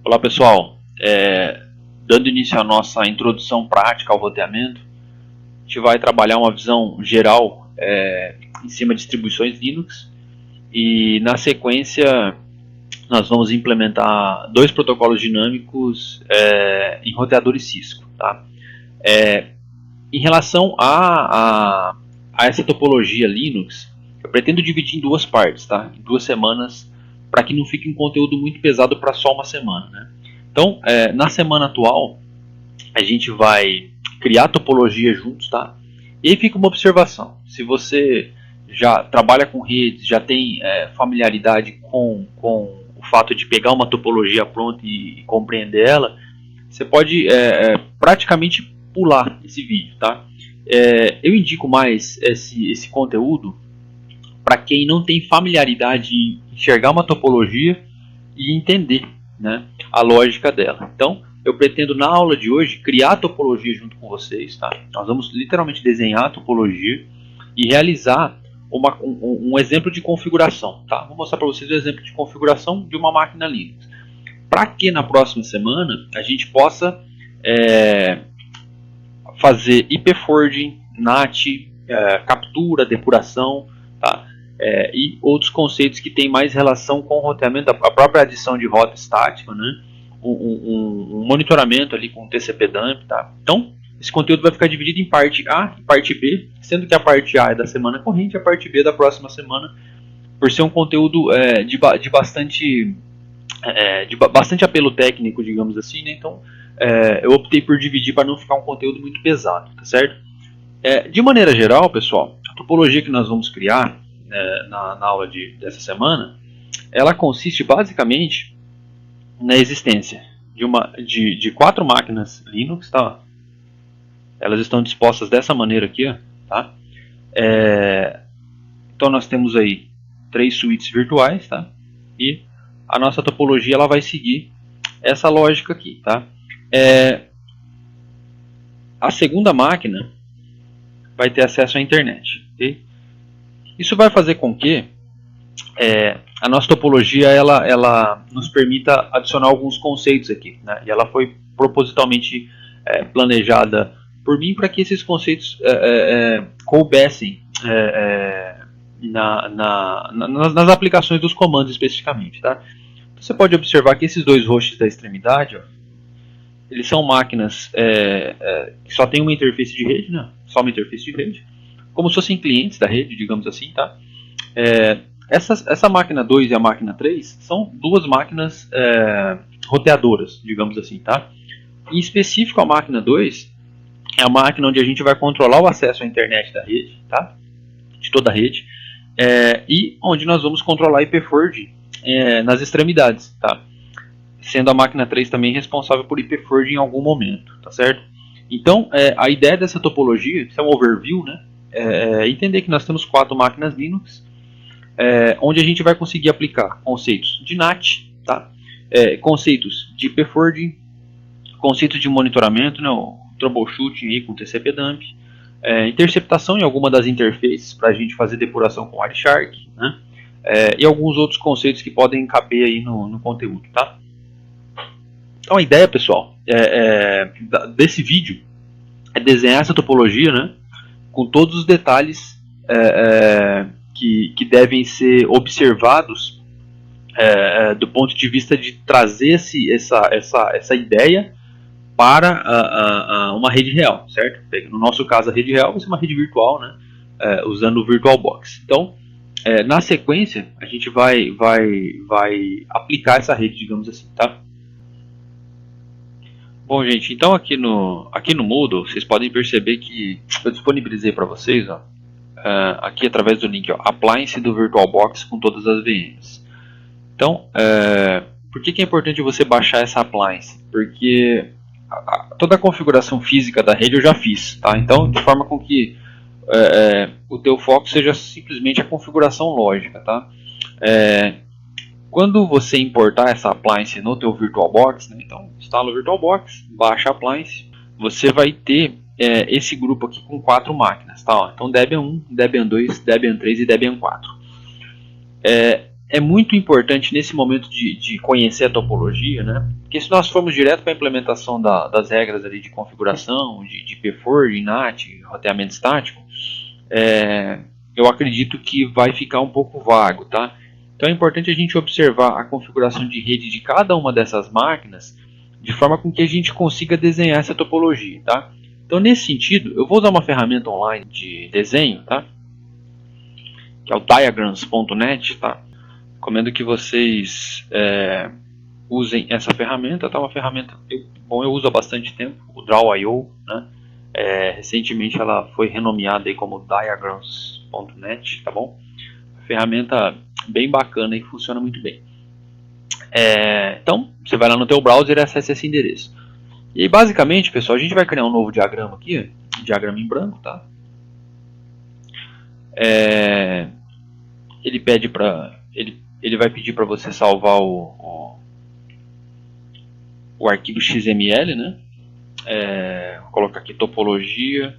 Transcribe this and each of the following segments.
Olá pessoal, dando início à nossa introdução prática ao roteamento, a gente vai trabalhar uma visão geral em cima de distribuições Linux e na sequência nós vamos implementar dois protocolos dinâmicos em roteadores Cisco. Tá? Em relação a essa topologia Linux, eu pretendo dividir em duas partes, tá? Em 2 semanas, para que não fique um conteúdo muito pesado para só uma semana. Né? Então, na semana atual, a gente vai criar topologia juntos, tá? E aí fica uma observação. Se você já trabalha com redes, já tem familiaridade com o fato de pegar uma topologia pronta e compreender ela, você pode praticamente pular esse vídeo, tá? Eu indico mais esse conteúdo para quem não tem familiaridade em enxergar uma topologia e entender, né, a lógica dela. Então, eu pretendo na aula de hoje criar a topologia junto com vocês. Tá? Nós vamos literalmente desenhar a topologia e realizar um exemplo de configuração. Tá? Vou mostrar para vocês o exemplo de configuração de uma máquina Linux. Para que na próxima semana a gente possa fazer IP forwarding, NAT, captura, depuração, tá? E outros conceitos que têm mais relação com o roteamento, a própria adição de rota estática, né? um monitoramento ali com TCP/dump. Tá? Então, esse conteúdo vai ficar dividido em parte A e parte B, sendo que a parte A é da semana corrente e a parte B é da próxima semana, por ser um conteúdo de bastante apelo técnico, digamos assim, né? Então eu optei por dividir para não ficar um conteúdo muito pesado, tá certo? De maneira geral, pessoal, a topologia que nós vamos criar na aula dessa semana, ela consiste basicamente na existência de 4 máquinas Linux, tá? Elas estão dispostas dessa maneira aqui, ó, tá? Então nós temos aí 3 suítes virtuais, tá? E a nossa topologia ela vai seguir essa lógica aqui, tá? A segunda máquina vai ter acesso à internet, ok? Isso vai fazer com que a nossa topologia ela nos permita adicionar alguns conceitos aqui, né? E ela foi propositalmente planejada por mim para que esses conceitos coubessem nas aplicações dos comandos especificamente, tá? Então, você pode observar que esses dois hosts da extremidade, ó, eles são máquinas que só tem uma interface de rede, né? Só uma interface de rede, como se fossem clientes da rede, digamos assim, tá? Essa máquina 2 e a máquina 3 são duas máquinas roteadoras, digamos assim, tá? Em específico, a máquina 2 é a máquina onde a gente vai controlar o acesso à internet da rede, tá? De toda a rede, e onde nós vamos controlar IP forwarding nas extremidades, tá? Sendo a máquina 3 também responsável por IP forwarding em algum momento, tá certo? Então, a ideia dessa topologia, isso é um overview, né? Entender que nós temos 4 máquinas Linux, onde a gente vai conseguir aplicar conceitos de NAT, tá? Conceitos de IP forwarding, conceitos de monitoramento, né? O troubleshooting aí com TCP/dump, interceptação em alguma das interfaces para a gente fazer depuração com Wireshark, né? E alguns outros conceitos que podem caber aí no conteúdo, tá? Então a ideia, pessoal, desse vídeo é desenhar essa topologia, né, com todos os detalhes que devem ser observados do ponto de vista de trazer essa ideia para uma rede real, certo? No nosso caso, a rede real vai ser uma rede virtual, né, usando o VirtualBox. Então, na sequência, a gente vai aplicar essa rede, digamos assim, tá? Bom, gente, então aqui no Moodle, vocês podem perceber que eu disponibilizei para vocês, ó, aqui através do link, ó, Appliance do VirtualBox com todas as VMs. Então, por que é importante você baixar essa appliance? Porque toda a configuração física da rede eu já fiz, tá? Então, de forma com que o teu foco seja simplesmente a configuração lógica, tá? Quando você importar essa appliance no teu VirtualBox, né, então instala o VirtualBox, baixa a appliance, você vai ter esse grupo aqui com 4 máquinas, tá? Ó, então Debian 1, Debian 2, Debian 3 e Debian 4. é muito importante nesse momento de conhecer a topologia, né? Porque se nós formos direto para a implementação das regras ali de configuração, de PFOR, de NAT, roteamento estático, eu acredito que vai ficar um pouco vago, tá? Então é importante a gente observar a configuração de rede de cada uma dessas máquinas, de forma com que a gente consiga desenhar essa topologia, tá? Então nesse sentido, eu vou usar uma ferramenta online de desenho, tá? Que é o diagrams.net, tá? Recomendo que vocês usem essa ferramenta, tá? Uma ferramenta eu uso há bastante tempo, o Draw.io, né? Recentemente ela foi renomeada aí como diagrams.net, tá bom? Ferramenta bem bacana e que funciona muito bem. Então, você vai lá no teu browser e acessa esse endereço. E aí, basicamente, pessoal, a gente vai criar um novo diagrama aqui, diagrama em branco, tá? Ele pede para ele vai pedir para você salvar o arquivo XML, né? Vou colocar aqui topologia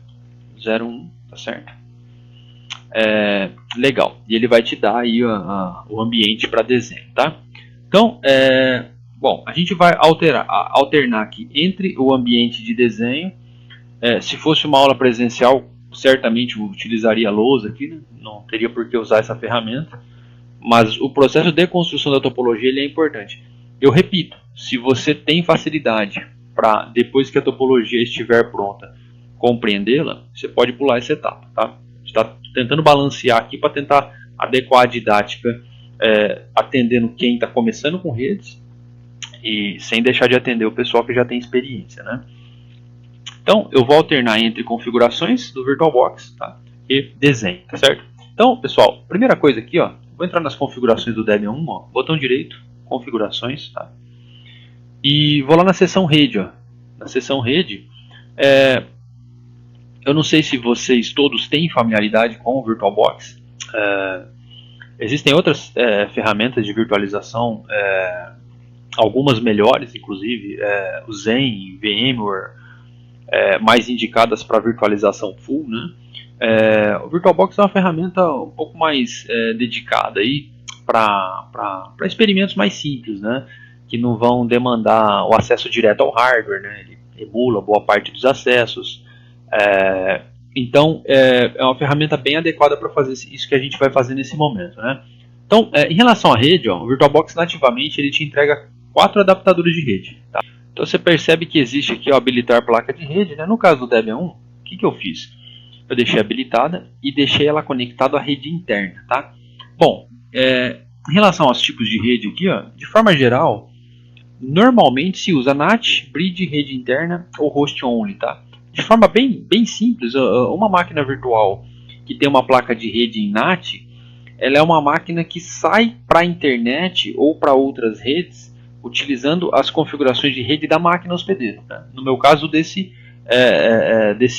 01, tá certo? Legal. E ele vai te dar aí o ambiente para desenho, tá? Então, bom, a gente vai alternar aqui entre o ambiente de desenho. Se fosse uma aula presencial, certamente eu utilizaria a lousa aqui, né? Não teria por que usar essa ferramenta. Mas o processo de construção da topologia ele é importante. Eu repito, se você tem facilidade para, depois que a topologia estiver pronta, compreendê-la, você pode pular essa etapa, tá? Está tentando balancear aqui para tentar adequar a didática, atendendo quem está começando com redes e sem deixar de atender o pessoal que já tem experiência, né? Então, eu vou alternar entre configurações do VirtualBox, tá? E desenho, tá certo? Então, pessoal, primeira coisa aqui, ó, vou entrar nas configurações do Debian 1, ó, botão direito, configurações, tá? E vou lá na seção rede, ó. Na seção rede, eu não sei se vocês todos têm familiaridade com o VirtualBox. Existem outras ferramentas de virtualização, algumas melhores, inclusive, o Zen, VMware, mais indicadas para virtualização full, né? O VirtualBox é uma ferramenta um pouco mais dedicada aí para experimentos mais simples, né? Que não vão demandar o acesso direto ao hardware, né? Ele emula boa parte dos acessos. Então, é uma ferramenta bem adequada para fazer isso que a gente vai fazer nesse momento, né? Então, em relação à rede, ó, o VirtualBox nativamente ele te entrega 4 adaptadores de rede. Tá? Então, você percebe que existe aqui o habilitar placa de rede, né? No caso do Debian 1, o que eu fiz? Eu deixei habilitada e deixei ela conectada à rede interna, tá? Bom, em relação aos tipos de rede aqui, ó, de forma geral, normalmente se usa NAT, bridge, rede interna ou host only, tá? De forma bem simples, uma máquina virtual que tem uma placa de rede em NAT, ela é uma máquina que sai para a internet ou para outras redes utilizando as configurações de rede da máquina hospedeira. Tá? No meu caso desse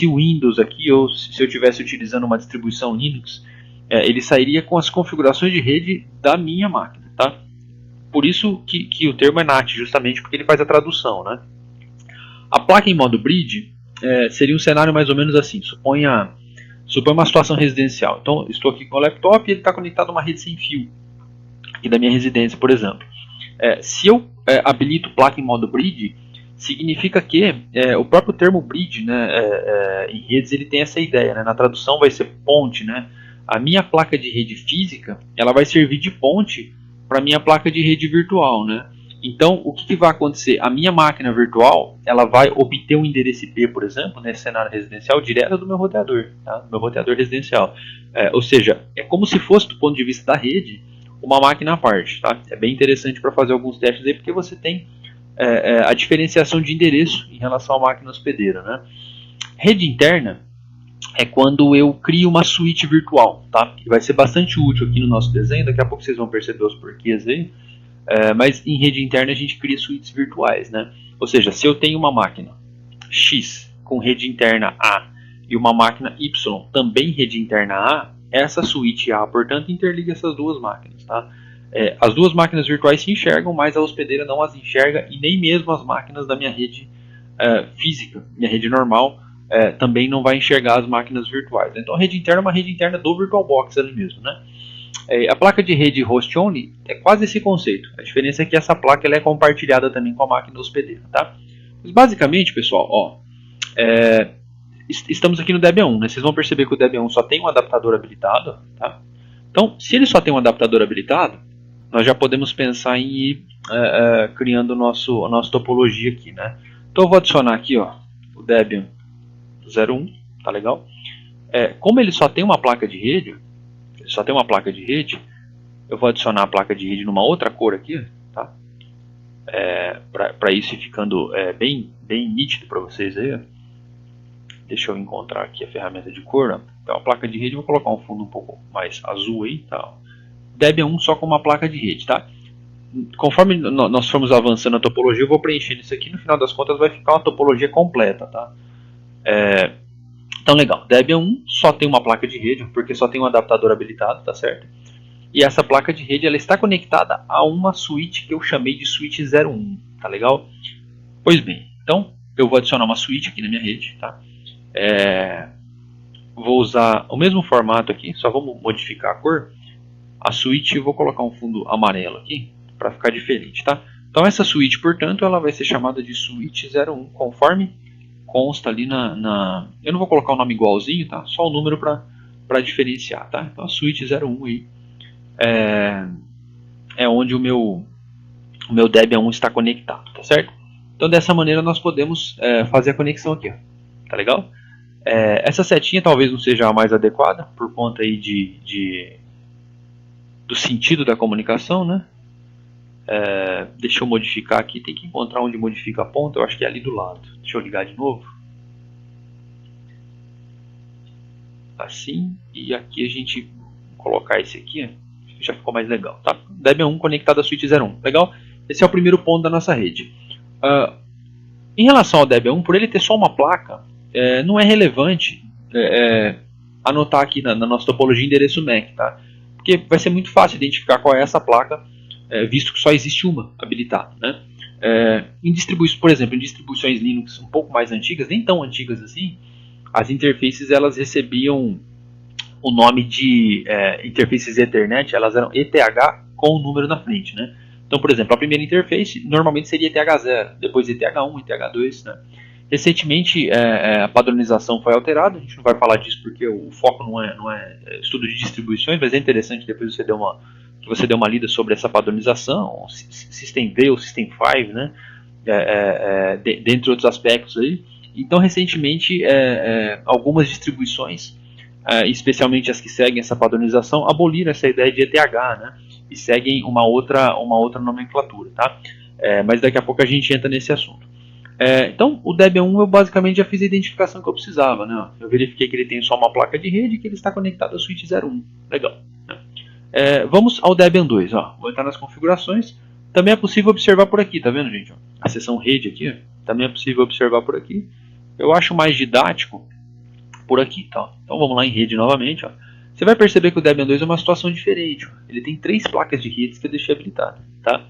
Windows aqui, ou se eu estivesse utilizando uma distribuição Linux, ele sairia com as configurações de rede da minha máquina. Tá? Por isso que o termo é NAT, justamente porque ele faz a tradução. Né? A placa em modo bridge seria um cenário mais ou menos assim. Suponha uma situação residencial. Então, estou aqui com o laptop e ele está conectado a uma rede sem fio. Aqui da minha residência, por exemplo. Se eu habilito placa em modo bridge, significa que o próprio termo bridge, né, em redes, ele tem essa ideia. Né? Na tradução vai ser ponte. Né? A minha placa de rede física ela vai servir de ponte para a minha placa de rede virtual. Né? Então, o que vai acontecer? A minha máquina virtual ela vai obter um endereço IP, por exemplo, nesse cenário residencial, direto do meu roteador, tá? Do meu roteador residencial. Ou seja, é como se fosse, do ponto de vista da rede, uma máquina à parte. Tá? É bem interessante para fazer alguns testes aí, porque você tem a diferenciação de endereço em relação à máquina hospedeira. Né? Rede interna é quando eu crio uma suíte virtual, tá? Que vai ser bastante útil aqui no nosso desenho, daqui a pouco vocês vão perceber os porquês aí. Mas em rede interna a gente cria suítes virtuais, né? Ou seja, se eu tenho uma máquina X com rede interna A e uma máquina Y também rede interna A, essa suíte A, portanto, interliga essas duas máquinas, tá? As duas máquinas virtuais se enxergam, mas a hospedeira não as enxerga e nem mesmo as máquinas da minha rede física, minha rede normal, também não vai enxergar as máquinas virtuais. Então a rede interna é uma rede interna do VirtualBox ali mesmo, né? A placa de rede host only é quase esse conceito. A diferença é que essa placa ela é compartilhada também com a máquina hospedeira, tá? Mas basicamente, pessoal, ó, estamos aqui no Debian 1, né? Vocês vão perceber que o Debian 1 só tem um adaptador habilitado, tá? Então, se ele só tem um adaptador habilitado, nós já podemos pensar em ir criando a nossa topologia aqui, né? Então eu vou adicionar aqui, ó, o Debian 01, tá legal? Como ele só tem uma placa de rede, eu vou adicionar a placa de rede numa outra cor aqui, tá? Para isso ir ficando bem nítido para vocês aí. Ó. Deixa eu encontrar aqui a ferramenta de cor. Ó. Então a placa de rede, eu vou colocar um fundo um pouco mais azul aí, tá? Debian 1 só com uma placa de rede, tá? Conforme nós formos avançando na topologia, eu vou preenchendo isso aqui. No final das contas, vai ficar uma topologia completa, tá? Então, legal. Debian 1 só tem uma placa de rede, porque só tem um adaptador habilitado, tá certo? E essa placa de rede ela está conectada a uma switch que eu chamei de switch 01, tá legal? Pois bem, então eu vou adicionar uma switch aqui na minha rede, tá? Vou usar o mesmo formato aqui, só vamos modificar a cor. A switch eu vou colocar um fundo amarelo aqui, para ficar diferente, tá? Então essa switch, portanto, ela vai ser chamada de switch 01, conforme consta ali na... Eu não vou colocar o nome igualzinho, tá? Só o número para diferenciar, tá? Então a switch 01 aí é onde o meu Debian 1 está conectado, tá certo? Então dessa maneira nós podemos fazer a conexão aqui, ó. Tá legal? Essa setinha talvez não seja a mais adequada, por conta aí do sentido da comunicação, né? Deixa eu modificar aqui, tem que encontrar onde modifica a ponta, eu acho que é ali do lado. Deixa eu ligar de novo. Assim, e aqui a gente colocar esse aqui, já ficou mais legal, tá? Debian 1 conectado à switch 01, legal? Esse é o primeiro ponto da nossa rede. Em relação ao Debian 1, por ele ter só uma placa, não é relevante anotar aqui na nossa topologia endereço MAC, tá? Porque vai ser muito fácil identificar qual é essa placa, visto que só existe uma habilitada, né? Por exemplo, em distribuições Linux um pouco mais antigas, nem tão antigas assim, as interfaces elas recebiam o nome de interfaces Ethernet, elas eram ETH com o número na frente, né? Então, por exemplo, a primeira interface normalmente seria ETH0, depois ETH1, ETH2, né? Recentemente a padronização foi alterada, a gente não vai falar disso porque o foco não é estudo de distribuições, mas é interessante depois você dê uma lida sobre essa padronização, System V ou System 5, né? Dentre outros aspectos aí. Então, recentemente, algumas distribuições, especialmente as que seguem essa padronização, aboliram essa ideia de ETH, né? E seguem uma outra nomenclatura, tá? Mas daqui a pouco a gente entra nesse assunto. Então, o Debian 1 eu basicamente já fiz a identificação que eu precisava, né? Eu verifiquei que ele tem só uma placa de rede e que ele está conectado à switch 01. Legal. Né? Vamos ao Debian 2. Ó. Vou entrar nas configurações. Também é possível observar por aqui, tá vendo, gente? Ó, a seção rede aqui, ó, também é possível observar por aqui. Eu acho mais didático por aqui, tá? Então vamos lá em rede novamente, ó. Você vai perceber que o Debian 2 é uma situação diferente. Ó. Ele tem 3 placas de redes que eu deixei habilitadas, tá?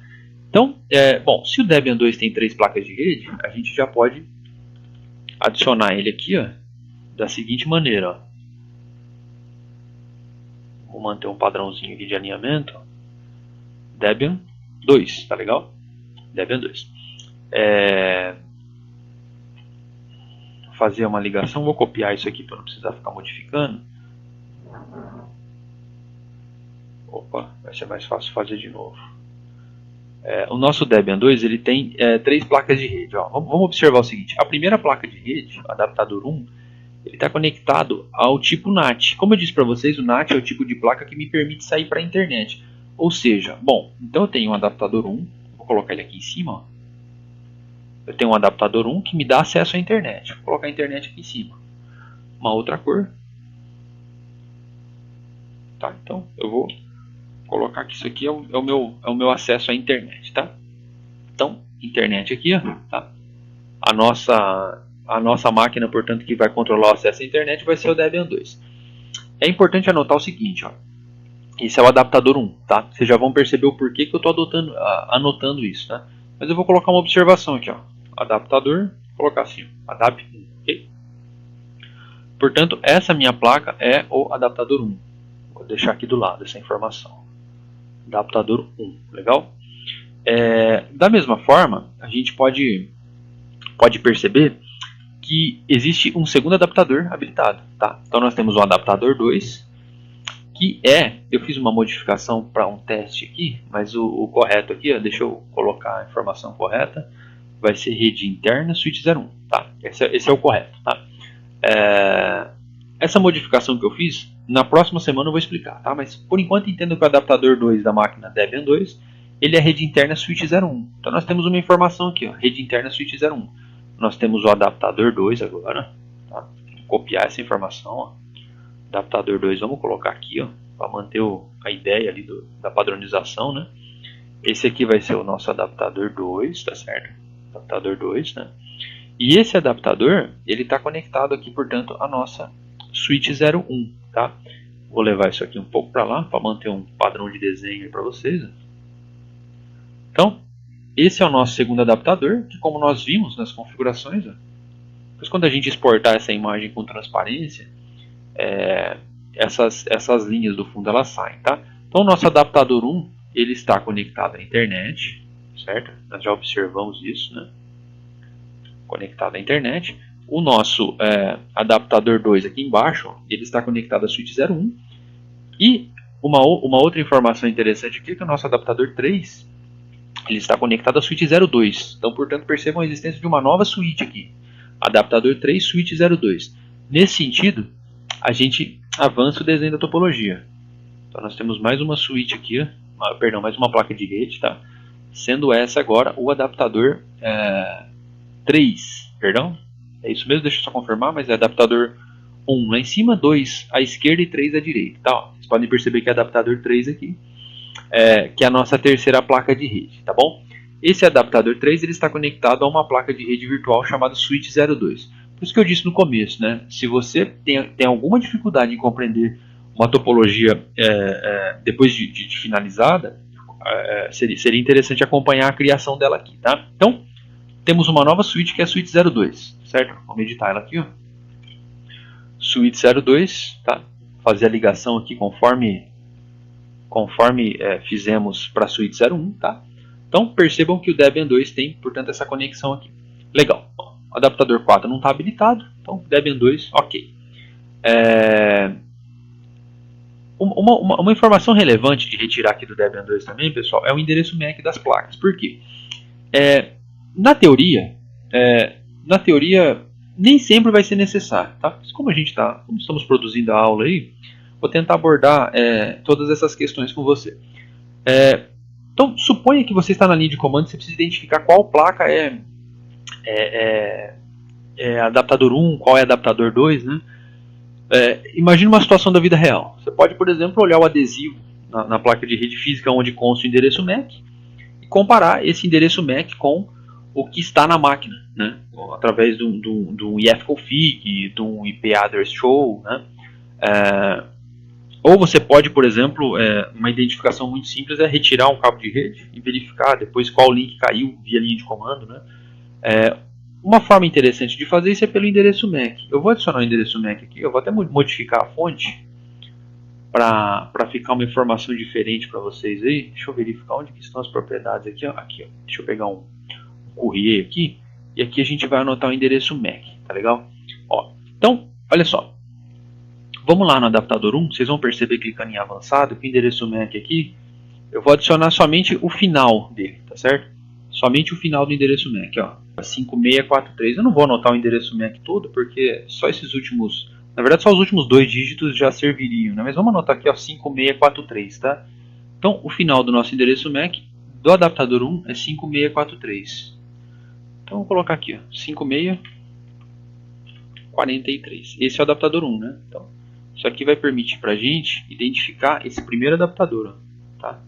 Então, bom, se o Debian 2 tem 3 placas de rede, a gente já pode adicionar ele aqui, ó, da seguinte maneira, ó. Vou manter um padrãozinho aqui de alinhamento, ó. Debian 2, tá legal? Debian 2. Fazer uma ligação, vou copiar isso aqui para não precisar ficar modificando. Opa, vai ser mais fácil fazer de novo. O nosso Debian 2 ele tem 3 placas de rede. Ó. Vamos observar o seguinte: a primeira placa de rede, o adaptador 1, ele está conectado ao tipo NAT. Como eu disse para vocês, o NAT é o tipo de placa que me permite sair para a internet. Ou seja, bom, então eu tenho um adaptador 1, vou colocar ele aqui em cima. Ó. Eu tenho um adaptador 1 que me dá acesso à internet. Vou colocar a internet aqui em cima. Uma outra cor. Tá, então eu vou colocar que isso aqui é o meu acesso à internet, tá? Então, internet aqui, ó, tá? A nossa máquina, portanto, que vai controlar o acesso à internet vai ser o Debian 2. É importante anotar o seguinte, ó. Esse é o adaptador 1, tá? Vocês já vão perceber o porquê que eu estou anotando isso, tá? Mas eu vou colocar uma observação aqui, ó. Adaptador, vou colocar assim, adapt 1, ok? Portanto, essa minha placa é o adaptador 1. Vou Vou deixar aqui do lado essa informação. Adaptador 1, legal? Da mesma forma, a gente pode perceber que existe um segundo adaptador habilitado. Tá? Então nós temos o adaptador 2, que eu fiz uma modificação para um teste aqui, mas o correto aqui, ó, deixa eu colocar a informação correta, vai ser rede interna switch 01. Tá? Esse é o correto. Tá? Essa modificação que eu fiz, na próxima semana eu vou explicar, tá? Mas por enquanto entendo que o adaptador 2 da máquina Debian 2, ele é rede interna switch 01. Então nós temos uma informação aqui, ó, rede interna switch 01. Nós temos o adaptador 2 agora, tá? Vou copiar essa informação, ó. Adaptador 2, vamos colocar aqui, ó, para manter a ideia ali da padronização, né? Esse aqui vai ser o nosso adaptador 2, tá certo? Adaptador 2, né? E esse adaptador, ele está conectado aqui, portanto, à nossa switch 01, tá? Vou levar isso aqui um pouco para lá, para manter um padrão de desenho para vocês. Então, esse é o nosso segundo adaptador, que como nós vimos nas configurações, depois quando a gente exportar essa imagem com transparência, essas linhas do fundo elas saem, tá? Então, o nosso adaptador 1, ele está conectado à internet, certo? Nós já observamos isso, né? Conectado à internet. O nosso adaptador 2 aqui embaixo, ele está conectado à switch 01. E uma outra informação interessante aqui é que o nosso adaptador 3, ele está conectado à switch 02. Então, portanto, percebam a existência de uma nova switch aqui. Adaptador 3, switch 02. Nesse sentido, a gente avança o desenho da topologia. Então, nós temos mais uma switch aqui, mais uma placa de rede, tá? Sendo essa agora o adaptador 3, perdão? É isso mesmo, deixa eu só confirmar, mas é adaptador 1 lá em cima, 2 à esquerda e 3 à direita. Tá, ó. Vocês podem perceber que é adaptador 3 aqui, que é a nossa terceira placa de rede, tá bom? Esse adaptador 3 ele está conectado a uma placa de rede virtual chamada switch 02. Por isso que eu disse no começo, né? Se você tem alguma dificuldade em compreender uma topologia depois de finalizada, seria interessante acompanhar a criação dela aqui, tá? Então, temos uma nova switch que é a switch 02, certo? Vamos editar ela aqui, ó. Switch 02, tá? Fazer a ligação aqui conforme fizemos para a switch 01, tá? Então percebam que o Debian 2 tem, portanto, essa conexão aqui. Legal. Bom, o adaptador 4 não está habilitado, então Debian 2, ok. Uma informação relevante de retirar aqui do Debian 2 também, pessoal, é o endereço MAC das placas. Por quê? Na teoria, nem sempre vai ser necessário, tá? Mas como estamos produzindo a aula aí, vou tentar abordar todas essas questões com você. Então, suponha que você está na linha de comando e você precisa identificar qual placa é adaptador 1, qual é adaptador 2, né? Imagine uma situação da vida real. Você pode, por exemplo, olhar o adesivo na placa de rede física onde consta o endereço MAC e comparar esse endereço MAC com o que está na máquina, né? Através de um ifconfig, de um IP address show, né? Ou você pode, por exemplo, uma identificação muito simples é retirar um cabo de rede e verificar depois qual link caiu via linha de comando, né? Uma forma interessante de fazer isso é pelo endereço MAC. Eu vou adicionar o endereço MAC aqui, eu vou até modificar a fonte para ficar uma informação diferente para vocês aí. Deixa eu verificar onde que estão as propriedades aqui, ó. Aqui, ó. Deixa eu pegar um courrier aqui e aqui a gente vai anotar o endereço MAC, tá legal? Ó, então, olha só. Vamos lá no adaptador 1, vocês vão perceber clicando em avançado que o endereço MAC aqui, eu vou adicionar somente o final dele, tá certo? Somente o final do endereço MAC, ó, 5643. Eu não vou anotar o endereço MAC todo, porque só esses últimos, na verdade só os últimos 2 dígitos já serviriam, né? Mas vamos anotar aqui, ó, 5643, tá? Então, o final do nosso endereço MAC do adaptador 1 é 5643. Então, vou colocar aqui, ó, 5643. Esse é o adaptador 1, né? Então, isso aqui vai permitir para a gente identificar esse primeiro adaptador, ó, tá?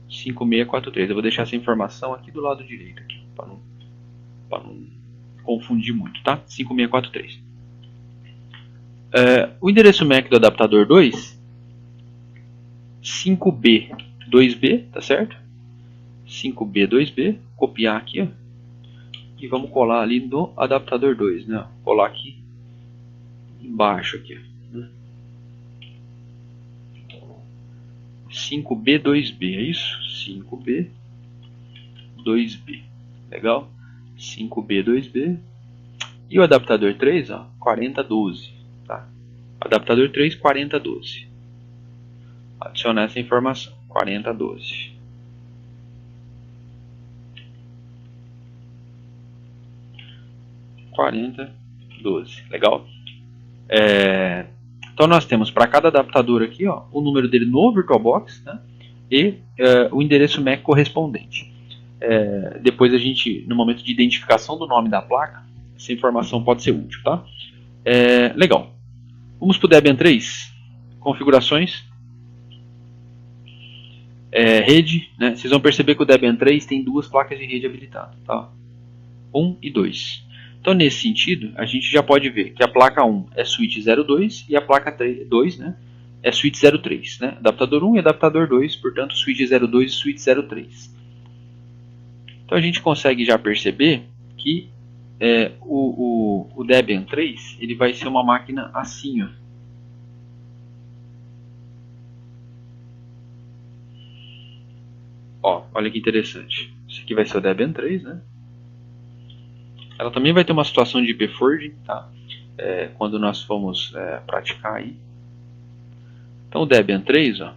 5643. Eu vou deixar essa informação aqui do lado direito, para não confundir muito, tá? 5643. O endereço MAC do adaptador 2, 5B2B, tá certo? 5B2B, copiar aqui, ó, e vamos colar ali no adaptador 2, né? Vou colar aqui embaixo aqui, né? 5B2B, é isso? 5B2B, legal? 5B2B. E o adaptador 3, ó, 4012, tá? Adaptador 3, 4012. Adicionar essa informação, 4012. Legal? Então nós temos para cada adaptador aqui, ó, o número dele no VirtualBox, né, e o endereço MAC correspondente. Depois a gente, no momento de identificação do nome da placa, essa informação pode ser útil, tá? Legal. Vamos para o Debian 3. Configurações. Rede, né? Vocês vão perceber que o Debian 3 tem duas placas de rede habilitadas, tá? 1 e 2. Então, nesse sentido, a gente já pode ver que a placa 1 é switch 02 e a placa 2, né, é switch 03. Né? Adaptador 1 e adaptador 2, portanto, switch 02 e switch 03. Então, a gente consegue já perceber que o Debian 3 ele vai ser uma máquina assim, ó. Olha que interessante. Isso aqui vai ser o Debian 3, né? Ela também vai ter uma situação de IP-forwarding, tá? Quando nós formos praticar aí. Então o Debian 3, ó,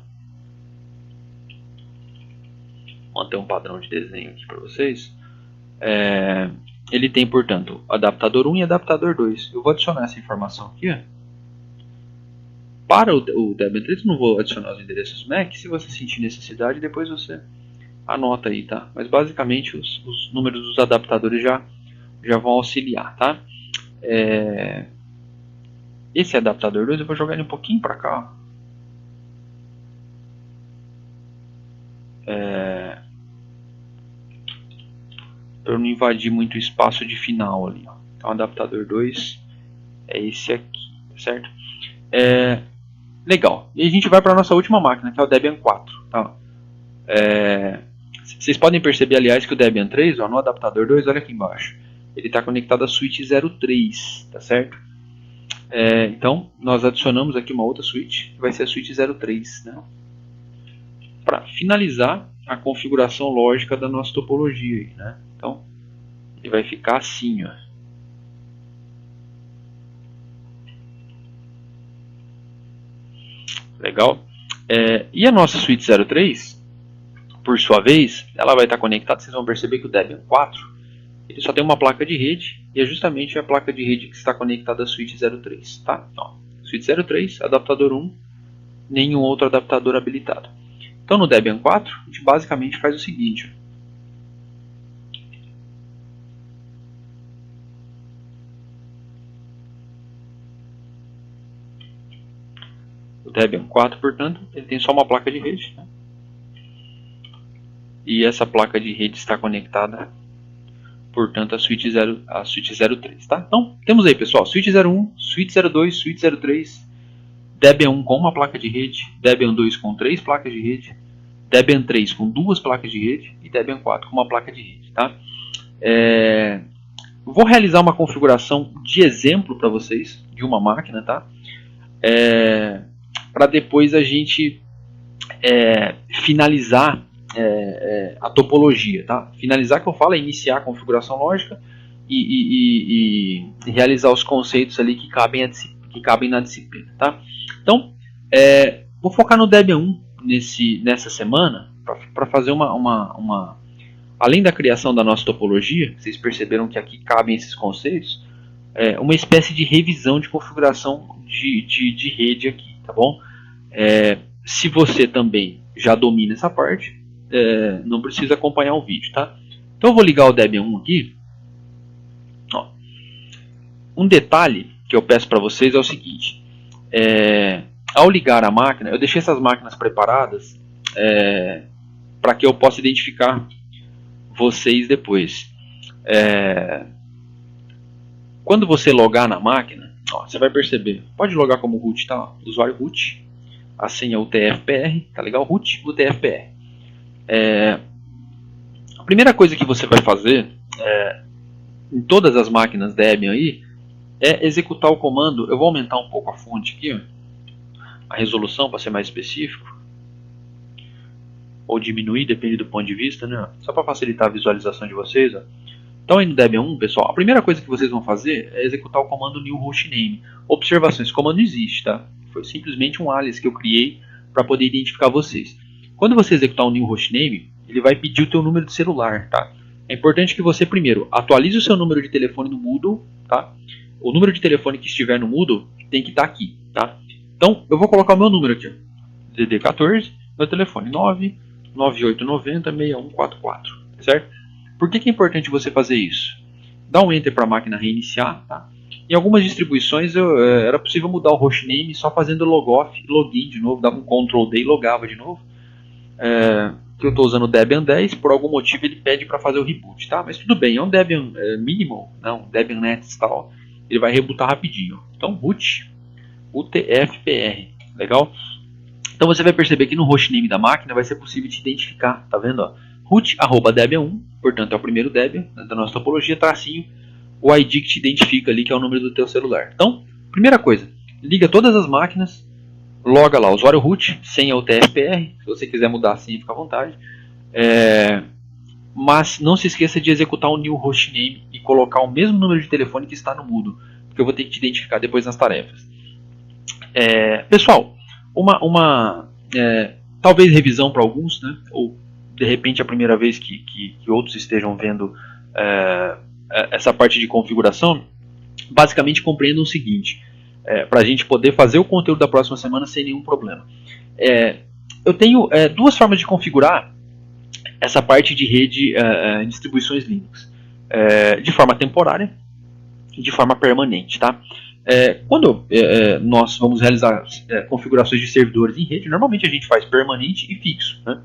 vou manter um padrão de desenho aqui para vocês. Ele tem, portanto, adaptador 1 e adaptador 2. Eu vou adicionar essa informação aqui, ó. Para o Debian 3 eu não vou adicionar os endereços MAC. Se você sentir necessidade, depois você anota aí, tá? Mas basicamente os números dos adaptadores já vão auxiliar, tá? Esse adaptador 2 eu vou jogar ele um pouquinho para cá, ó. Para eu não invadir muito o espaço de final ali, ó. Então o adaptador 2 é esse aqui, certo? Legal. E a gente vai para a nossa última máquina, que é o Debian 4, tá? Vocês podem perceber, aliás, que o Debian 3, ó, no adaptador 2, olha aqui embaixo, ele está conectado a switch 03, tá certo? Então, nós adicionamos aqui uma outra switch, que vai ser a switch 03, né? Para finalizar a configuração lógica da nossa topologia aí, né? Então, ele vai ficar assim, ó. Legal? E a nossa switch 03, por sua vez, ela vai estar conectada. Vocês vão perceber que o Debian 4 ele só tem uma placa de rede, e é justamente a placa de rede que está conectada à switch 03, tá? Então, switch 03, adaptador 1, nenhum outro adaptador habilitado. Então, no Debian 4, a gente basicamente faz o seguinte. O Debian 4, portanto, ele tem só uma placa de rede, né? E essa placa de rede está conectada, portanto, a switch 03, tá? Então, temos aí, pessoal, switch 01, switch 02, switch 03, Debian 1 com uma placa de rede, Debian 2 com 3 placas de rede, Debian 3 com 2 placas de rede e Debian 4 com uma placa de rede, tá? Vou realizar uma configuração de exemplo para vocês de uma máquina, tá? Para depois a gente finalizar a topologia, tá? Finalizar, que eu falo, é iniciar a configuração lógica e realizar os conceitos ali que cabem na disciplina, tá? Então, vou focar no Debian 1 nessa semana para fazer além da criação da nossa topologia, vocês perceberam que aqui cabem esses conceitos, uma espécie de revisão de configuração de rede aqui, tá bom? Se você também já domina essa parte, não precisa acompanhar o vídeo, tá? Então eu vou ligar o Debian 1 aqui. Ó, um detalhe que eu peço para vocês é o seguinte: ao ligar a máquina, eu deixei essas máquinas preparadas para que eu possa identificar vocês depois. Quando você logar na máquina, ó, você vai perceber, pode logar como root, tá? Usuário root, a senha UTF-PR, tá legal? Root UTF-PR. A primeira coisa que você vai fazer em todas as máquinas Debian aí é executar o comando. Eu vou aumentar um pouco a fonte aqui, ó, a resolução para ser mais específico. ou diminuir, depende do ponto de vista, né? Só para facilitar a visualização de vocês. Ó. Então, aí no Debian 1, pessoal, a primeira coisa que vocês vão fazer é executar o comando new hostname. Observação, esse comando não existe, tá? Foi simplesmente um alias que eu criei para poder identificar vocês. Quando você executar o new hostname, ele vai pedir o teu número de celular, tá? É importante que você primeiro atualize o seu número de telefone no Moodle, tá? O número de telefone que estiver no Moodle tem que estar aqui, tá? Então, eu vou colocar o meu número aqui, DD14, meu telefone 998906144, certo? Por que é importante você fazer isso? Dá um Enter para a máquina reiniciar, tá? Em algumas distribuições era possível mudar o hostname só fazendo logoff e login de novo, dava um Ctrl D e logava de novo. Que eu estou usando o Debian 10, por algum motivo ele pede para fazer o reboot, tá? Mas tudo bem, é um Debian minimal, não, Debian Net Install, ele vai rebootar rapidinho. Então boot, UTF-PR, legal? Então você vai perceber que no hostname da máquina vai ser possível te identificar, tá vendo? Ó? root@debian1, portanto é o primeiro Debian da nossa topologia, tracinho, o ID que te identifica ali, que é o número do teu celular. Então, primeira coisa, liga todas as máquinas, loga lá, usuário root, senha UTF-PR, se você quiser mudar a senha, fica à vontade. Mas não se esqueça de executar o new hostname e colocar o mesmo número de telefone que está no Moodle, porque eu vou ter que te identificar depois nas tarefas. Pessoal, talvez revisão para alguns, né? Ou de repente a primeira vez que outros estejam vendo essa parte de configuração, basicamente compreendam o seguinte, para a gente poder fazer o conteúdo da próxima semana sem nenhum problema. Eu tenho duas formas de configurar essa parte de rede em distribuições Linux, de forma temporária e de forma permanente, tá? Quando nós vamos realizar configurações de servidores em rede, normalmente a gente faz permanente e fixo, né?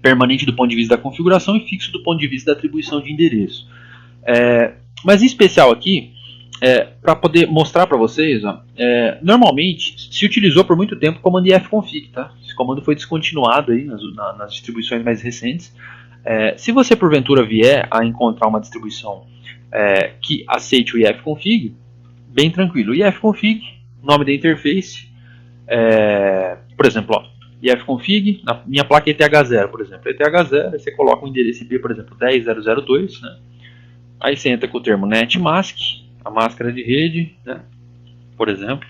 Permanente do ponto de vista da configuração e fixo do ponto de vista da atribuição de endereço. Mas em especial aqui, para poder mostrar para vocês, ó, normalmente se utilizou por muito tempo o comando ifconfig, tá? Esse comando foi descontinuado aí nas distribuições mais recentes. Se você porventura vier a encontrar uma distribuição que aceite o ifconfig, bem tranquilo. ifconfig, nome da interface, por exemplo, ó, ifconfig, na minha placa ETH0, por exemplo, ETH0, você coloca um endereço IP, por exemplo, 10.0.0.2, né? Aí você entra com o termo netmask, a máscara de rede, né? Por exemplo,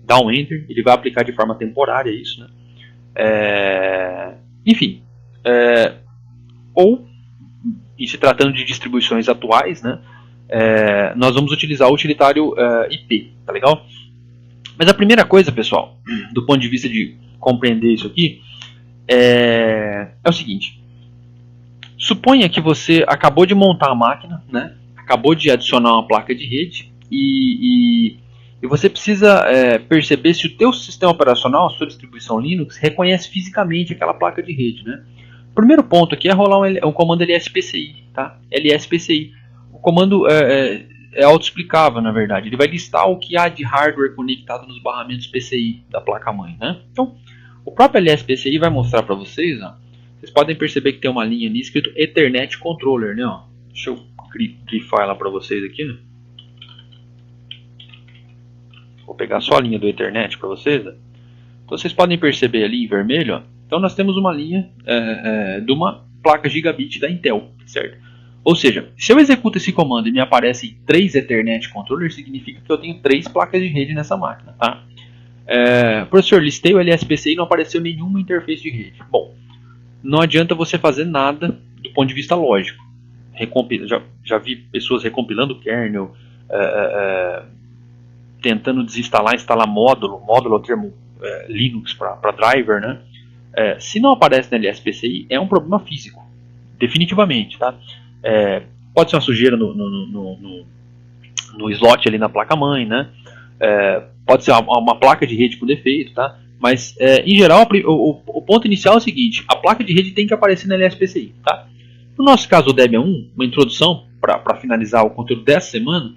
dá um enter, ele vai aplicar de forma temporária isso, né? Enfim, ou, em se tratando de distribuições atuais, né? Nós vamos utilizar o utilitário IP, tá legal? Mas a primeira coisa, pessoal, do ponto de vista de compreender isso aqui, é o seguinte. Suponha que você acabou de montar a máquina, né? Acabou de adicionar uma placa de rede e você precisa perceber se o teu sistema operacional, a sua distribuição Linux, reconhece fisicamente aquela placa de rede, né? O primeiro ponto aqui é rolar um comando lspci, tá? lspci. O comando é autoexplicável, na verdade. Ele vai listar o que há de hardware conectado nos barramentos PCI da placa-mãe, né? Então, o próprio lspci vai mostrar para vocês, ó, vocês podem perceber que tem uma linha ali escrito Ethernet Controller, né? Ó. Deixa eu grifar ela para vocês aqui, né? Vou pegar só a linha do Ethernet para vocês, né? Então vocês podem perceber ali em vermelho, ó. Então nós temos uma linha de uma placa gigabit da Intel, certo? Ou seja, se eu executo esse comando e me aparecem 3 Ethernet Controllers, significa que eu tenho 3 placas de rede nessa máquina, tá? Professor, listei o lspci e não apareceu nenhuma interface de rede. Bom, não adianta você fazer nada do ponto de vista lógico. Já vi pessoas recompilando o kernel, tentando desinstalar, instalar módulo é o termo Linux para driver, né? Se não aparece na lspci, é um problema físico, definitivamente, tá? Pode ser uma sujeira no slot ali na placa-mãe, né? Pode ser uma placa de rede com defeito, tá? Mas, em geral, o ponto inicial é o seguinte, a placa de rede tem que aparecer na lspci, tá? No nosso caso, o Debian 1, uma introdução para finalizar o conteúdo dessa semana,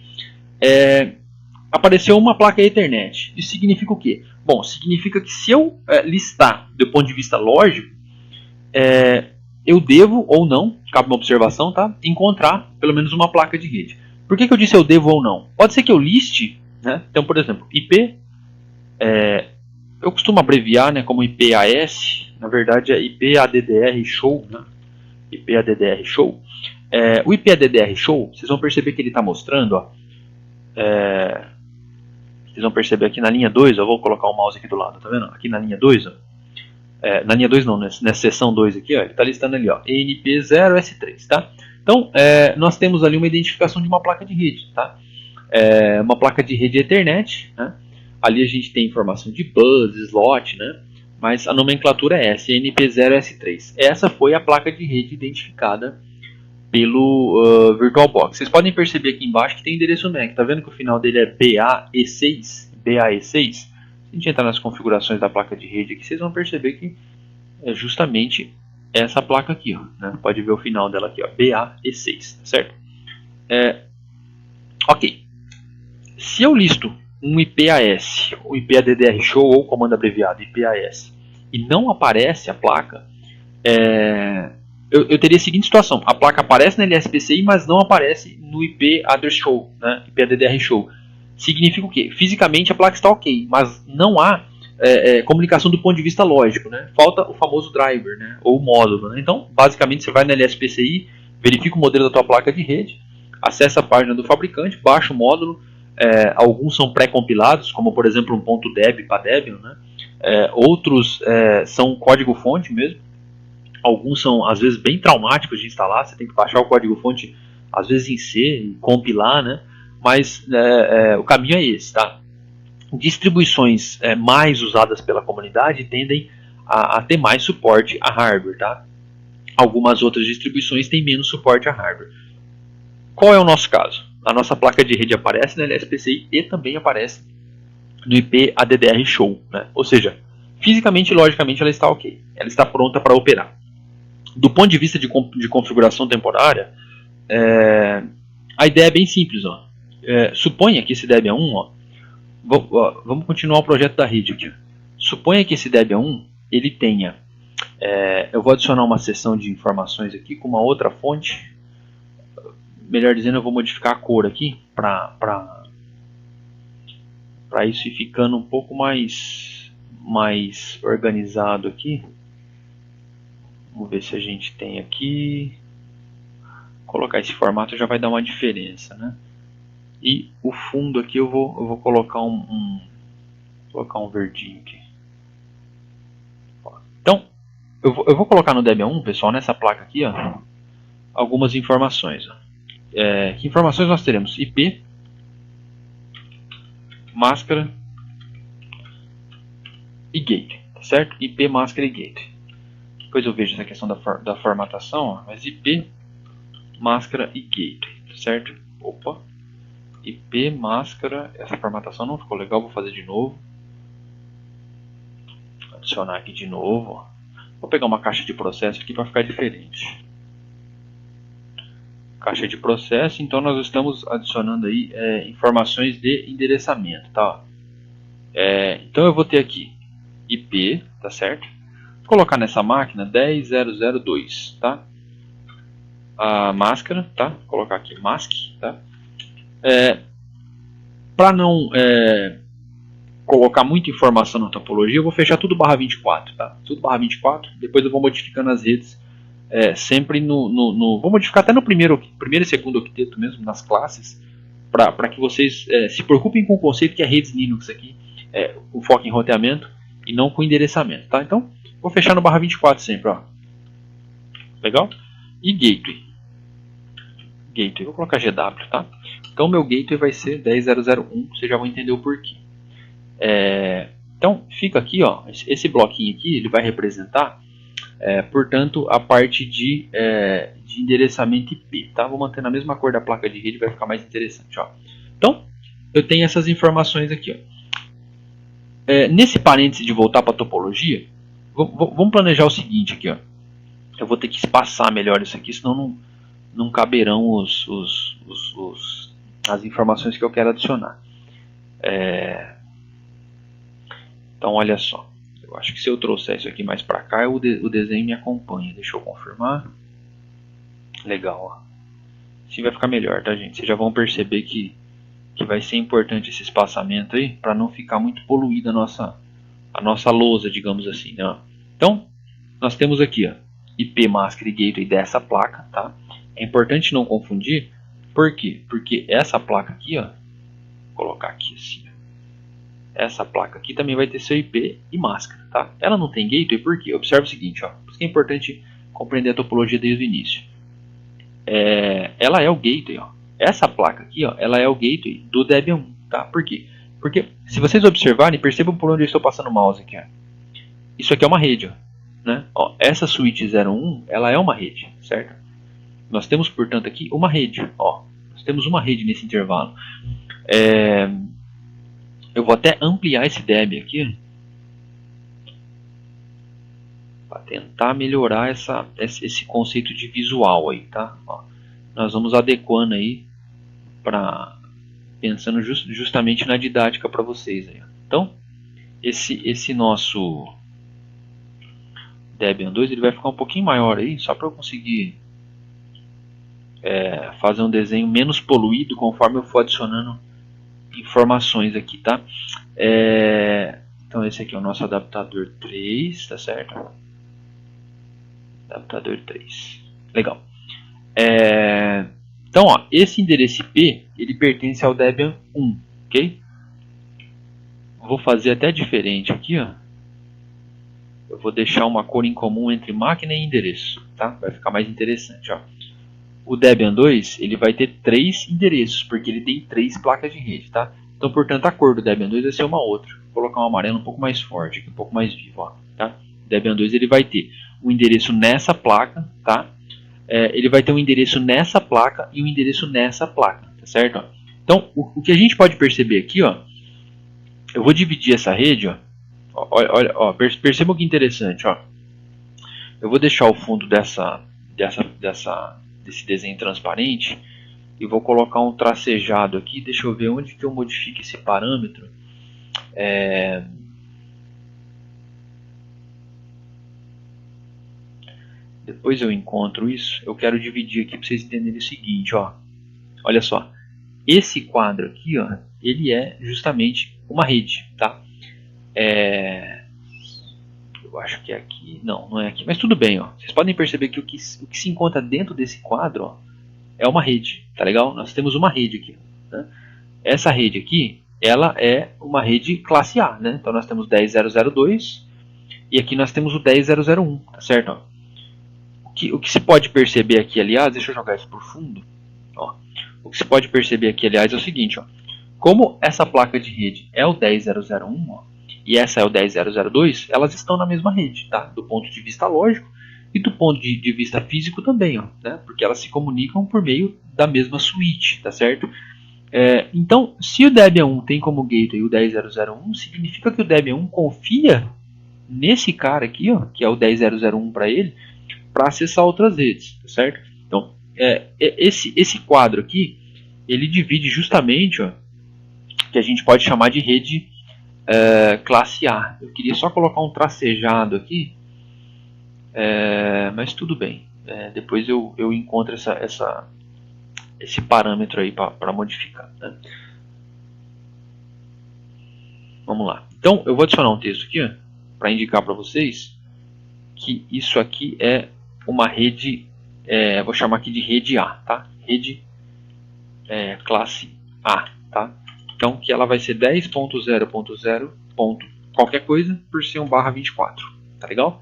apareceu uma placa Ethernet. Isso significa o quê? Bom, significa que se eu listar do ponto de vista lógico, eu devo ou não, cabe uma observação, tá? Encontrar pelo menos uma placa de rede. Por que eu disse eu devo ou não? Pode ser que eu liste, né? Então, por exemplo, IP, eu costumo abreviar, né, como IPAS, na verdade é IP ADDR Show, né? IP ADDR Show. O IP ADDR Show, vocês vão perceber que ele está mostrando, ó, vocês vão perceber aqui na linha 2, eu vou colocar o mouse aqui do lado, tá vendo? Aqui na linha 2, ó, na linha 2 não, nessa seção 2 aqui, ó, ele está listando ali, ó, ENP0S3, tá? Então, nós temos ali uma identificação de uma placa de rede, tá? Uma placa de rede Ethernet, né? Ali a gente tem informação de bus, slot, né? Mas a nomenclatura é essa, ENP0S3. Essa foi a placa de rede identificada pelo VirtualBox. Vocês podem perceber aqui embaixo que tem endereço MAC. Tá vendo que o final dele é BAE6? BAE6. Se a gente entrar nas configurações da placa de rede aqui, vocês vão perceber que é justamente essa placa aqui, ó, né? Pode ver o final dela aqui, ó, BAE6, certo? Ok. Se eu listo um IPAS, o IP ADDR Show ou comando abreviado IPAS, e não aparece a placa, eu teria a seguinte situação: a placa aparece na LSPCI, mas não aparece no IP Address Show, né? IP ADDR Show. Significa o quê? Fisicamente a placa está ok, mas não há comunicação do ponto de vista lógico, né? Falta o famoso driver, né? Ou módulo, né? Então, basicamente, você vai na LSPCI, verifica o modelo da tua placa de rede, acessa a página do fabricante, baixa o módulo. Alguns são pré-compilados, como por exemplo um .deb para Debian, né? Outros são código-fonte mesmo. Alguns são às vezes bem traumáticos de instalar, você tem que baixar o código-fonte às vezes em C e compilar, né? Mas o caminho é esse, tá? Distribuições mais usadas pela comunidade tendem a ter mais suporte a hardware, tá? Algumas outras distribuições têm menos suporte a hardware. Qual é o nosso caso? A nossa placa de rede aparece na LSPCI e também aparece no IP ADDR Show, né? Ou seja, fisicamente e logicamente ela está ok, ela está pronta para operar. Do ponto de vista de configuração temporária, a ideia é bem simples. Ó. Suponha que esse Debian 1, vamos continuar o projeto da rede aqui. Suponha que esse Debian 1 ele tenha, eu vou adicionar uma seção de informações aqui com uma outra fonte. Melhor dizendo, eu vou modificar a cor aqui para isso ir ficando um pouco mais organizado aqui. Vamos ver se a gente tem aqui. Colocar esse formato já vai dar uma diferença, né? E o fundo aqui eu vou colocar colocar um verdinho aqui. Então, eu vou colocar no Debian 1, pessoal, nessa placa aqui, ó, algumas informações. Ó. Que informações nós teremos? IP, máscara e gate, tá certo? IP, máscara e gate. Depois eu vejo essa questão da formatação, ó, mas IP, máscara e gate, tá certo? Opa, IP, máscara, essa formatação não ficou legal, vou fazer de novo. Adicionar aqui de novo, ó. Vou pegar uma caixa de processo aqui para ficar diferente. Caixa de processo, então nós estamos adicionando aí informações de endereçamento, tá? Então eu vou ter aqui IP, tá certo? Vou colocar nessa máquina 10002, tá? A máscara, tá? Vou colocar aqui mask, tá? Para não colocar muita informação na topologia, eu vou fechar tudo /24, tá? Tudo /24, depois eu vou modificando as redes sempre vou modificar até no primeiro e segundo octeto mesmo, nas classes, para que vocês se preocupem com o conceito que é redes Linux aqui, o foco em roteamento e não com endereçamento, tá? Então, vou fechar no /24 sempre, ó. Legal? E gateway. Gateway, vou colocar GW, tá? Então, meu gateway vai ser 10001, vocês já vão entender o porquê. Então, fica aqui, ó, esse bloquinho aqui, ele vai representar, portanto, a parte de endereçamento IP, tá? Vou manter na mesma cor da placa de rede, vai ficar mais interessante, ó. Então, eu tenho essas informações aqui, ó. Nesse parêntese de voltar para a topologia, vamos planejar o seguinte aqui, ó. Eu vou ter que espaçar melhor isso aqui, senão não caberão as informações que eu quero adicionar. Então, olha só. Eu acho que se eu trouxer isso aqui mais para cá, o desenho me acompanha. Deixa eu confirmar. Legal, ó. Assim vai ficar melhor, tá, gente? Vocês já vão perceber que vai ser importante esse espaçamento aí, para não ficar muito poluída a nossa lousa, digamos assim, né? Então, nós temos aqui, ó, IP Mask e Gateway dessa placa, tá? É importante não confundir. Por quê? Porque essa placa aqui, ó, vou colocar aqui assim, ó, essa placa aqui também vai ter seu IP e máscara, tá? Ela não tem gateway, por quê? Observe o seguinte, ó, por isso que é importante compreender a topologia desde o início. Ela é o gateway, ó. Essa placa aqui, ó, ela é o gateway do Debian 1, tá? Por quê? Porque se vocês observarem, percebam por onde eu estou passando o mouse aqui, ó. Isso aqui é uma rede, ó, né? Ó, essa switch 01, ela é uma rede, certo? Nós temos, portanto, aqui uma rede, ó. Nós temos uma rede nesse intervalo. Eu vou até ampliar esse Debian aqui para tentar melhorar esse conceito de visual aí, tá? Ó, nós vamos adequando aí para pensando justamente na didática para vocês aí. Então, esse nosso Debian 2 ele vai ficar um pouquinho maior aí, só para eu conseguir fazer um desenho menos poluído conforme eu for adicionando informações aqui, tá? Então esse aqui é o nosso adaptador 3, tá certo? Adaptador 3. Legal. Então, ó, esse endereço IP, ele pertence ao Debian 1, ok? Vou fazer até diferente aqui, ó. Eu vou deixar uma cor em comum entre máquina e endereço, tá? Vai ficar mais interessante, ó. O Debian 2, ele vai ter 3 endereços, porque ele tem 3 placas de rede, tá? Então, portanto, a cor do Debian 2 vai ser uma outra. Vou colocar um amarelo um pouco mais forte, um pouco mais vivo, ó, tá? O Debian 2 ele vai ter um endereço nessa placa, tá? Ele vai ter um endereço nessa placa e um endereço nessa placa, tá certo? Então, o que a gente pode perceber aqui, ó, eu vou dividir essa rede, ó, olha, ó, percebam que interessante, ó. Eu vou deixar o fundo desse desenho transparente e vou colocar um tracejado aqui. Deixa eu ver onde que eu modifico esse parâmetro. Depois eu encontro isso. Eu quero dividir aqui para vocês entenderem o seguinte, ó. Olha só, esse quadro aqui, ó, ele é justamente uma rede, tá? Eu acho que é aqui, não é aqui, mas tudo bem, ó. Vocês podem perceber que o que se encontra dentro desse quadro, ó, é uma rede, tá legal? Nós temos uma rede aqui, né? Essa rede aqui, ela é uma rede classe A, né? Então nós temos 10.0.0.2 e aqui nós temos o 10.0.0.1, tá certo? Ó. O que se pode perceber aqui, aliás, deixa eu jogar isso por fundo. Ó. O que se pode perceber aqui, aliás, é o seguinte, ó. Como essa placa de rede é o 10.0.0.1, ó, e essa é o 10.0.0.2, elas estão na mesma rede, tá? Do ponto de vista lógico e do ponto de vista físico também, ó, né? Porque elas se comunicam por meio da mesma switch, tá certo? Então, se o Debian 1 tem como gateway o 10.0.0.1, significa que o Debian 1 confia nesse cara aqui, ó, que é o 10.0.0.1 para ele, para acessar outras redes, tá certo? Então, esse quadro aqui, ele divide justamente, ó, que a gente pode chamar de rede classe A. Eu queria só colocar um tracejado aqui, mas tudo bem. Depois eu encontro esse parâmetro aí para modificar, né? Vamos lá. Então, eu vou adicionar um texto aqui para indicar para vocês que isso aqui é uma rede, vou chamar aqui de rede A, tá? Rede classe A, tá? Então, que ela vai ser 10.0.0. qualquer coisa por ser 1/24, tá legal?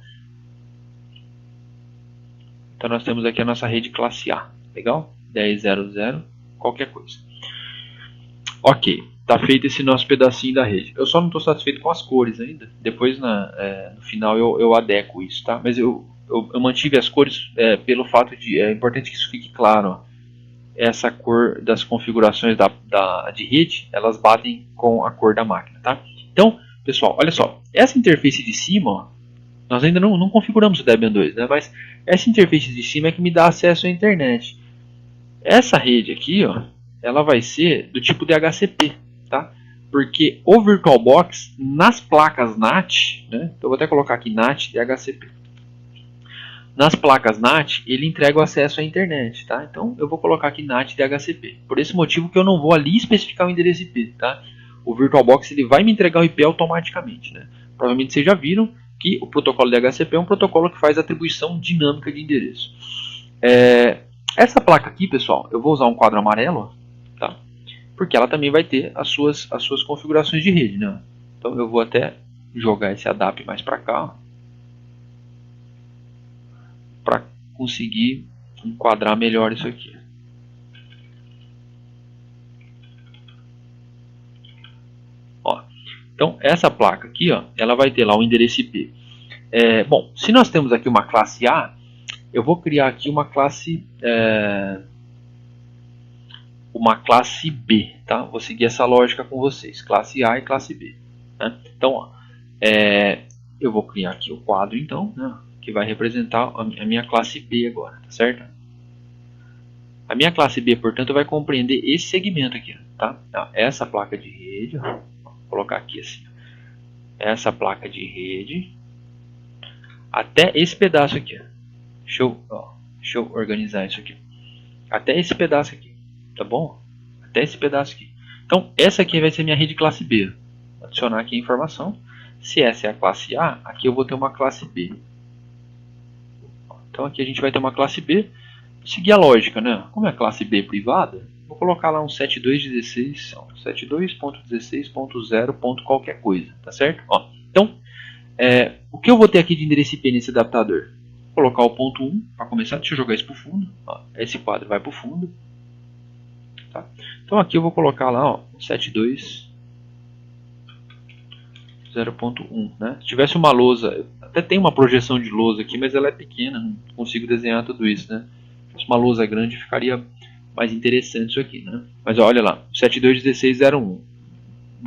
Então, nós temos aqui a nossa rede classe A, legal? 10.0.0, qualquer coisa. Ok, tá feito esse nosso pedacinho da rede. Eu só não estou satisfeito com as cores ainda. Depois, no final, eu adequo isso, tá? Mas eu mantive as cores pelo fato de... É importante que isso fique claro, ó. Essa cor das configurações de rede, elas batem com a cor da máquina, tá? Então, pessoal, olha só. Essa interface de cima, ó, nós ainda não configuramos o Debian 2, né? Mas essa interface de cima é que me dá acesso à internet. Essa rede aqui, ó, ela vai ser do tipo DHCP, tá? Porque o VirtualBox, nas placas NAT, né? Então eu vou até colocar aqui NAT DHCP. Nas placas NAT, ele entrega o acesso à internet, tá? Então eu vou colocar aqui NAT DHCP. Por esse motivo que eu não vou ali especificar o endereço IP, tá? O VirtualBox ele vai me entregar o IP automaticamente, né? Provavelmente vocês já viram que o protocolo DHCP é um protocolo que faz atribuição dinâmica de endereço. Essa placa aqui, pessoal, eu vou usar um quadro amarelo, tá? Porque ela também vai ter as suas configurações de rede, né? Então eu vou até jogar esse ADAP mais para cá, para conseguir enquadrar melhor isso aqui. Ó, então essa placa aqui, ó, ela vai ter lá o endereço IP. Bom, se nós temos aqui uma classe A, eu vou criar aqui uma classe B, tá? Vou seguir essa lógica com vocês, classe A e classe B, né? Então, ó, eu vou criar aqui o quadro, então, né, que vai representar a minha classe B agora, tá certo? A minha classe B, portanto, vai compreender esse segmento aqui, tá? Essa placa de rede, ó, vou colocar aqui assim, essa placa de rede, até esse pedaço aqui, ó. Deixa eu organizar isso aqui, até esse pedaço aqui, tá bom? Até esse pedaço aqui. Então, essa aqui vai ser minha rede classe B. Vou adicionar aqui a informação. Se essa é a classe A, aqui eu vou ter uma classe B. Então, aqui a gente vai ter uma classe B. Seguir a lógica, né? Como é classe B privada, vou colocar lá um 72.16.0. qualquer coisa, tá certo? Ó, então, o que eu vou ter aqui de endereço IP nesse adaptador? Vou colocar o ponto 1 para começar. Deixa eu jogar isso para o fundo. Ó, esse quadro vai para o fundo. Tá? Então aqui eu vou colocar lá, ó, 72.0.1, né? Se tivesse uma lousa, até tem uma projeção de lousa aqui, mas ela é pequena, não consigo desenhar tudo isso, né? Se fosse uma lousa grande ficaria mais interessante isso aqui, né? Mas olha lá, 72.16.0.1.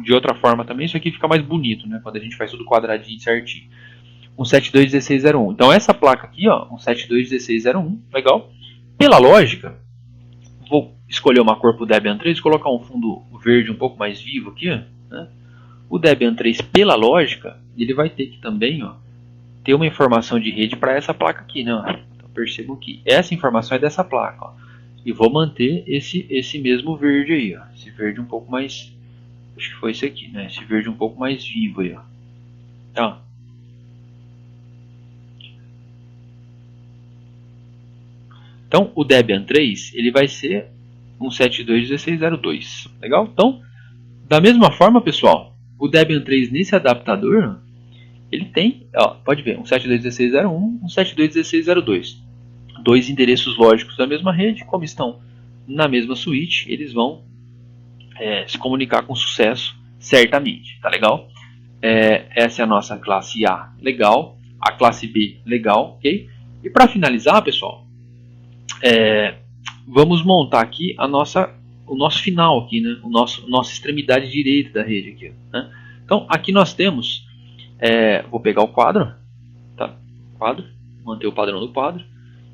De outra forma também, isso aqui fica mais bonito, né? Quando a gente faz tudo quadradinho certinho. 172.16.0.1. Então essa placa aqui, ó, 172.16.0.1, legal. Pela lógica, vou escolher uma cor para o Debian 3, colocar um fundo verde um pouco mais vivo aqui, né? O Debian 3, pela lógica, ele vai ter que também, ó, ter uma informação de rede para essa placa aqui, né? Então percebam que essa informação é dessa placa, ó. E vou manter esse mesmo verde aí, ó. Esse verde um pouco mais, acho que foi esse aqui, né? Esse verde um pouco mais vivo aí, ó. Tá. Então o Debian 3 ele vai ser 172.16.0.2, legal? Então, da mesma forma, pessoal, o Debian 3 nesse adaptador, ele tem, ó, pode ver, 172.16.0.1, 172.16.0.2. Dois endereços lógicos da mesma rede, como estão na mesma suíte, eles vão se comunicar com sucesso, certamente, tá legal? Essa é a nossa classe A, legal. A classe B, legal, ok? E para finalizar, pessoal, vamos montar aqui o nosso final aqui, né? Nossa extremidade direita da rede aqui, né? Então aqui nós temos, vou pegar o quadro, tá? Quadro, manter o padrão do quadro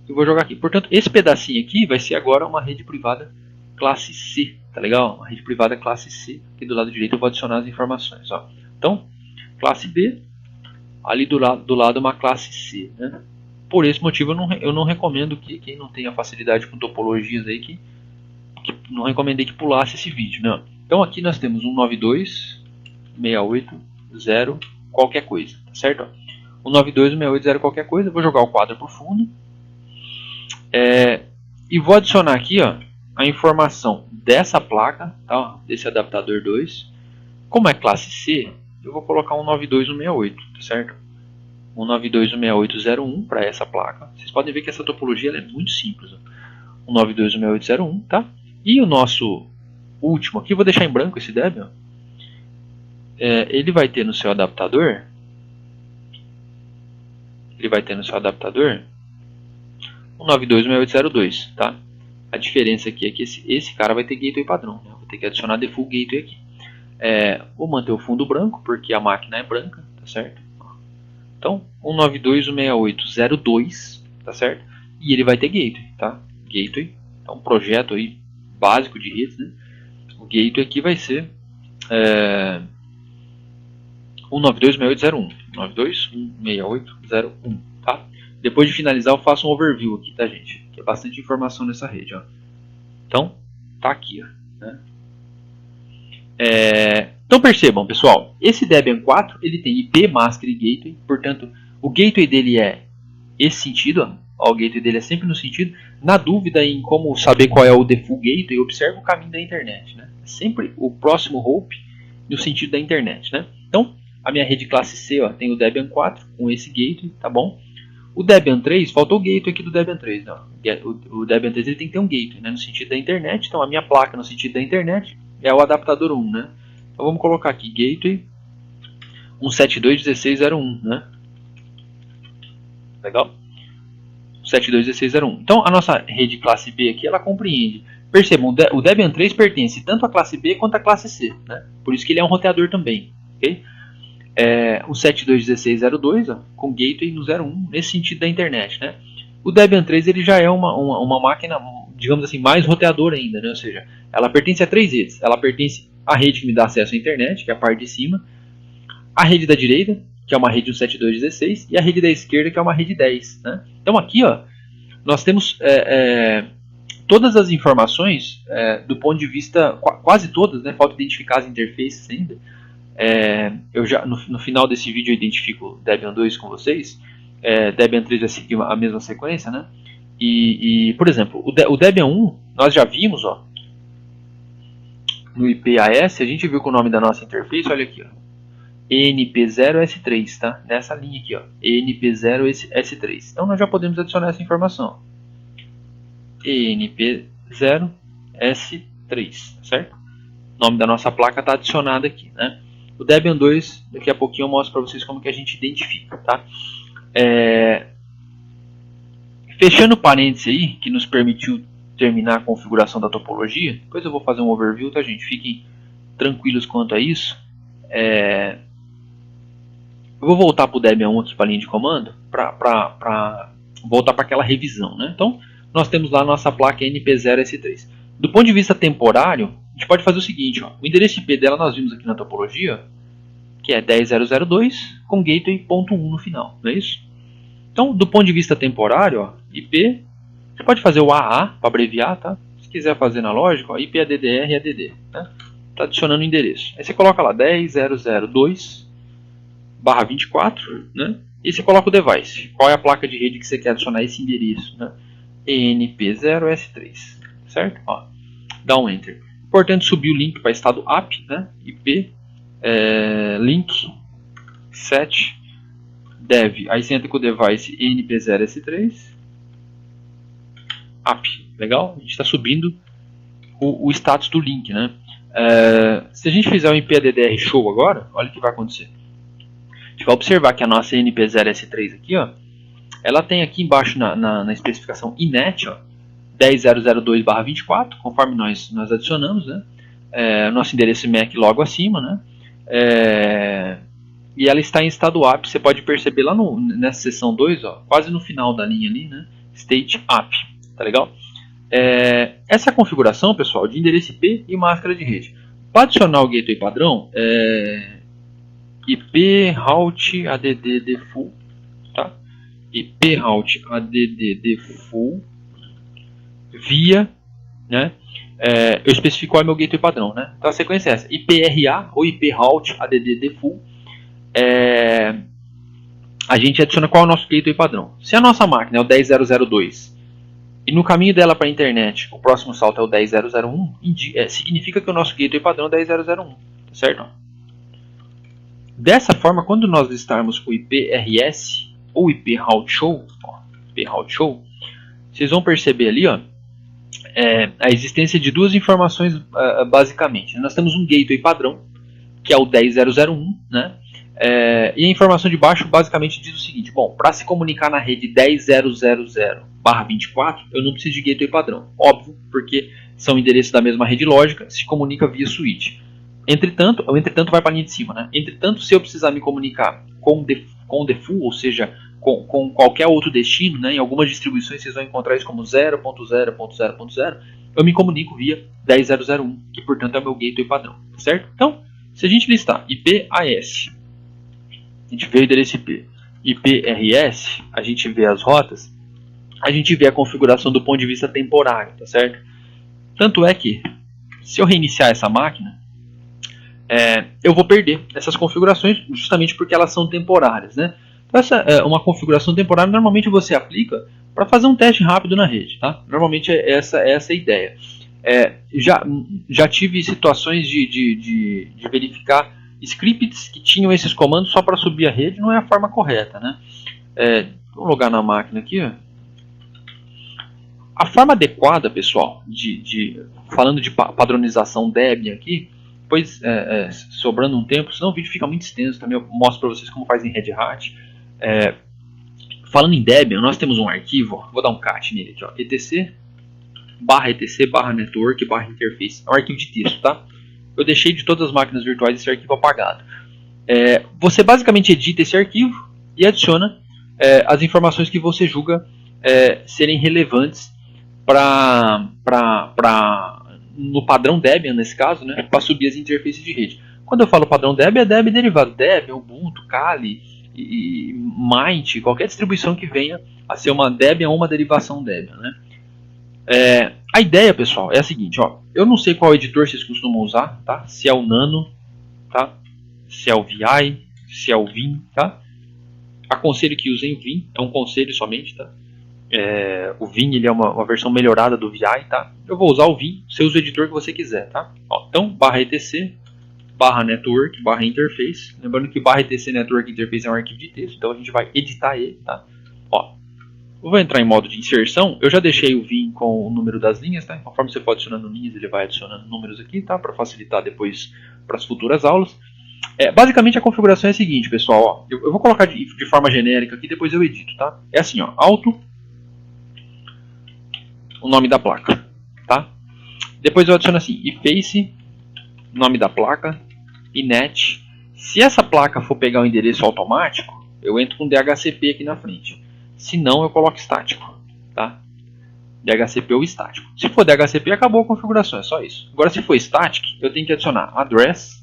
e vou jogar aqui. Portanto, esse pedacinho aqui vai ser agora uma rede privada classe C, tá legal? Uma rede privada classe C. Aqui do lado direito eu vou adicionar as informações, ó. Então, classe B, ali do lado uma classe C, né? Por esse motivo eu não recomendo que quem não tenha facilidade com topologias aí que não recomendei que pulasse esse vídeo, né? Então aqui nós temos 192.168.0 qualquer coisa, tá certo? 192.168.0 qualquer coisa, vou jogar o quadro para o fundo e vou adicionar aqui, ó, a informação dessa placa, tá? Desse adaptador 2. Como é classe C, eu vou colocar 192.168, tá certo? 192.168.0.1 para essa placa. Vocês podem ver que essa topologia ela é muito simples. 192.168.0.1, tá? E o nosso último aqui, vou deixar em branco esse Debian. Ele vai ter no seu adaptador. 192.168.0.2, tá? A diferença aqui é que esse cara vai ter gateway padrão, né? Vou ter que adicionar default gateway aqui. Vou manter o fundo branco porque a máquina é branca, tá certo? Então, 192.168.0.2, tá certo? E ele vai ter gateway, tá? Gateway, é um projeto aí básico de redes, né? O gateway aqui vai ser 192.168.0.1, 192.168.0.1, tá? Depois de finalizar eu faço um overview aqui, tá, gente? Que é bastante informação nessa rede, ó. Então, tá aqui, ó, né? Então percebam, pessoal, esse Debian 4 ele tem IP, máscara e gateway, portanto o gateway dele é esse sentido, ó, o gateway dele é sempre no sentido. Na dúvida em como saber qual é o default gateway, observe o caminho da internet, né? É sempre o próximo hop no sentido da internet, né? Então a minha rede classe C, ó, tem o Debian 4 com esse gateway, tá bom? O Debian 3, faltou o gateway aqui do Debian 3, não. O Debian 3 ele tem que ter um gateway, né, no sentido da internet. Então a minha placa no sentido da internet é o adaptador 1, né? Então vamos colocar aqui gateway 172.16.01, né? Legal? 172.16.01. Então a nossa rede classe B aqui, ela compreende. Percebam, o Debian 3 pertence tanto à classe B quanto à classe C, né? Por isso que ele é um roteador também, ok? O 72.16.02, ó, com gateway no 01, nesse sentido da internet, né? O Debian 3 ele já é uma máquina, digamos assim, mais roteador ainda, né? Ou seja, ela pertence a 3 redes. Ela pertence à rede que me dá acesso à internet, que é a parte de cima, a rede da direita, que é uma rede 172.16, e a rede da esquerda, que é uma rede 10, né? Então aqui, ó, nós temos todas as informações do ponto de vista, quase todas, né? Falta identificar as interfaces ainda. Eu já no final desse vídeo eu identifico Debian 2 com vocês. Debian 3 vai seguir a mesma sequência, né? E por exemplo, o Debian 1 nós já vimos, ó, no IPAS, a gente viu que o nome da nossa interface, olha aqui, ó, ENP0S3, tá? Nessa linha aqui, ó, ENP0S3. Então nós já podemos adicionar essa informação, ENP0S3, certo? O nome da nossa placa está adicionado aqui, né? O Debian 2, daqui a pouquinho eu mostro para vocês como que a gente identifica, tá? Fechando o parênteses aí, que nos permitiu terminar a configuração da topologia, depois eu vou fazer um overview, tá, gente? Fiquem tranquilos quanto a isso. Eu vou voltar para o Debian 1 aqui para a linha de comando, para voltar para aquela revisão, né? Então, nós temos lá a nossa placa NP0S3. Do ponto de vista temporário, a gente pode fazer o seguinte, ó, o endereço IP dela nós vimos aqui na topologia, que é 10.0.0.2 com gateway .1 no final, não é isso? Então, do ponto de vista temporário, ó, IP, você pode fazer o AA para abreviar, tá? Se quiser fazer na lógica, ó, IP ADDR e ADD, né? Tá adicionando o endereço. Aí você coloca lá 10.0.0.2/24, né? E você coloca o device. Qual é a placa de rede que você quer adicionar esse endereço, né? ENP0S3, certo? Ó, dá um enter. Importante subir o link para estado app, né? IP link set dev. Aí você entra com o device ENP0S3 app. Legal? A gente está subindo o status do link, né? Se a gente fizer um IP ADDR show agora, olha o que vai acontecer. A gente vai observar que a nossa ENP0S3 aqui, ó, ela tem aqui embaixo na especificação inet, ó, 10.0.0.2/24, conforme nós adicionamos, né? Nosso endereço MAC logo acima, né? E ela está em estado app, você pode perceber lá nessa seção 2, ó, quase no final da linha ali, né? State app, tá legal? Essa é a configuração, pessoal, de endereço IP e máscara de rede. Para adicionar o gateway padrão, IP route add default, tá? IP route add default via, né? Eu especifico qual é meu gateway padrão, né? Então a sequência é essa: IPRA ou IP route add default. A gente adiciona qual é o nosso gateway padrão. Se a nossa máquina é o 10.0.0.2 e no caminho dela para a internet o próximo salto é o 10.0.0.1, significa que o nosso gateway padrão é 10.0.0.1, tá certo? Dessa forma, quando nós listarmos o IPRS ou IP route show, vocês vão perceber ali, ó, a existência de duas informações basicamente. Nós temos um gateway padrão, que é o 10.0.0.1, né? E a informação de baixo basicamente diz o seguinte: bom, para se comunicar na rede 10.0.0.24, eu não preciso de gateway padrão. Óbvio, porque são endereços da mesma rede lógica, se comunica via switch. Entretanto, o entretanto vai para a linha de cima, né? Entretanto, se eu precisar me comunicar com default, ou seja, com qualquer outro destino, né? Em algumas distribuições vocês vão encontrar isso como 0.0.0.0, eu me comunico via 10.0.0.1, que portanto é o meu gateway padrão, certo? Então, se a gente listar IPAS, a gente vê o endereço IP, IPRS, a gente vê as rotas, a gente vê a configuração do ponto de vista temporário, tá certo? Tanto é que, se eu reiniciar essa máquina, eu vou perder essas configurações justamente porque elas são temporárias, né? Então essa é uma configuração temporária, normalmente você aplica para fazer um teste rápido na rede, tá? Normalmente essa é a ideia. Já tive situações de verificar scripts que tinham esses comandos só para subir a rede, não é a forma correta, né? Vou logar na máquina aqui, ó. A forma adequada, pessoal, falando de padronização Debian aqui, depois sobrando um tempo, senão o vídeo fica muito extenso, também eu mostro para vocês como faz em Red Hat. Falando em Debian, nós temos um arquivo, ó, vou dar um cat nele aqui, ó, etc/network/interface, é um arquivo de texto, tá? Eu deixei de todas as máquinas virtuais esse arquivo apagado. Você basicamente edita esse arquivo e adiciona as informações que você julga serem relevantes no padrão Debian, nesse caso, né, para subir as interfaces de rede. Quando eu falo padrão Debian, é Debian derivado Debian, Ubuntu, Kali, e Mint, qualquer distribuição que venha a ser uma Debian ou uma derivação Debian, né? A ideia, pessoal, é a seguinte, ó, eu não sei qual editor vocês costumam usar, tá? Se é o Nano, tá? Se é o VI, se é o Vim, tá? Aconselho que usem o Vim, é um conselho somente, tá? O Vim ele é uma versão melhorada do VI, tá? Eu vou usar o Vim, você usa o editor que você quiser, tá? Ó, então, /etc, /network, /interface. Lembrando que /etc network interface é um arquivo de texto, então a gente vai editar ele, tá? Ó, eu vou entrar em modo de inserção. Eu já deixei o Vim com o número das linhas, tá? Conforme você for adicionando linhas, ele vai adicionando números aqui, tá? Para facilitar depois para as futuras aulas. Basicamente a configuração é a seguinte, pessoal. Ó, eu vou colocar de forma genérica aqui, depois eu edito, tá? É assim, ó, auto, o nome da placa, tá? Depois eu adiciono assim, iface, nome da placa, e net. Se essa placa for pegar o endereço automático, eu entro com DHCP aqui na frente. Se não, eu coloco estático, tá? DHCP ou estático. Se for DHCP, acabou a configuração, é só isso. Agora, se for static, eu tenho que adicionar address,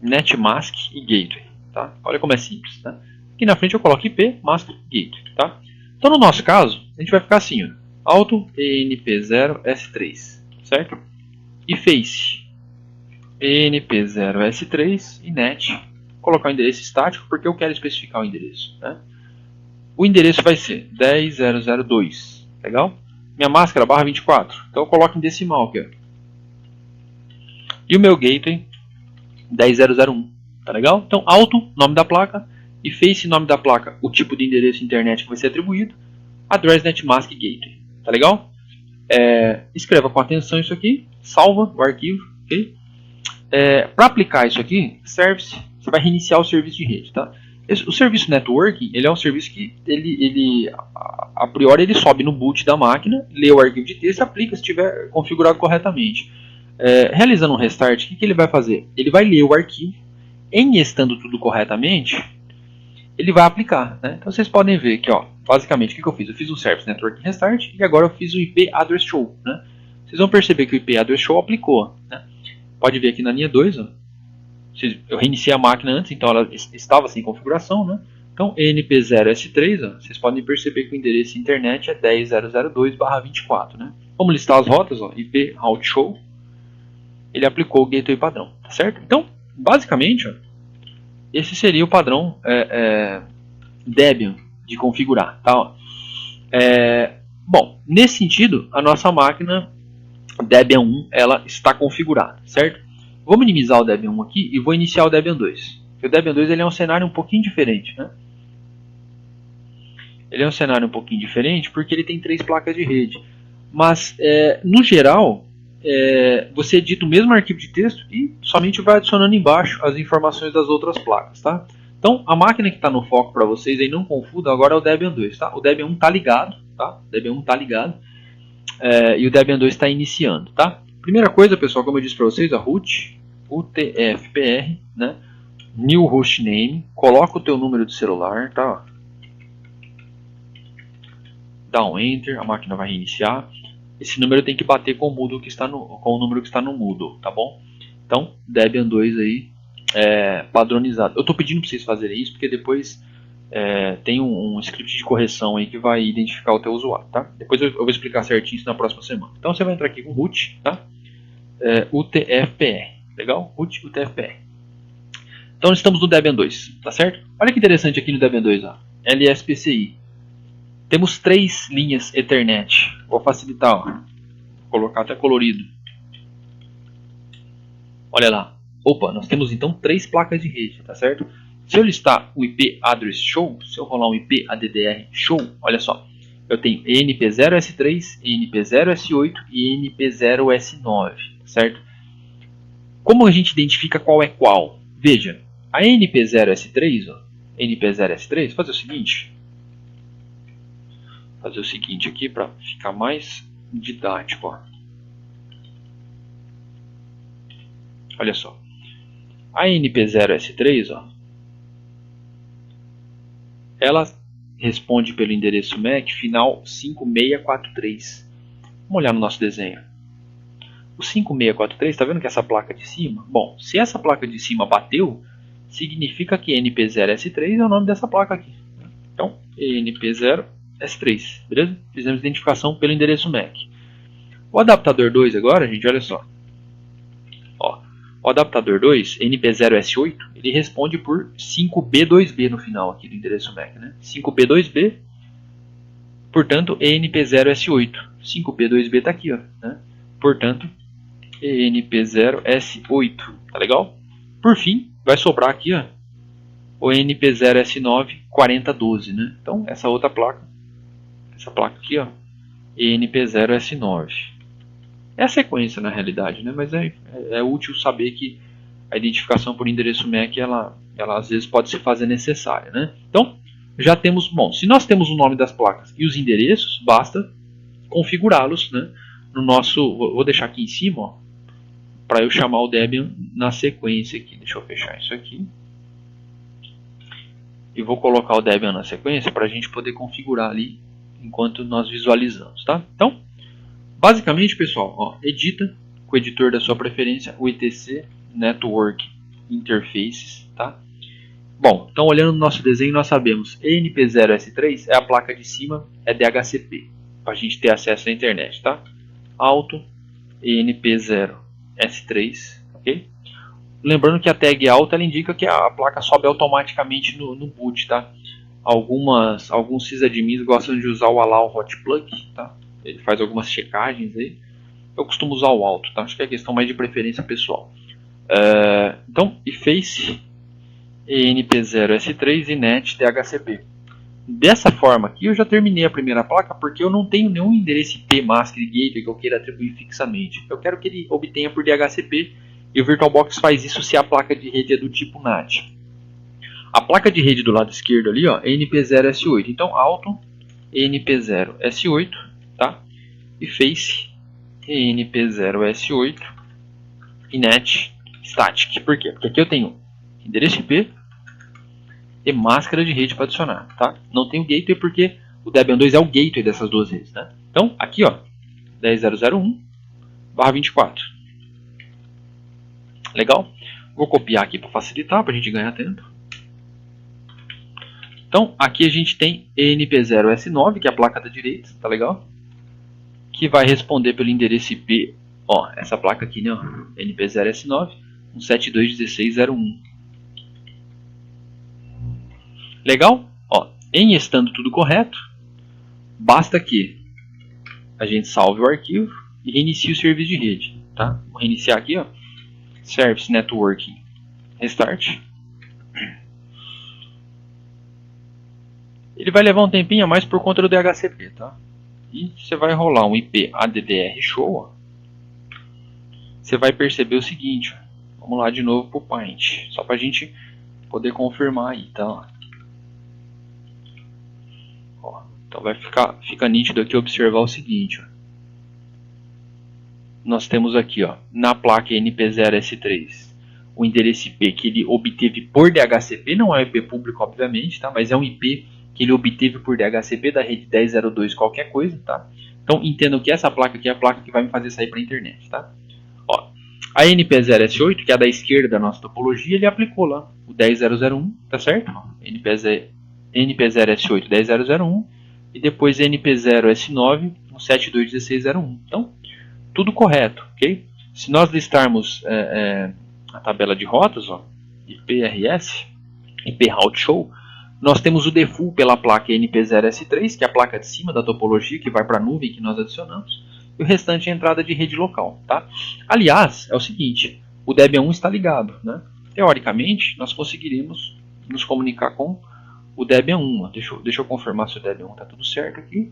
netmask e gateway, tá? Olha como é simples, tá? Aqui na frente eu coloco IP, mask, gateway, tá? Então, no nosso caso, a gente vai ficar assim, ó, auto enp0s3, certo? E face enp0s3 e net, vou colocar o endereço estático porque eu quero especificar o endereço, né? O endereço vai ser 10.0.0.2, legal? Minha máscara /24, então eu coloco em decimal aqui, ó. E o meu gateway 10.0.0.1, tá legal? Então auto, nome da placa, e face, nome da placa, o tipo de endereço internet que vai ser atribuído, address, netmask, gateway, tá legal? Escreva com atenção isso aqui, salva o arquivo, ok? Para aplicar isso aqui, service, você vai reiniciar o serviço de rede, tá? O serviço networking, ele é um serviço que ele a priori ele sobe no boot da máquina, lê o arquivo de texto e aplica se estiver configurado corretamente. Realizando um restart, o que ele vai fazer? Ele vai ler o arquivo, em estando tudo corretamente, ele vai aplicar, né? Então vocês podem ver que, ó, basicamente o que eu fiz? Eu fiz um Service Network Restart e agora eu fiz o IP Address Show, né? Vocês vão perceber que o IP Address Show aplicou, né? Pode ver aqui na linha 2, ó. Eu reiniciei a máquina antes, então ela estava sem configuração, né? Então enp0s3, ó, vocês podem perceber que o endereço internet é 10.0.0.2/24, né? Vamos listar as rotas, ó, IP Route Show. Ele aplicou o gateway padrão, tá certo? Então, basicamente, ó, esse seria o padrão Debian de configurar, tá? Bom, nesse sentido, a nossa máquina Debian 1 ela está configurada, certo? Vou minimizar o Debian 1 aqui e vou iniciar o Debian 2. O Debian 2 ele é um cenário um pouquinho diferente, né? Ele é um cenário um pouquinho diferente porque ele tem 3 placas de rede. Mas, no geral, você edita o mesmo arquivo de texto e somente vai adicionando embaixo as informações das outras placas, tá? Então, a máquina que está no foco para vocês, aí não confundam, agora é o Debian 2, tá? O Debian 1 está ligado, tá? O Debian 1 está ligado e o Debian 2 está iniciando, tá? Primeira coisa, pessoal, como eu disse para vocês, a root, utfpr, né? New hostname, coloca o teu número de celular, tá? Dá um enter, a máquina vai reiniciar. Esse número tem que bater com o número que está no Moodle, tá bom? Então, Debian 2 aí padronizado. Eu estou pedindo para vocês fazerem isso porque depois tem um script de correção aí que vai identificar o teu usuário, tá? Depois eu vou explicar certinho isso na próxima semana. Então você vai entrar aqui com root, tá? UTF-PR, Legal? Root UTF-PR. Então estamos no Debian 2, tá certo? Olha que interessante aqui no Debian 2, ó. LSPCI. Temos 3 linhas Ethernet. Vou facilitar, ó. Vou colocar até colorido. Olha lá. Opa, nós temos então 3 placas de rede, tá certo? Se eu listar o IP address show, se eu rolar um IP addr show, olha só. Eu tenho ENP0S3, ENP0S8 e ENP0S9, certo? Como a gente identifica qual é qual? Veja, a ENP0S3, ó, ENP0S3, fazer o seguinte aqui para ficar mais didático, ó. Olha só, a ENP0S3, ó, ela responde pelo endereço MAC final 5643. Vamos olhar no nosso desenho. O 5643, está vendo que essa placa de cima? Bom, se essa placa de cima bateu, significa que ENP0S3 é o nome dessa placa aqui. Então, ENP0S3, beleza? Fizemos identificação pelo endereço MAC. O adaptador 2 agora, gente, olha só. Ó, o adaptador 2, NP0S8, ele responde por 5B2B no final aqui do endereço MAC, né? 5B2B, portanto, ENP0S8. 5B2B está aqui, ó, né? Portanto, ENP0S8, tá legal? Por fim, vai sobrar aqui, ó, o ENP0S9 4012, né? Então, essa outra placa, essa placa aqui, ó, ENP0S9. É a sequência na realidade, né? Mas é útil saber que a identificação por endereço MAC, ela às vezes pode se fazer necessária, né? Então, já temos, bom, se nós temos o nome das placas e os endereços, basta configurá-los, né? No nosso, vou deixar aqui em cima, ó, para eu chamar o Debian na sequência aqui. Deixa eu fechar isso aqui. E vou colocar o Debian na sequência para a gente poder configurar ali enquanto nós visualizamos, tá? Então, basicamente, pessoal, ó, edita com o editor da sua preferência o etc network interfaces, tá? Bom, então olhando no nosso desenho nós sabemos ENP0S3 é a placa de cima, é DHCP, para a gente ter acesso à internet, tá? Alto ENP0S3, ok? Lembrando que a tag alta ela indica que a placa sobe automaticamente no boot, tá? Alguns sysadmins gostam de usar o allow hotplug, tá? Ele faz algumas checagens aí. Eu costumo usar o alto, tá? Acho que é questão mais de preferência pessoal. Então, eFace, ENP0S3 e NET DHCP. Dessa forma aqui eu já terminei a primeira placa porque eu não tenho nenhum endereço IP mask gateway que eu queira atribuir fixamente. Eu quero que ele obtenha por DHCP e o VirtualBox faz isso se a placa de rede é do tipo NAT. A placa de rede do lado esquerdo ali, ó, é ENP0S8. Então, alto ENP0S8, tá? E face ENP0S8 e NET static. Por quê? Porque aqui eu tenho endereço IP e máscara de rede para adicionar, tá? Não tenho gateway porque o Debian 2 é o gateway dessas duas redes, né? Então, aqui, ó, 10.0.0.1/24. Legal? Vou copiar aqui para facilitar, para a gente ganhar tempo. Então, aqui a gente tem ENP0S9, que é a placa da direita, tá legal? Que vai responder pelo endereço IP, ó, essa placa aqui, né, ó, ENP0S9, 172.16.0.1. Legal? Ó, em estando tudo correto, basta que a gente salve o arquivo e reinicie o serviço de rede, tá? Vou reiniciar aqui, ó, Service Networking Restart. Ele vai levar um tempinho a mais por conta do DHCP, tá? E você vai rolar um IP addr show, ó. Você vai perceber o seguinte, ó. Vamos lá de novo pro Paint, só pra gente poder confirmar aí, tá? Ó, então vai fica nítido aqui observar o seguinte, ó. Nós temos aqui, ó, na placa NP0S3 o endereço IP que ele obteve por DHCP, não é um IP público obviamente, tá? Mas é um IP que ele obteve por DHCP da rede 10.0.2 qualquer coisa, tá? Então entendam que essa placa aqui é a placa que vai me fazer sair para a internet, tá? Ó, a NP0S8, que é a da esquerda da nossa topologia, ele aplicou lá o 10.0.0.1, tá certo? Ó, NP0S8 10.0.0.1 e depois NP0S9 72.16.0.1. Então, tudo correto, ok? Se nós listarmos a tabela de rotas, ó, IPRS, IP Route Show, nós temos o default pela placa NP0S3, que é a placa de cima da topologia que vai para a nuvem que nós adicionamos, e o restante é a entrada de rede local. Tá? Aliás, é o seguinte, o Debian 1 está ligado. Né? Teoricamente, nós conseguiríamos nos comunicar com o Debian 1. Deixa eu confirmar se o Debian 1 está tudo certo aqui.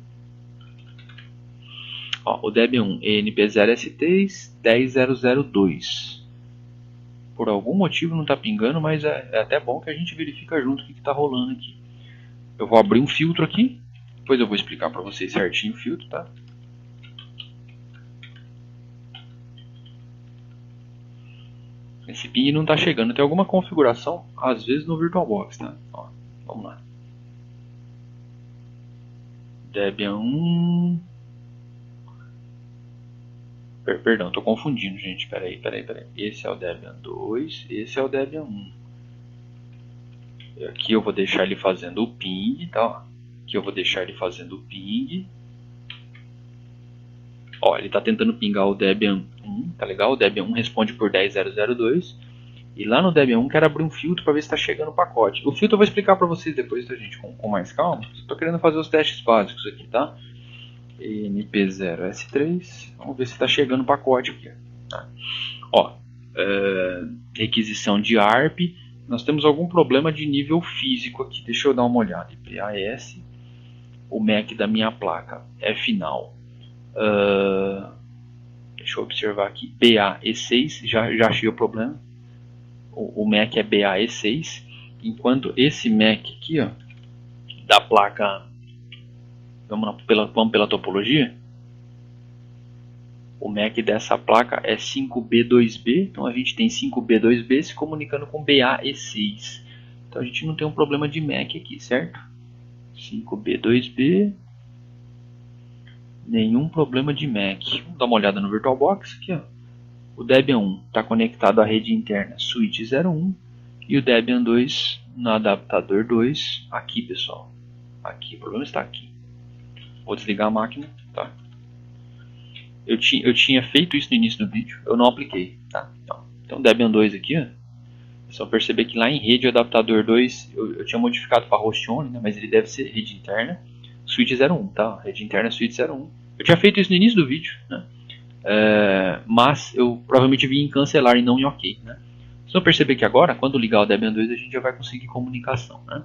Ó, o Debian 1 ENP0S3 10002. Por algum motivo não está pingando, mas é até bom que a gente verifica junto o que está rolando aqui. Eu vou abrir um filtro aqui, depois eu vou explicar para vocês certinho o filtro, tá? Esse ping não está chegando, tem alguma configuração, às vezes no VirtualBox, tá? Ó, vamos lá. Debian 1... Perdão, estou confundindo, gente. Peraí. Esse é o Debian 2, esse é o Debian 1. E aqui eu vou deixar ele fazendo o ping, tá? Aqui eu vou deixar ele fazendo o ping. Ó, ele está tentando pingar o Debian 1, tá legal? O Debian 1 responde por 10002. E lá no Debian 1 quero abrir um filtro para ver se está chegando o pacote. O filtro eu vou explicar para vocês depois, tá, gente? Com mais calma. Estou querendo fazer os testes básicos aqui, tá? NP0S3, vamos ver se está chegando o pacote aqui. Tá? Ó, requisição de ARP, nós temos algum problema de nível físico aqui, deixa eu dar uma olhada. IPAS, o MAC da minha placa é final. Deixa eu observar aqui, BAE6, já achei o problema. O MAC é BAE6, enquanto esse MAC aqui, ó, da placa... Vamos pela topologia. O MAC dessa placa é 5B2B. Então a gente tem 5B2B se comunicando com BAE6. Então a gente não tem um problema de MAC aqui, certo? 5B2B. Nenhum problema de MAC. Vamos dar uma olhada no VirtualBox aqui, ó. O Debian 1 está conectado à rede interna Switch 01. E o Debian 2 no adaptador 2. Aqui, pessoal. Aqui, o problema está aqui. Vou desligar a máquina, tá? Eu tinha feito isso no início do vídeo, eu não apliquei, tá? Então Debian 2 aqui, ó. É só perceber que lá em rede adaptador 2 eu tinha modificado para host only, né? Mas ele deve ser rede interna Switch 01, tá? Rede interna Switch 01. Eu tinha feito isso no início do vídeo, né? Mas eu provavelmente vi em cancelar e não em ok, né? Vocês vão perceber que agora, quando ligar o Debian 2, a gente já vai conseguir comunicação, né?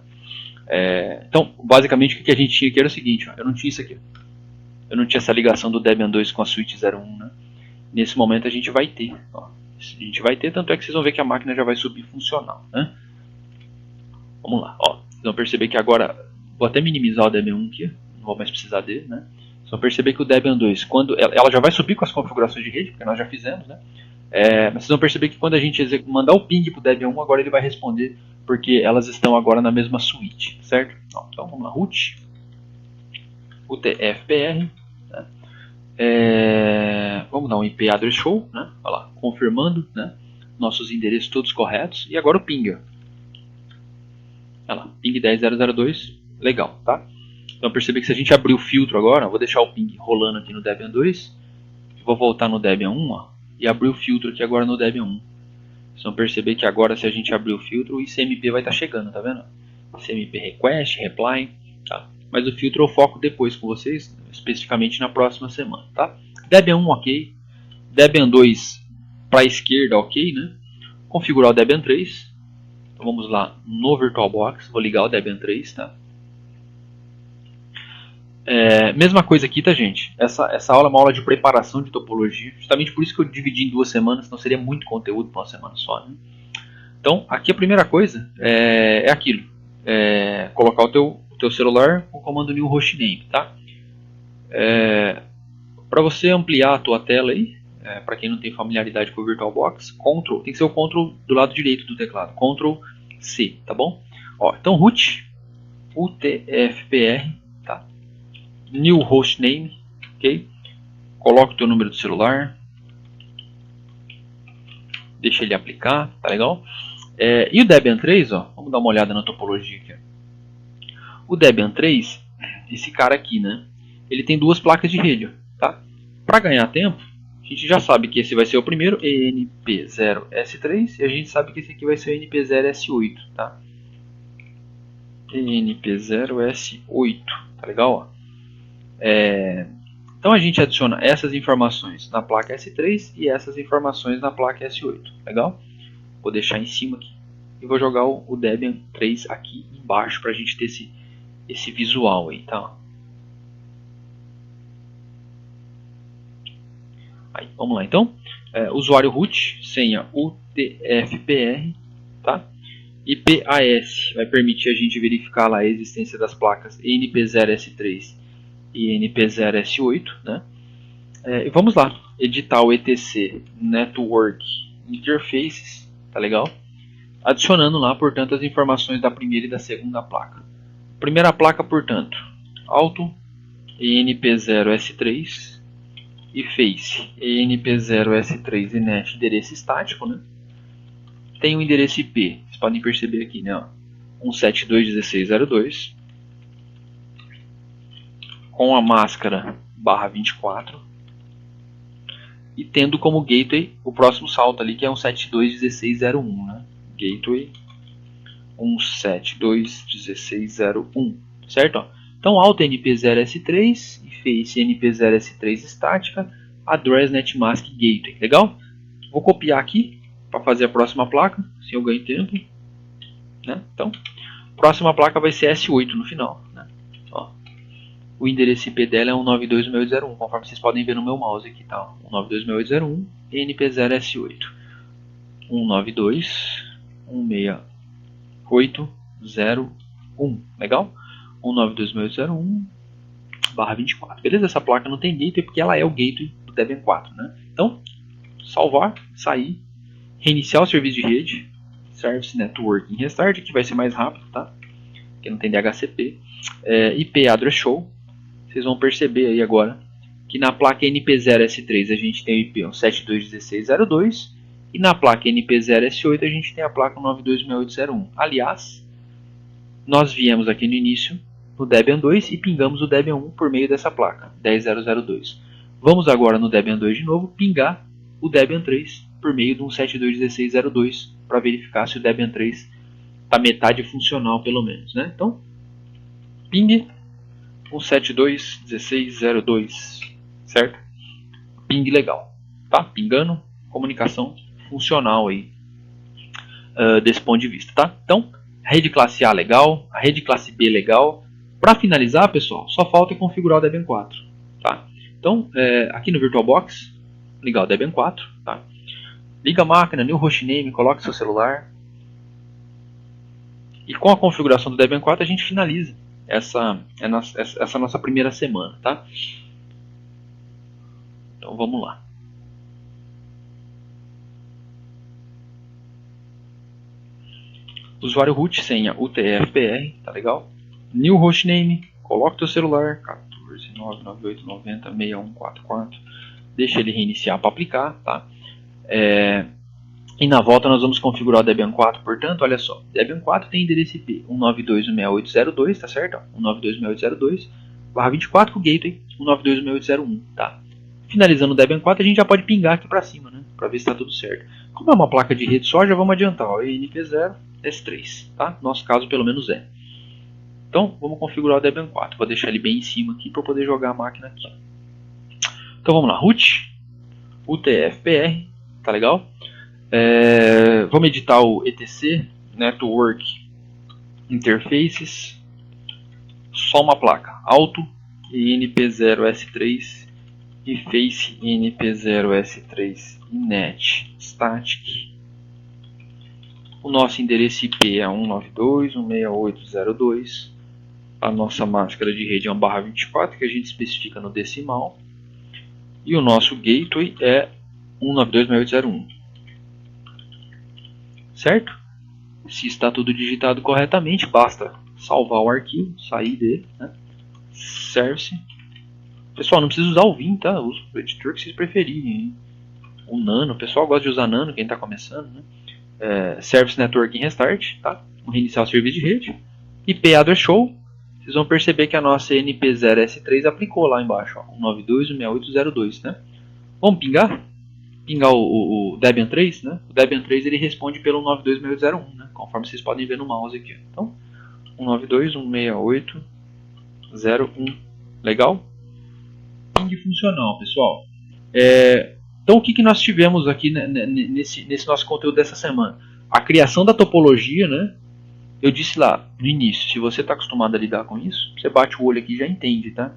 Então, basicamente, o que a gente tinha aqui era o seguinte, ó, eu não tinha isso aqui. Eu não tinha essa ligação do Debian 2 com a Switch 01, né? Nesse momento a gente vai ter. Ó, a gente vai ter, tanto é que vocês vão ver que a máquina já vai subir funcional, né? Vamos lá. Ó, vocês vão perceber que agora... Vou até minimizar o Debian 1 aqui, não vou mais precisar dele, né? Vocês vão perceber que o Debian 2, quando ela já vai subir com as configurações de rede, porque nós já fizemos, né? Mas vocês vão perceber que quando a gente mandar o ping para o Debian 1, agora ele vai responder, porque elas estão agora na mesma suíte, certo? Então vamos lá, root, UTF-BR, né? Vamos dar um IP address show, né? Olha lá, confirmando, né? Nossos endereços todos corretos, e agora o ping. Olha lá, ping 10002, legal, tá? Então perceber que se a gente abrir o filtro agora, vou deixar o ping rolando aqui no Debian 2, vou voltar no Debian 1, ó, e abrir o filtro aqui agora no Debian 1. Vocês vão perceber que agora, se a gente abrir o filtro, o ICMP vai estar chegando, tá vendo? ICMP request, reply, tá? Mas o filtro eu foco depois com vocês, especificamente na próxima semana, tá? Debian 1 ok, Debian 2 para a esquerda ok, né? Configurar o Debian 3. Então vamos lá no VirtualBox, vou ligar o Debian 3, tá? Mesma coisa aqui, tá, gente? Essa aula é uma aula de preparação de topologia, justamente por isso que eu dividi em 2 semanas, senão seria muito conteúdo para uma semana só, né? Então, aqui a primeira coisa é aquilo, colocar o teu celular com o comando new hostname, tá? Para você ampliar a tua tela aí, para quem não tem familiaridade com o VirtualBox, tem que ser o Ctrl do lado direito do teclado, Ctrl C, tá bom? Ó, então root, UTF-BR, tá? New hostname, ok? Coloca o teu número de celular, deixa ele aplicar, tá legal? E o Debian 3, ó, vamos dar uma olhada na topologia aqui. O Debian 3, esse cara aqui, né? Ele tem 2 placas de rede, tá? Para ganhar tempo, A gente já sabe que esse vai ser o primeiro, ENP0S3, e a gente sabe que esse aqui vai ser o ENP0S8, tá? ENP0S8, tá legal? Ó? Então a gente adiciona essas informações na placa S3 e essas informações na placa S8, legal? Vou deixar em cima aqui e vou jogar o Debian 3 aqui embaixo para a gente ter esse visual aí, tá? Aí, vamos lá então. Usuário root, senha UTF-PR, tá? E PAS vai permitir a gente verificar lá a existência das placas ENP0S3 e ENP0S8, né? E vamos lá, editar o etc Network Interfaces, tá legal? Adicionando lá, portanto, as informações da primeira e da segunda placa. Primeira placa, portanto, Auto ENP0S3 e Face ENP0S3 e NET endereço estático, né? Tem o endereço IP, vocês podem perceber aqui, né? 172.16.02 com a máscara /24 e tendo como gateway o próximo salto ali, que é 172.16.01, né? Gateway 172.16.01, certo? Então, Auto NP0S3 e Face NP0S3 estática, Address NetMask Gateway, legal? Vou copiar aqui para fazer a próxima placa, se eu ganho tempo, né? Então, próxima placa vai ser S8 no final, né? Ó, o endereço IP dela é 192.168.01, conforme vocês podem ver no meu mouse aqui, tá? 192.168.01 NP0S8 192.168.0.1, legal? 192.168.01/24, beleza? Essa placa não tem gateway porque ela é o gateway do Debian 4, né? Então, salvar, sair, reiniciar o serviço de rede, Service Networking Restart, que vai ser mais rápido, tá? Porque não tem DHCP. IP Address Show, vocês vão perceber aí agora que na placa NP0S3 a gente tem o IP 172.16.02 e na placa NP0S8 a gente tem a placa 192.168.0.1. Aliás, nós viemos aqui no início no Debian 2 e pingamos o Debian 1 por meio dessa placa, 10.0.0.2. Vamos agora no Debian 2 de novo pingar o Debian 3 por meio de 172.16.0.2 para verificar se o Debian 3 está metade funcional pelo menos, né? Então, ping 172.16.0.2, certo? Ping legal, tá? Pingando, comunicação funcional aí desse ponto de vista, tá? Então, a rede classe A legal, a rede classe B legal. Para finalizar, pessoal, só falta configurar o Debian 4, tá? Então, aqui no VirtualBox, ligar o Debian 4, tá? Liga a máquina, new hostname, coloca seu celular. E com a configuração do Debian 4 a gente finaliza essa nossa primeira semana, tá? Então vamos lá. Usuário root, senha UTF-PR, tá legal? New hostname, coloca o teu celular, 14.998.90.6144. Deixa ele reiniciar para aplicar, tá? E na volta nós vamos configurar o Debian 4, portanto, olha só, Debian 4 tem endereço IP 192.168.0.2, tá certo? 192.168.0.2/24 com o gateway 192.168.0.1, tá? Finalizando o Debian 4, a gente já pode pingar aqui para cima, né? Para ver se está tudo certo. Como é uma placa de rede só, já vamos adiantar, ó, ENP0S3, tá? No nosso caso, pelo menos é. Então, vamos configurar o Debian 4. Vou deixar ele bem em cima aqui para poder jogar a máquina aqui. Então vamos lá, root, UTF-PR, tá legal? Vamos editar o etc Network Interfaces, só uma placa, Auto ENP0S3 e Face ENP0S3 e NET Static. O nosso endereço IP é 192.168.0.2. A nossa máscara de rede é 1/24, que a gente especifica no decimal. E o nosso gateway é 192.168.0.1. Certo? Se está tudo digitado corretamente, basta salvar o arquivo, sair dele, né? Service. Pessoal, não precisa usar o Vim, tá? Usa o editor que vocês preferirem, hein? O Nano, o pessoal gosta de usar Nano, quem está começando, né? Service Networking Restart, tá? Vamos reiniciar o serviço de rede. IP Address Show. Vocês vão perceber que a nossa NP0S3 aplicou lá embaixo, 192.168.0.2, né? Vamos pingar o Debian 3, né? O Debian 3 ele responde pelo 92.168.01, né? Conforme vocês podem ver no mouse aqui. Então, 192.168.01. Legal? Ping funcional, pessoal. Então, o que nós tivemos aqui nesse nosso conteúdo dessa semana? A criação da topologia, né? Eu disse lá no início, se você está acostumado a lidar com isso, você bate o olho aqui e já entende, tá?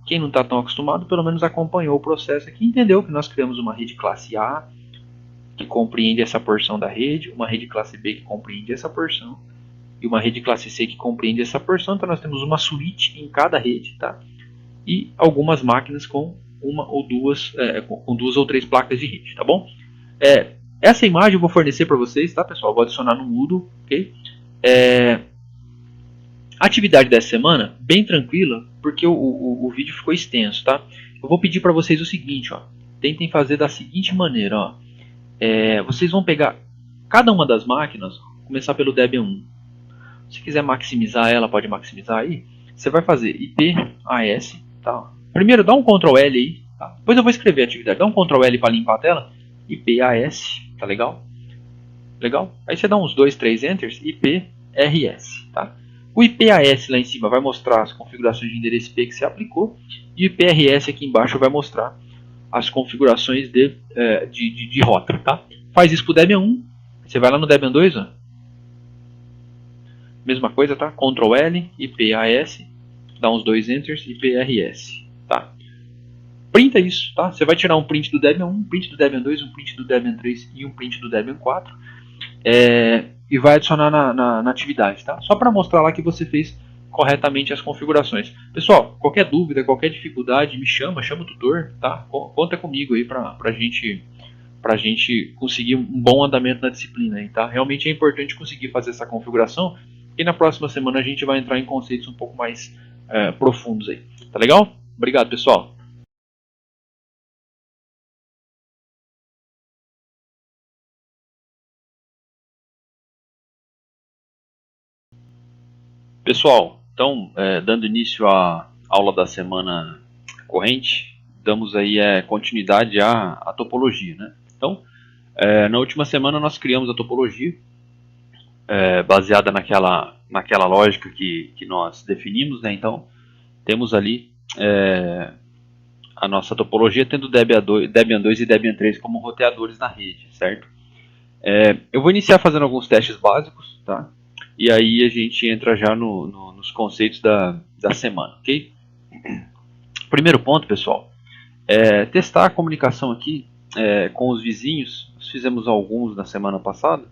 Quem não está tão acostumado, pelo menos acompanhou o processo aqui, entendeu que nós criamos uma rede classe A, que compreende essa porção da rede, uma rede classe B que compreende essa porção, e uma rede classe C que compreende essa porção. Então nós temos uma suíte em cada rede, tá? E algumas máquinas com uma ou duas, com duas ou três placas de rede, tá bom? Essa imagem eu vou fornecer para vocês, tá, pessoal? Vou adicionar no Moodle, ok? A atividade dessa semana, bem tranquila, porque o vídeo ficou extenso, tá? Eu vou pedir para vocês o seguinte, ó. Tentem fazer da seguinte maneira, ó. Vocês vão pegar cada uma das máquinas, começar pelo Debian 1. Se quiser maximizar ela, pode maximizar aí. Você vai fazer IPAS, tá? Primeiro dá um Ctrl L aí, tá? Depois eu vou escrever a atividade. Dá um Ctrl L para limpar a tela. IPAS, tá legal? Legal? Aí você dá uns 2, 3 enters, IPRS, tá? O IPAS lá em cima vai mostrar as configurações de endereço IP que você aplicou, e o IPRS aqui embaixo vai mostrar as configurações de rota, tá? Faz isso para o Debian 1, você vai lá no Debian 2, ó. Mesma coisa, tá? Ctrl L, IPAS, dá uns 2 enters, IPRS, tá? Printa isso, tá? Você vai tirar um print do Debian 1, um print do Debian 2, um print do Debian 3 e um print do Debian 4. E vai adicionar na atividade, tá? Só para mostrar lá que você fez corretamente as configurações. Pessoal, qualquer dúvida, qualquer dificuldade, me chama o tutor, tá? Conta comigo aí pra gente conseguir um bom andamento na disciplina aí, tá? Realmente é importante conseguir fazer essa configuração, e na próxima semana a gente vai entrar em conceitos um pouco mais profundos aí. Tá legal? Obrigado, pessoal. Pessoal, então, dando início à aula da semana corrente, damos aí continuidade à topologia, né? Então, na última semana nós criamos a topologia baseada naquela lógica que nós definimos, né? Então, temos ali a nossa topologia tendo Debian 2 e Debian 3 como roteadores na rede, certo? Eu vou iniciar fazendo alguns testes básicos, tá? E aí a gente entra já nos conceitos da semana, ok? Primeiro ponto, pessoal, testar a comunicação aqui com os vizinhos. Nós fizemos alguns na semana passada,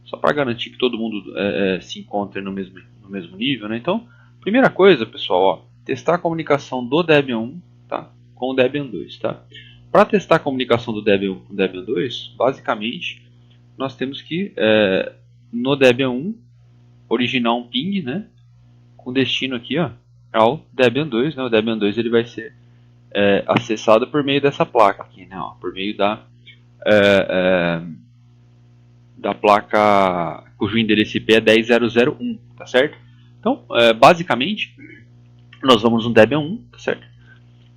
só para garantir que todo mundo se encontre no mesmo nível, né? Então, primeira coisa, pessoal, ó, testar a comunicação do Debian 1, tá, com o Debian 2. Tá? Para testar a comunicação do Debian 1 com o Debian 2, basicamente, nós temos que, no Debian 1, originar um ping, né, com destino aqui, ó, ao Debian 2. Né? O Debian 2 ele vai ser acessado por meio dessa placa aqui, né, ó, por meio da placa cujo endereço IP é 10.0.0.1, tá certo? Então, basicamente, nós vamos no Debian 1, tá certo?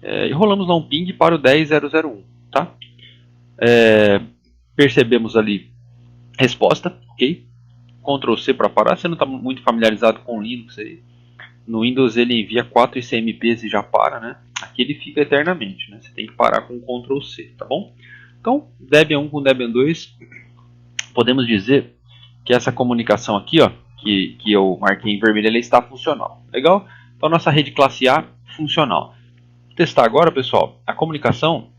E rolamos lá um ping para o 10.0.0.1, tá? Percebemos ali resposta, ok? Ctrl C para parar. Você não está muito familiarizado com o Linux aí. No Windows ele envia 4 ICMPs e já para, né? Aqui ele fica eternamente, né? Você tem que parar com Ctrl C, tá bom? Então, Debian 1 com Debian 2, podemos dizer que essa comunicação aqui, ó, que eu marquei em vermelho, ela está funcional. Legal? Então, nossa rede classe A funcional. Vou testar agora, pessoal, a comunicação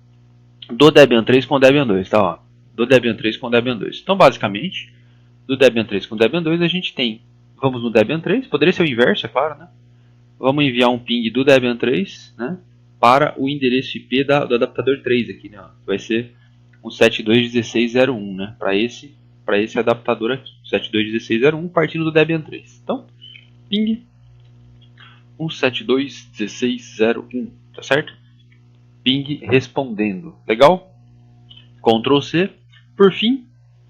do Debian 3 com o Debian 2, tá? Ó, do Debian 3 com o Debian 2. Então, basicamente, do Debian 3 com o Debian 2, a gente tem, vamos no Debian 3, poderia ser o inverso, é claro, né? Vamos enviar um ping do Debian 3, né, para o endereço IP do adaptador 3 aqui, né? Ó, vai ser um 72.16.0.1, né, para esse adaptador aqui, 72.16.0.1, partindo do Debian 3. Então, ping 172.16.0.1, tá certo? Ping respondendo. Legal? Ctrl C. Por fim,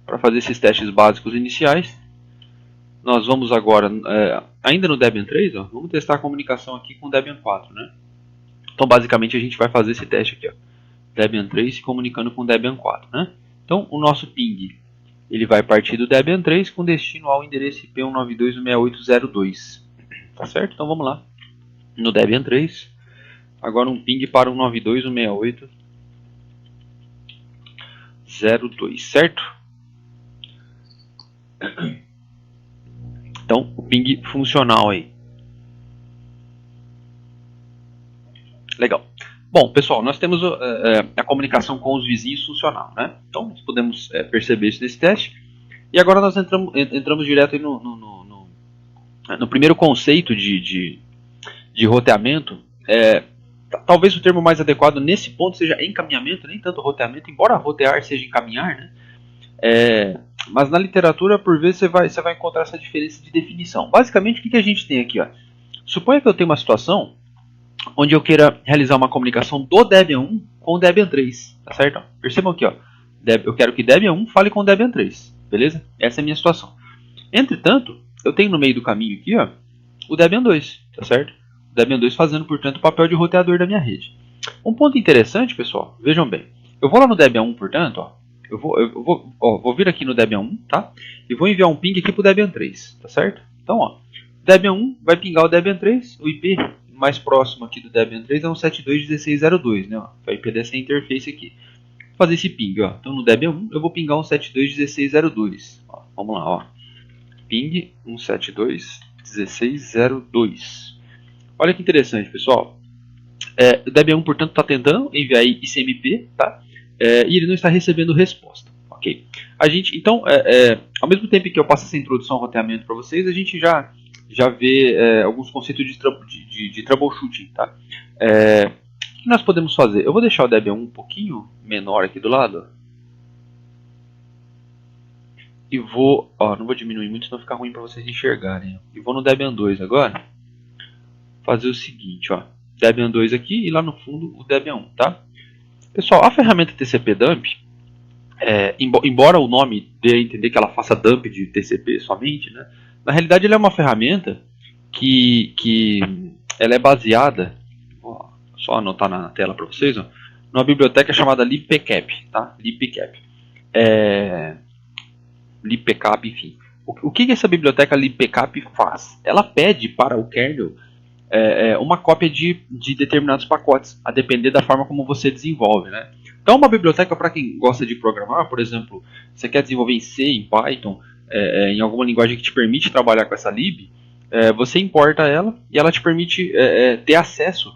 para fazer esses testes básicos iniciais, nós vamos agora, ainda no Debian 3, ó, vamos testar a comunicação aqui com o Debian 4, né? Então, basicamente, a gente vai fazer esse teste aqui, ó. Debian 3 se comunicando com Debian 4, né? Então, o nosso ping ele vai partir do Debian 3 com destino ao endereço IP 192.168.0.2. Tá certo? Então, vamos lá. No Debian 3, agora um ping para 192.168.0.2, certo? Então, o ping funcional aí. Legal. Bom, pessoal, nós temos a comunicação com os vizinhos funcional, né? Então, nós podemos perceber isso nesse teste. E agora nós entramos direto aí no primeiro conceito de roteamento. Talvez o termo mais adequado nesse ponto seja encaminhamento, nem tanto roteamento, embora rotear seja encaminhar, né? Mas na literatura, por vezes, você vai encontrar essa diferença de definição. Basicamente, o que a gente tem aqui? Ó? Suponha que eu tenho uma situação onde eu queira realizar uma comunicação do Debian 1 com o Debian 3, tá certo? Percebam aqui, ó, eu quero que Debian 1 fale com o Debian 3, beleza? Essa é a minha situação. Entretanto, eu tenho no meio do caminho aqui, ó, o Debian 2, tá certo? O Debian 2 fazendo, portanto, o papel de roteador da minha rede. Um ponto interessante, pessoal, vejam bem, eu vou lá no Debian 1, portanto, ó, eu vou vir aqui no Debian 1, tá? E vou enviar um ping aqui para o Debian 3, tá certo? Então, ó, Debian 1 vai pingar o Debian 3, o IP mais próximo aqui do Debian 3 é um 72.16.0.2, né? Ó, é o IP dessa interface aqui. Vou fazer esse ping, ó. Então no Debian 1 eu vou pingar um 72.16.0.2. Vamos lá, ó. Ping 172.16.0.2. Olha que interessante, pessoal. O Debian 1, portanto, está tentando enviar ICMP, tá? E ele não está recebendo resposta. Ok? Então, ao mesmo tempo que eu passo essa introdução ao roteamento para vocês, a gente já vê alguns conceitos de troubleshooting, tá? O que nós podemos fazer? Eu vou deixar o Debian 1 um pouquinho menor aqui do lado. E vou... não vou diminuir muito, senão fica ruim para vocês enxergarem. E vou no Debian 2 agora. Fazer o seguinte, ó. Debian 2 aqui e lá no fundo o Debian 1, tá? Pessoal, a ferramenta TCP-Dump, embora o nome dê a entender que ela faça dump de TCP somente, né? Na realidade ela é uma ferramenta que ela é baseada, só anotar na tela para vocês, ó, numa biblioteca chamada libpcap, tá? libpcap. libpcap, enfim. O que essa biblioteca libpcap faz? Ela pede para o kernel uma cópia de determinados pacotes, a depender da forma como você desenvolve, né? Então, uma biblioteca para quem gosta de programar, por exemplo, você quer desenvolver em C, em Python, em alguma linguagem que te permite trabalhar com essa lib, você importa ela e ela te permite ter acesso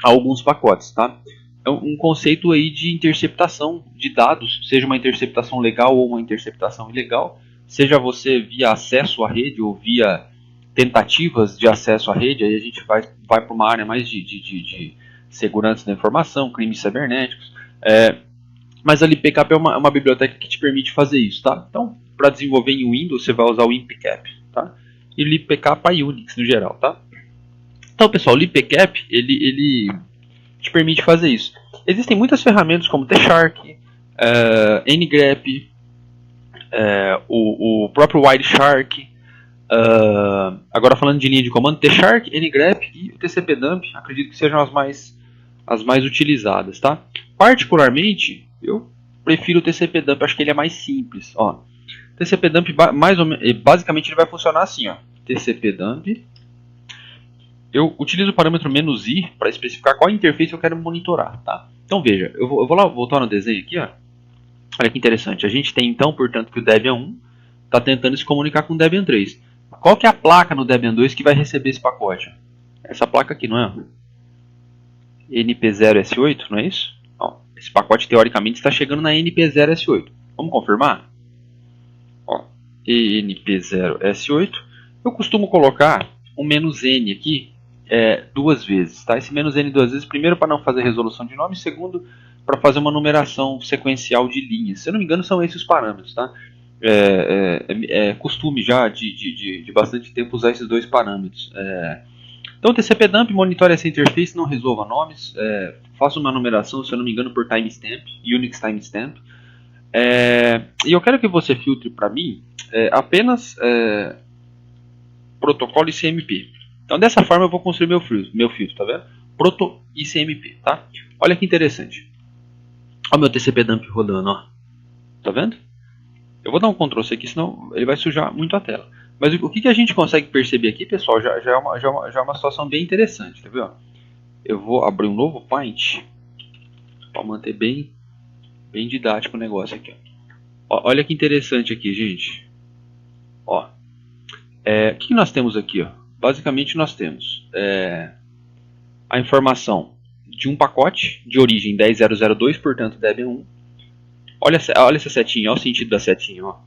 a alguns pacotes, tá? É um conceito aí de interceptação de dados, seja uma interceptação legal ou uma interceptação ilegal, seja você via acesso à rede ou via tentativas de acesso à rede, aí a gente vai para uma área mais de segurança da informação, crimes cibernéticos. Mas a libpcap é uma biblioteca que te permite fazer isso, tá? Então, para desenvolver em Windows, você vai usar o libpcap, tá? E libpcap para Unix no geral, tá? Então, pessoal, o libpcap ele te permite fazer isso. Existem muitas ferramentas como T-Shark, ngrep, o próprio Wireshark. Agora falando de linha de comando, T-Shark, ngrep e o TCP-Dump, acredito que sejam as mais utilizadas, tá? Particularmente, eu prefiro o TCP-Dump, acho que ele é mais simples. Ó, TCP-Dump basicamente ele vai funcionar assim, ó. TCP-Dump. Eu utilizo o parâmetro "-i" para especificar qual interface eu quero monitorar, tá? Então veja, eu vou lá voltar no desenho aqui, ó. Olha que interessante. A gente tem então, portanto, que o Debian 1 está tentando se comunicar com o Debian 3. Qual que é a placa no Debian 2 que vai receber esse pacote? Essa placa aqui, não é? NP0S8, não é isso? Ó, esse pacote teoricamente está chegando na NP0S8. Vamos confirmar? Ó, NP0S8. Eu costumo colocar um "-n" aqui duas vezes, tá? Esse "-n" duas vezes, primeiro para não fazer resolução de nome, segundo para fazer uma numeração sequencial de linhas. Se eu não me engano, são esses os parâmetros, tá? Costume já de bastante tempo usar esses dois parâmetros. Então, o TCP-Dump monitore essa interface, não resolva nomes, faça uma numeração, se eu não me engano, por timestamp, Unix timestamp. E eu quero que você filtre para mim apenas protocolo ICMP. Então, dessa forma, eu vou construir meu filtro, tá vendo? Proto ICMP, tá? Olha que interessante. Olha o meu TCP dump rodando, ó. Tá vendo? Eu vou dar um Ctrl C aqui, senão ele vai sujar muito a tela. Mas o que a gente consegue perceber aqui, pessoal, já é uma situação bem interessante. Quer ver? Ó? Eu vou abrir um novo Paint para manter bem didático o negócio aqui. Ó, olha que interessante aqui, gente. Ó, o que nós temos aqui? Ó? Basicamente nós temos a informação de um pacote de origem 10.0.0.2, portanto Debian 1. Olha essa setinha, olha o sentido da setinha. Ó.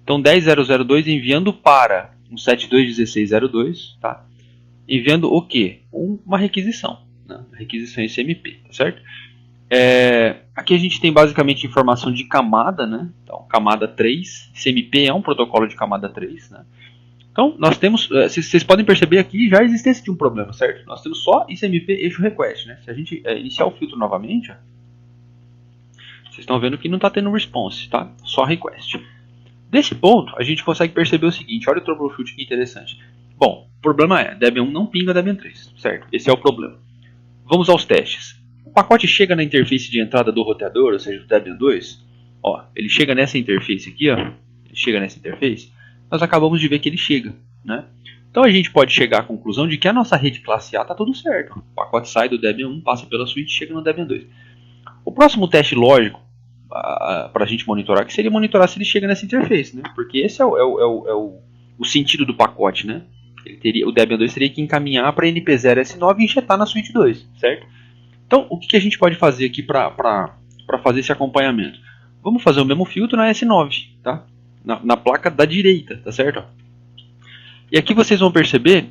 Então 10.0.0.2 enviando para um 72.16.02, tá? Enviando o que? Uma requisição, né? Uma requisição SMP, tá certo? Aqui a gente tem basicamente informação de camada, né? Então, camada 3, SMP é um protocolo de camada 3, né? Então, nós temos, vocês podem perceber aqui já a existência de um problema, certo? Nós temos só SMP eixo request, né? Se a gente iniciar o filtro novamente, ó, vocês estão vendo que não está tendo response, tá? Só request. Desse ponto, a gente consegue perceber o seguinte, olha o troubleshoot que interessante. Bom, o problema é, Debian 1 não pinga Debian 3, certo? Esse é o problema. Vamos aos testes. O pacote chega na interface de entrada do roteador, ou seja, do Debian 2. Ó, ele chega nessa interface aqui, ó. Ele chega nessa interface. Nós acabamos de ver que ele chega, né? Então a gente pode chegar à conclusão de que a nossa rede classe A está tudo certo. O pacote sai do Debian 1, passa pela suíte e chega no Debian 2. O próximo teste lógico para a gente monitorar que seria monitorar se ele chega nessa interface, né? Porque esse é o sentido do pacote, né? O Debian 2 teria que encaminhar para NP0S9 e injetar na suíte 2, certo? Então, o que a gente pode fazer aqui para fazer esse acompanhamento? Vamos fazer o mesmo filtro na S9, tá? Na placa da direita, tá certo? E aqui vocês vão perceber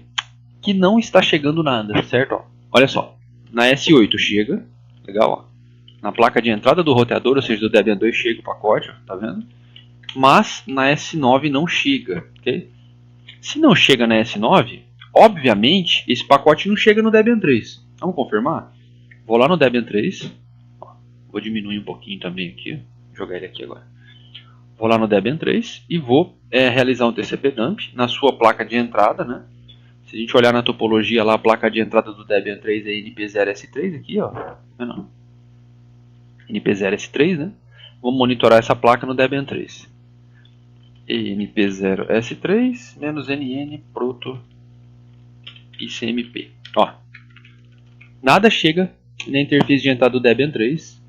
que não está chegando nada, certo? Olha só, na S8 chega, legal, ó. Na placa de entrada do roteador, ou seja, do Debian 2 chega o pacote, ó, tá vendo? Mas na S9 não chega, ok? Se não chega na S9, obviamente esse pacote não chega no Debian 3. Vamos confirmar? Vou lá no Debian 3, ó, vou diminuir um pouquinho também aqui, vou jogar ele aqui agora. Vou lá no Debian 3 e vou realizar um TCP dump na sua placa de entrada, né? Se a gente olhar na topologia lá, a placa de entrada do Debian 3 é NP0S3 aqui, ó. Não. NP0S3, né? Vamos monitorar essa placa no Debian 3. NP0S3 menos NN proto ICMP. Ó, nada chega na interface de entrada do Debian 3.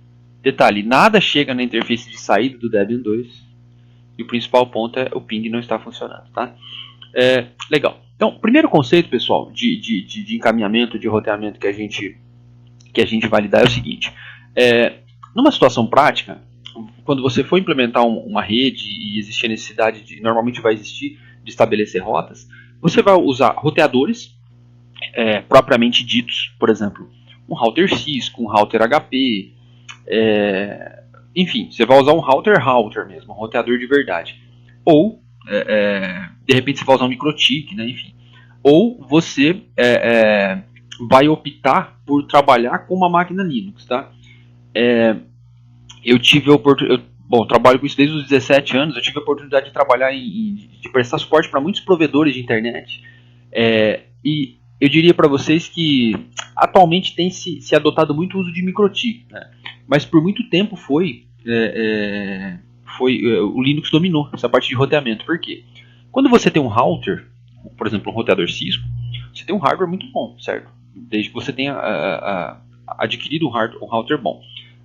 Detalhe, nada chega na interface de saída do Debian 2. E o principal ponto é o ping não está funcionando, tá? Legal. Então, primeiro conceito, pessoal, de encaminhamento, de roteamento que a gente vai lidar é o seguinte. Numa situação prática, quando você for implementar uma rede e existir a necessidade normalmente vai existir, de estabelecer rotas, você vai usar roteadores propriamente ditos, por exemplo, um router Cisco, um router HP, enfim, você vai usar um router mesmo, um roteador de verdade. Ou, de repente, você vai usar um microtik, né, enfim. Ou você vai optar por trabalhar com uma máquina Linux, tá? Eu tive a oportunidade, trabalho com isso desde os 17 anos, eu tive a oportunidade de trabalhar de prestar suporte para muitos provedores de internet, e eu diria para vocês que atualmente tem se adotado muito o uso de microtik, né? Mas por muito tempo o Linux dominou essa parte de roteamento. Por quê? Quando você tem um router, por exemplo, um roteador Cisco, você tem um hardware muito bom, certo? Desde que você tenha adquirido um router bom.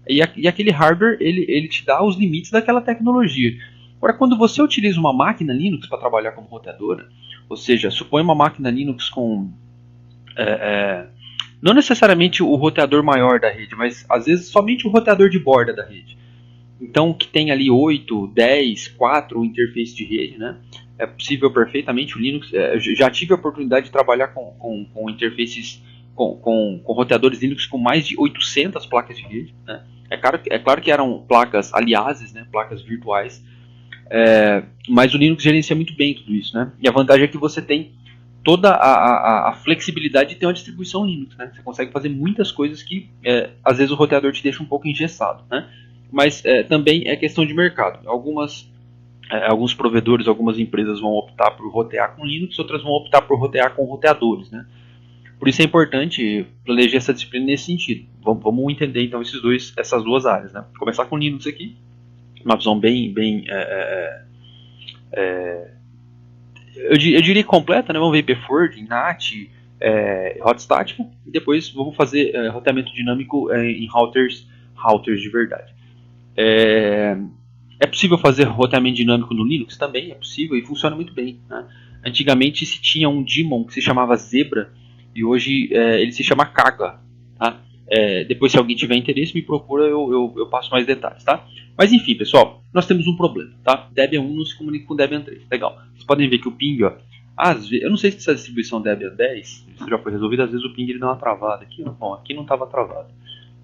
E aquele hardware, ele te dá os limites daquela tecnologia. Agora, quando você utiliza uma máquina Linux para trabalhar como roteadora, ou seja, supõe uma máquina Linux com não necessariamente o roteador maior da rede, mas às vezes somente o roteador de borda da rede. Então, que tem ali 8, 10, 4 interfaces de rede, né? É possível perfeitamente o Linux. Já tive a oportunidade de trabalhar com interfaces, com roteadores Linux com mais de 800 placas de rede, né? É claro que eram placas aliases, né? Placas virtuais, mas o Linux gerencia muito bem tudo isso, né? E a vantagem é que você tem toda a flexibilidade de ter uma distribuição Linux, né? Você consegue fazer muitas coisas que às vezes o roteador te deixa um pouco engessado, né? Mas também é questão de mercado. Alguns provedores, algumas empresas vão optar por rotear com Linux, outras vão optar por rotear com roteadores, né? Por isso é importante planejar essa disciplina nesse sentido. Vamos entender então essas duas áreas, né? Começar com Linux aqui, uma visão bem eu diria completa, né? Vamos ver IPForward, NAT, Hot Static, e depois vamos fazer roteamento dinâmico em routers de verdade. É possível fazer roteamento dinâmico no Linux? Também é possível e funciona muito bem, né? Antigamente se tinha um daemon que se chamava Zebra e hoje ele se chama Kaga, tá? Depois, se alguém tiver interesse, me procura, eu passo mais detalhes, tá? Mas enfim, pessoal, nós temos um problema, tá? Debian 1 não se comunica com Debian 3. Legal. Vocês podem ver que o ping, ó, às vezes, eu não sei se essa distribuição Debian 10 isso já foi resolvido, às vezes o ping ele dá uma travada aqui, ó. Bom, aqui não estava travado.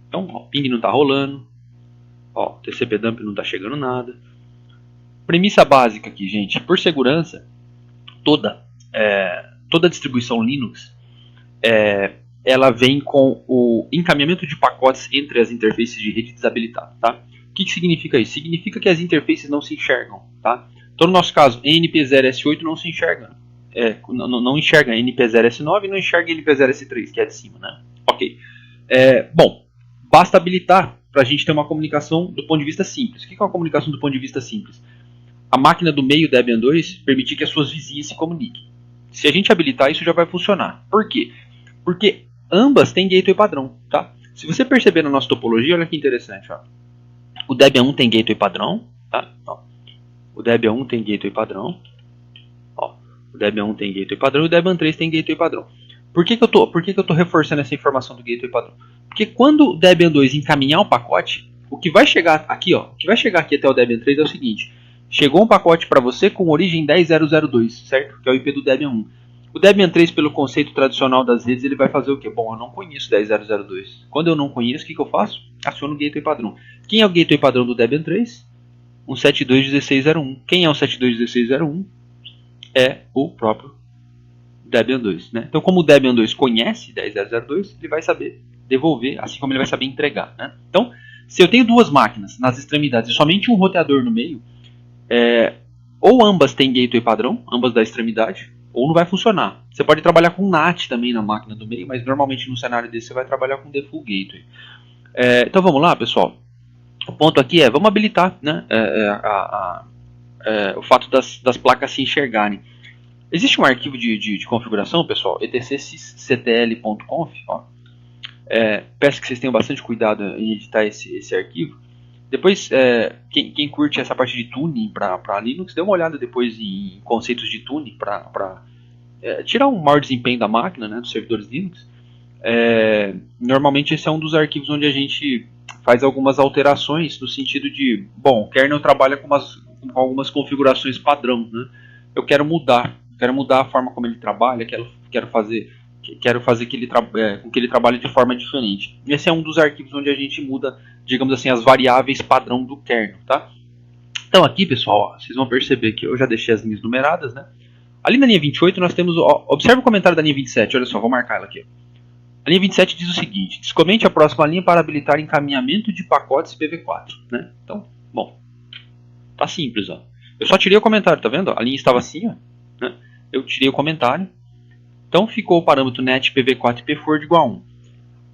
Então, ó, o ping não está rolando, ó, TCP dump não está chegando nada. Premissa básica aqui, gente, por segurança, toda distribuição Linux ela vem com o encaminhamento de pacotes entre as interfaces de rede desabilitado, tá? O que significa isso? Significa que as interfaces não se enxergam, tá? Então, no nosso caso, NP0S8 não se enxerga, não enxerga NP0S9 e não enxerga NP0S3, que é de cima, né? Ok. Bom, basta habilitar para a gente ter uma comunicação do ponto de vista simples. O que é uma comunicação do ponto de vista simples? A máquina do meio Debian 2 permitir que as suas vizinhas se comuniquem. Se a gente habilitar, isso já vai funcionar. Por quê? Porque ambas têm gateway padrão, tá? Se você perceber na nossa topologia, olha que interessante, ó. O Debian 1 tem gateway padrão, tá? Ó. O Debian 1 tem gateway padrão. Ó. O Debian 1 tem gateway padrão e o Debian 3 tem gateway padrão. Por que eu tô reforçando essa informação do gateway padrão? Porque quando o Debian 2 encaminhar o pacote, o que vai chegar aqui, ó, o que vai chegar aqui até o Debian 3 é o seguinte: chegou um pacote para você com origem 10.0.0.2, certo? Que é o IP do Debian 1. O Debian 3, pelo conceito tradicional das redes, ele vai fazer o quê? Bom, eu não conheço 10.0.0.2. Quando eu não conheço, o que eu faço? Aciono o gateway padrão. Quem é o gateway padrão do Debian 3? 172.16.0.1. Quem é o 172.16.0.1? É o próprio Debian 2. Né? Então, como o Debian 2 conhece 10.0.0.2, ele vai saber devolver, assim como ele vai saber entregar. Né? Então, se eu tenho duas máquinas nas extremidades e somente um roteador no meio, ou ambas têm gateway padrão, ambas da extremidade, ou não vai funcionar. Você pode trabalhar com NAT também na máquina do meio, mas normalmente no cenário desse você vai trabalhar com default gateway. Então vamos lá, pessoal. O ponto aqui vamos habilitar, né, o fato das placas se enxergarem. Existe um arquivo de configuração, pessoal, etc.sysctl.conf. Peço que vocês tenham bastante cuidado em editar esse arquivo. Depois, quem curte essa parte de tuning para Linux, dê uma olhada depois em conceitos de tuning para tirar um maior desempenho da máquina, né, dos servidores Linux. Normalmente esse é um dos arquivos onde a gente faz algumas alterações no sentido de, bom, o kernel trabalha com algumas configurações padrão, né? Eu quero mudar a forma como ele trabalha, quero fazer com que ele trabalhe de forma diferente. Esse é um dos arquivos onde a gente muda, digamos assim, as variáveis padrão do kernel, tá? Então aqui, pessoal, vocês vão perceber que eu já deixei as linhas numeradas, né? Ali na linha 28 nós temos, observe o comentário da linha 27, olha só, vou marcar ela aqui. A linha 27 diz o seguinte: descomente a próxima linha para habilitar encaminhamento de pacotes IPv4, né? Então, bom, tá simples, ó. Eu só tirei o comentário, tá vendo? A linha estava assim, ó, né? Eu tirei o comentário. Então ficou o parâmetro net IPv4 IPForward igual a 1.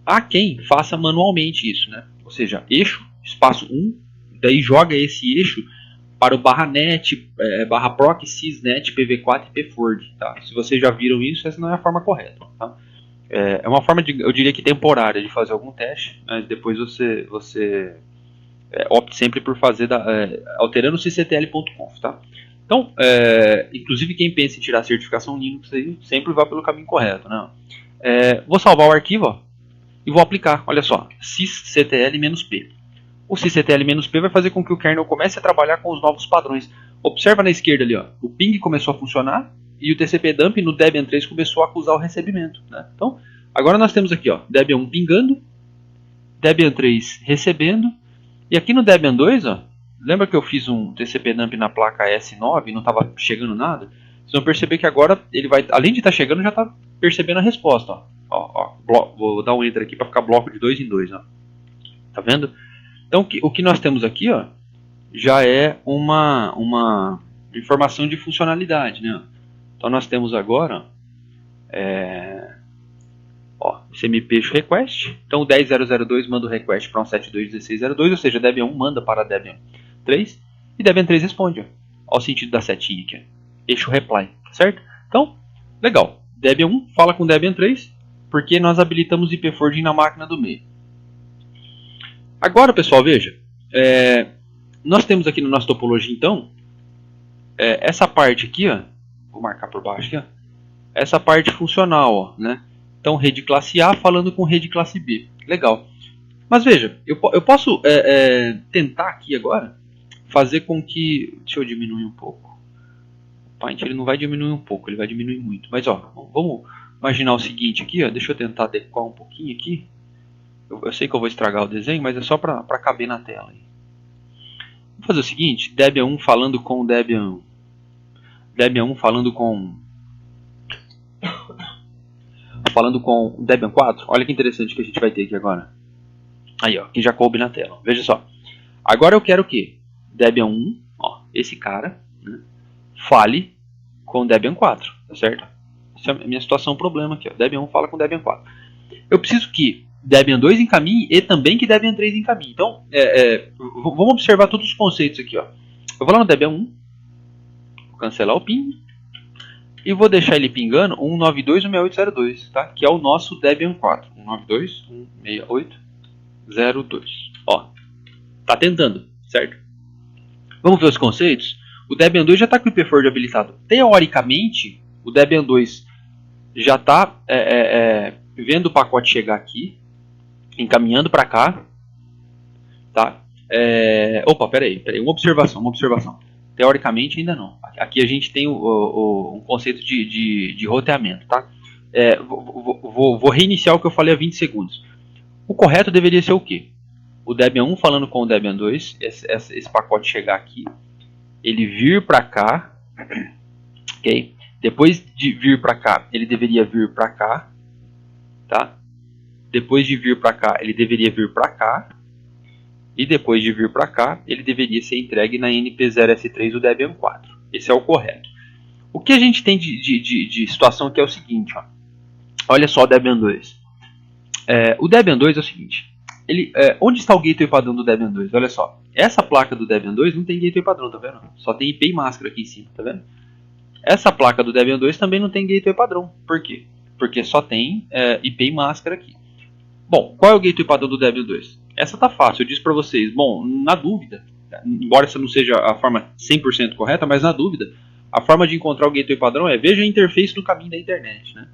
Há quem faça manualmente isso, né? Ou seja, eixo, espaço 1, daí joga esse eixo para o .net, /proc sysnet IPv4 IPForward, tá? Se vocês já viram isso, essa não é a forma correta, tá? É uma forma, eu diria que temporária, de fazer algum teste, mas depois você opte sempre por fazer alterando o sysctl.conf, tá? Então, inclusive quem pensa em tirar a certificação Linux aí, sempre vai pelo caminho correto, né? Vou salvar o arquivo, ó, e vou aplicar, olha só, sysctl-p. O sysctl-p vai fazer com que o kernel comece a trabalhar com os novos padrões. Observa na esquerda ali, ó, o ping começou a funcionar e o TCP dump no Debian 3 começou a acusar o recebimento, né? Então, agora nós temos aqui, ó, Debian 1 pingando, Debian 3 recebendo, e aqui no Debian 2, ó, lembra que eu fiz um TCP dump na placa S9 e não estava chegando nada? Vocês vão perceber que agora ele vai, além de estar chegando, já está percebendo a resposta, ó. Vou dar um enter aqui para ficar bloco de 2 em 2, ó. Tá vendo? Então o que nós temos aqui, ó, já é uma informação de funcionalidade, né? Então nós temos agora ICMP request. Então o 10002 manda o request para um 721602, ou seja, Debian 1 manda para Debian 3 e Debian 3 responde. Olha o sentido da setinha aqui. Eixo reply, certo? Então, legal. Debian 1 fala com Debian 3 porque nós habilitamos IP forwarding na máquina do meio. Agora, pessoal, veja. Nós temos aqui na nossa topologia, então, essa parte aqui, ó, vou marcar por baixo aqui, ó, essa parte funcional, ó, né? Então, rede classe A falando com rede classe B. Legal. Mas veja, eu posso tentar aqui agora fazer com que... Deixa eu diminuir um pouco. O Paint ele não vai diminuir um pouco, ele vai diminuir muito. Mas ó, vamos imaginar o seguinte aqui, ó, deixa eu tentar adequar um pouquinho aqui. Eu sei que eu vou estragar o desenho, mas é só para caber na tela. Vamos fazer o seguinte, Debian 1 falando com Debian 1 falando com Debian 4. Olha que interessante que a gente vai ter aqui agora. Aí, ó, que já coube na tela. Veja só. Agora eu quero que Debian 1, ó, esse cara, né, fale com Debian 4, tá certo? Essa é a minha situação, problema aqui, ó. Debian 1 fala com Debian 4. Eu preciso que Debian 2 encaminhe e também que Debian 3 encaminhe. Então, vamos observar todos os conceitos aqui, ó. Eu vou lá no Debian 1, vou cancelar o ping e vou deixar ele pingando 192.168.02, tá? Que é o nosso Debian 4. 192.168.02. Ó, tá tentando, certo? Vamos ver os conceitos? O Debian 2 já está com o IP forward habilitado. Teoricamente, o Debian 2 já está vendo o pacote chegar aqui, encaminhando para cá, tá? Opa, peraí, uma observação. Teoricamente ainda não. Aqui a gente tem um conceito de roteamento, tá? Vou reiniciar o que eu falei há 20 segundos. O correto deveria ser o quê? O Debian 1 falando com o Debian 2, esse pacote chegar aqui, ele vir para cá, ok? Depois de vir para cá, ele deveria vir para cá, tá? Depois de vir para cá, ele deveria vir para cá. E depois de vir para cá, ele deveria ser entregue na NP0S3 do Debian 4. Esse é o correto. O que a gente tem de situação aqui é o seguinte, ó. Olha só o Debian 2. O Debian 2 é o seguinte. Onde está o gateway padrão do Debian 2? Olha só. Essa placa do Debian 2 não tem gateway padrão, tá vendo? Só tem IP e máscara aqui em cima, tá vendo? Essa placa do Debian 2 também não tem gateway padrão. Por quê? Porque só tem IP e máscara aqui. Bom, qual é o gateway padrão do Debian 2? Essa tá fácil, eu disse para vocês. Bom, na dúvida, embora essa não seja a forma 100% correta, mas na dúvida, a forma de encontrar o gateway padrão é veja a interface do caminho da internet, né?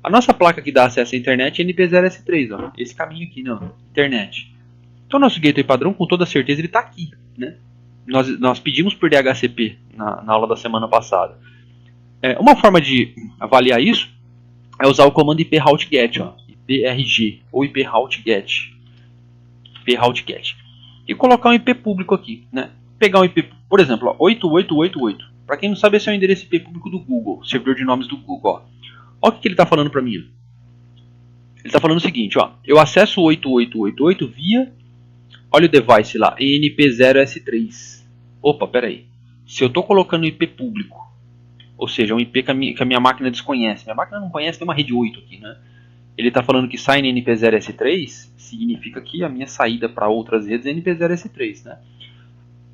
A nossa placa que dá acesso à internet é NP0S3, ó, esse caminho aqui, não, internet. Então, nosso gateway padrão, com toda certeza, ele está aqui, né? Nós pedimos por DHCP na aula da semana passada. Uma forma de avaliar isso é usar o comando iproutget, ó, iprg ou iproutget, e colocar um IP público aqui, né? Pegar um IP, por exemplo, ó, 8888. Para quem não sabe, esse é o endereço IP público do Google, servidor de nomes do Google, ó. Olha o que ele está falando para mim. Ele está falando o seguinte, ó, eu acesso o 8888 via, olha o device lá, ENP0S3. Opa, peraí. Se eu estou colocando um IP público, ou seja, um IP que a minha máquina desconhece, minha máquina não conhece, tem uma rede 8 aqui, né? Ele está falando que sai em NP0S3, significa que a minha saída para outras redes é NP0S3, né?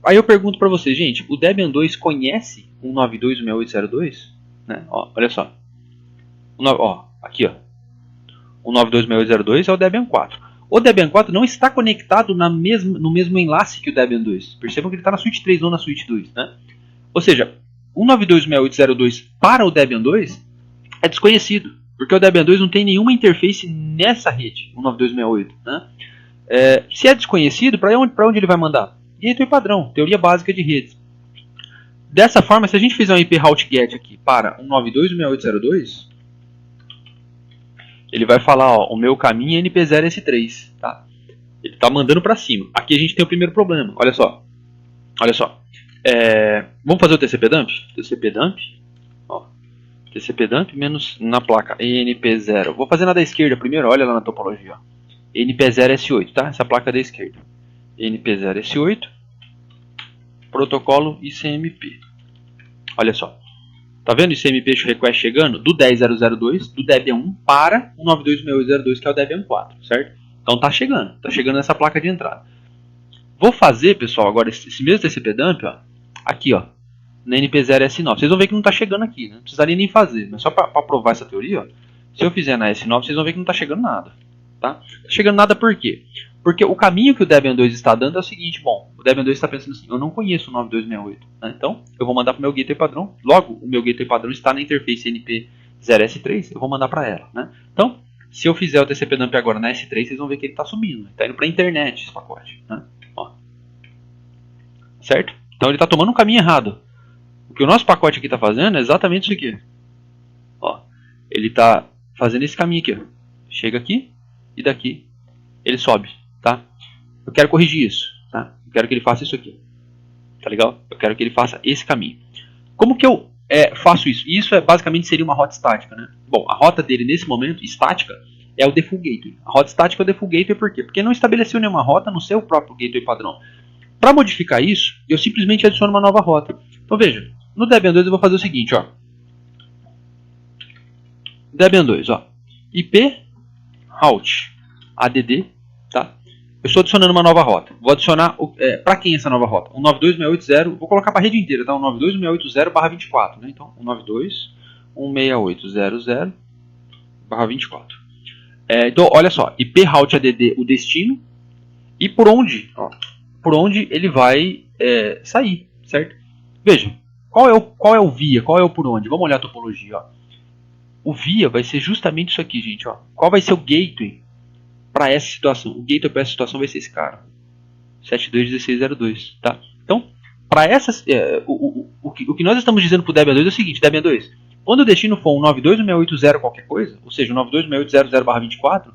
Aí eu pergunto para vocês, gente, o Debian 2 conhece 192.168.02? Né? Ó, olha só. Aqui, ó. 192.168.02 é o Debian 4. O Debian 4 não está conectado no mesmo enlace que o Debian 2. Percebam que ele está na suíte 3, não na suíte 2, né? Ou seja, 192.168.02 para o Debian 2 é desconhecido, porque o Debian 2 não tem nenhuma interface nessa rede, 192.168, né? Se é desconhecido, para onde ele vai mandar? Gateway padrão, teoria básica de redes. Dessa forma, se a gente fizer um iproutget aqui para 192.168.02, ele vai falar, ó, o meu caminho é NP0S3, tá? Ele está mandando para cima. Aqui a gente tem o primeiro problema, olha só. Vamos fazer o TCP-dump? TCP-dump menos na placa ENP0. Vou fazer na da esquerda primeiro, olha lá na topologia, ó. NP0S8, tá? Essa placa da esquerda. NP0S8, protocolo ICMP. Olha só. Tá vendo esse MP request chegando? Do 10002, do Debian 1 para o 926802, que é o Debian 4, certo? Então tá chegando nessa placa de entrada. Vou fazer, pessoal, agora esse mesmo TCP dump, ó, aqui, ó, na NP0S9. Vocês vão ver que não tá chegando aqui, né? Não precisaria nem fazer, mas só para provar essa teoria, ó, se eu fizer na S9, vocês vão ver que não tá chegando nada, tá? Tá chegando nada por quê? Porque o caminho que o Debian 2 está dando é o seguinte, bom, o Debian 2 está pensando assim, eu não conheço o 9268, né? Então eu vou mandar para o meu gateway padrão, logo o meu gateway padrão está na interface NP0S3, eu vou mandar para ela, né? Então, se eu fizer o TCP dump agora na S3, vocês vão ver que ele está subindo, está indo para a internet esse pacote, né? Ó. Certo? Então ele está tomando um caminho errado. O que o nosso pacote aqui está fazendo é exatamente isso aqui. Ó. Ele está fazendo esse caminho aqui, ó. Chega aqui e daqui ele sobe, tá? Eu quero corrigir isso, tá? Eu quero que ele faça isso aqui, tá legal? Eu quero que ele faça esse caminho. Como que eu faço isso? Isso basicamente seria uma rota estática, né? Bom, a rota dele nesse momento, estática, é o default gateway. A rota estática é o default gateway por quê? Porque não estabeleceu nenhuma rota no seu próprio gateway padrão. Para modificar isso, eu simplesmente adiciono uma nova rota. Então veja, no Debian 2 eu vou fazer o seguinte, ó. Debian 2, ó. IP route add, tá? Eu estou adicionando uma nova rota. Vou adicionar, para quem é essa nova rota? 192.168.0, vou colocar para a rede inteira, tá? 192.168.0/24, né? Então, 192.168.0.0/24. Então, olha só, IP route add, o destino, e por onde, ó, por onde ele vai sair, certo? Veja, qual é o via, qual é o por onde? Vamos olhar a topologia, ó. O via vai ser justamente isso aqui, gente, ó. Qual vai ser o gateway para essa situação? O gateway para essa situação vai ser esse cara, 72.16.02, tá? Então, para essas, o que nós estamos dizendo para o Debian 2 é o seguinte, Debian 2, quando o destino for um 92.168.0 qualquer coisa, ou seja, 92.168.0.0/24,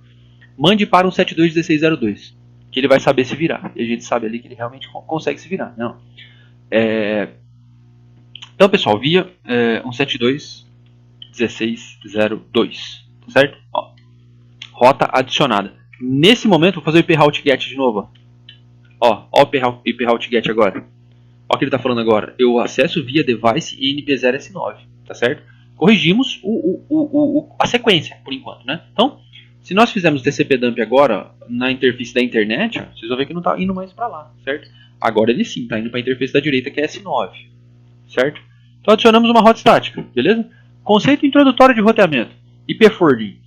mande para um 72.16.02, que ele vai saber se virar. E a gente sabe ali que ele realmente consegue se virar. Não. Então, pessoal, via 172.16.02, certo? Ó, rota adicionada. Nesse momento, vou fazer o IP route get de novo. Ó o IP route get agora. Ó o que ele está falando agora. Eu acesso via device e NP0S9, tá certo? Corrigimos a sequência, por enquanto, né? Então, se nós fizermos TCP dump agora na interface da internet, ó, vocês vão ver que não está indo mais para lá, certo? Agora ele sim, está indo para a interface da direita, que é S9, certo? Então adicionamos uma rota estática, beleza? Conceito introdutório de roteamento. IP forwarding,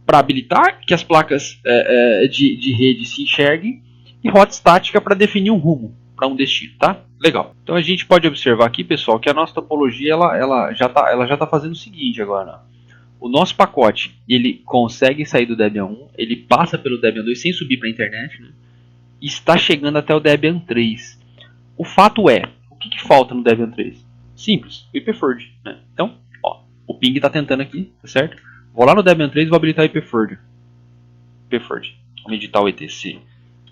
para habilitar que as placas de rede se enxerguem, e rota estática para definir um rumo para um destino, tá? Legal. Então a gente pode observar aqui, pessoal, que a nossa topologia ela já tá fazendo o seguinte agora. O nosso pacote, ele consegue sair do Debian 1, ele passa pelo Debian 2 sem subir para a internet, né? E está chegando até o Debian 3. O fato é, o que falta no Debian 3? Simples, o IP forward, né? Então, ó, o ping está tentando aqui, tá certo? Vou lá no Debian 3 e vou habilitar o IP forward. Vamos editar o etc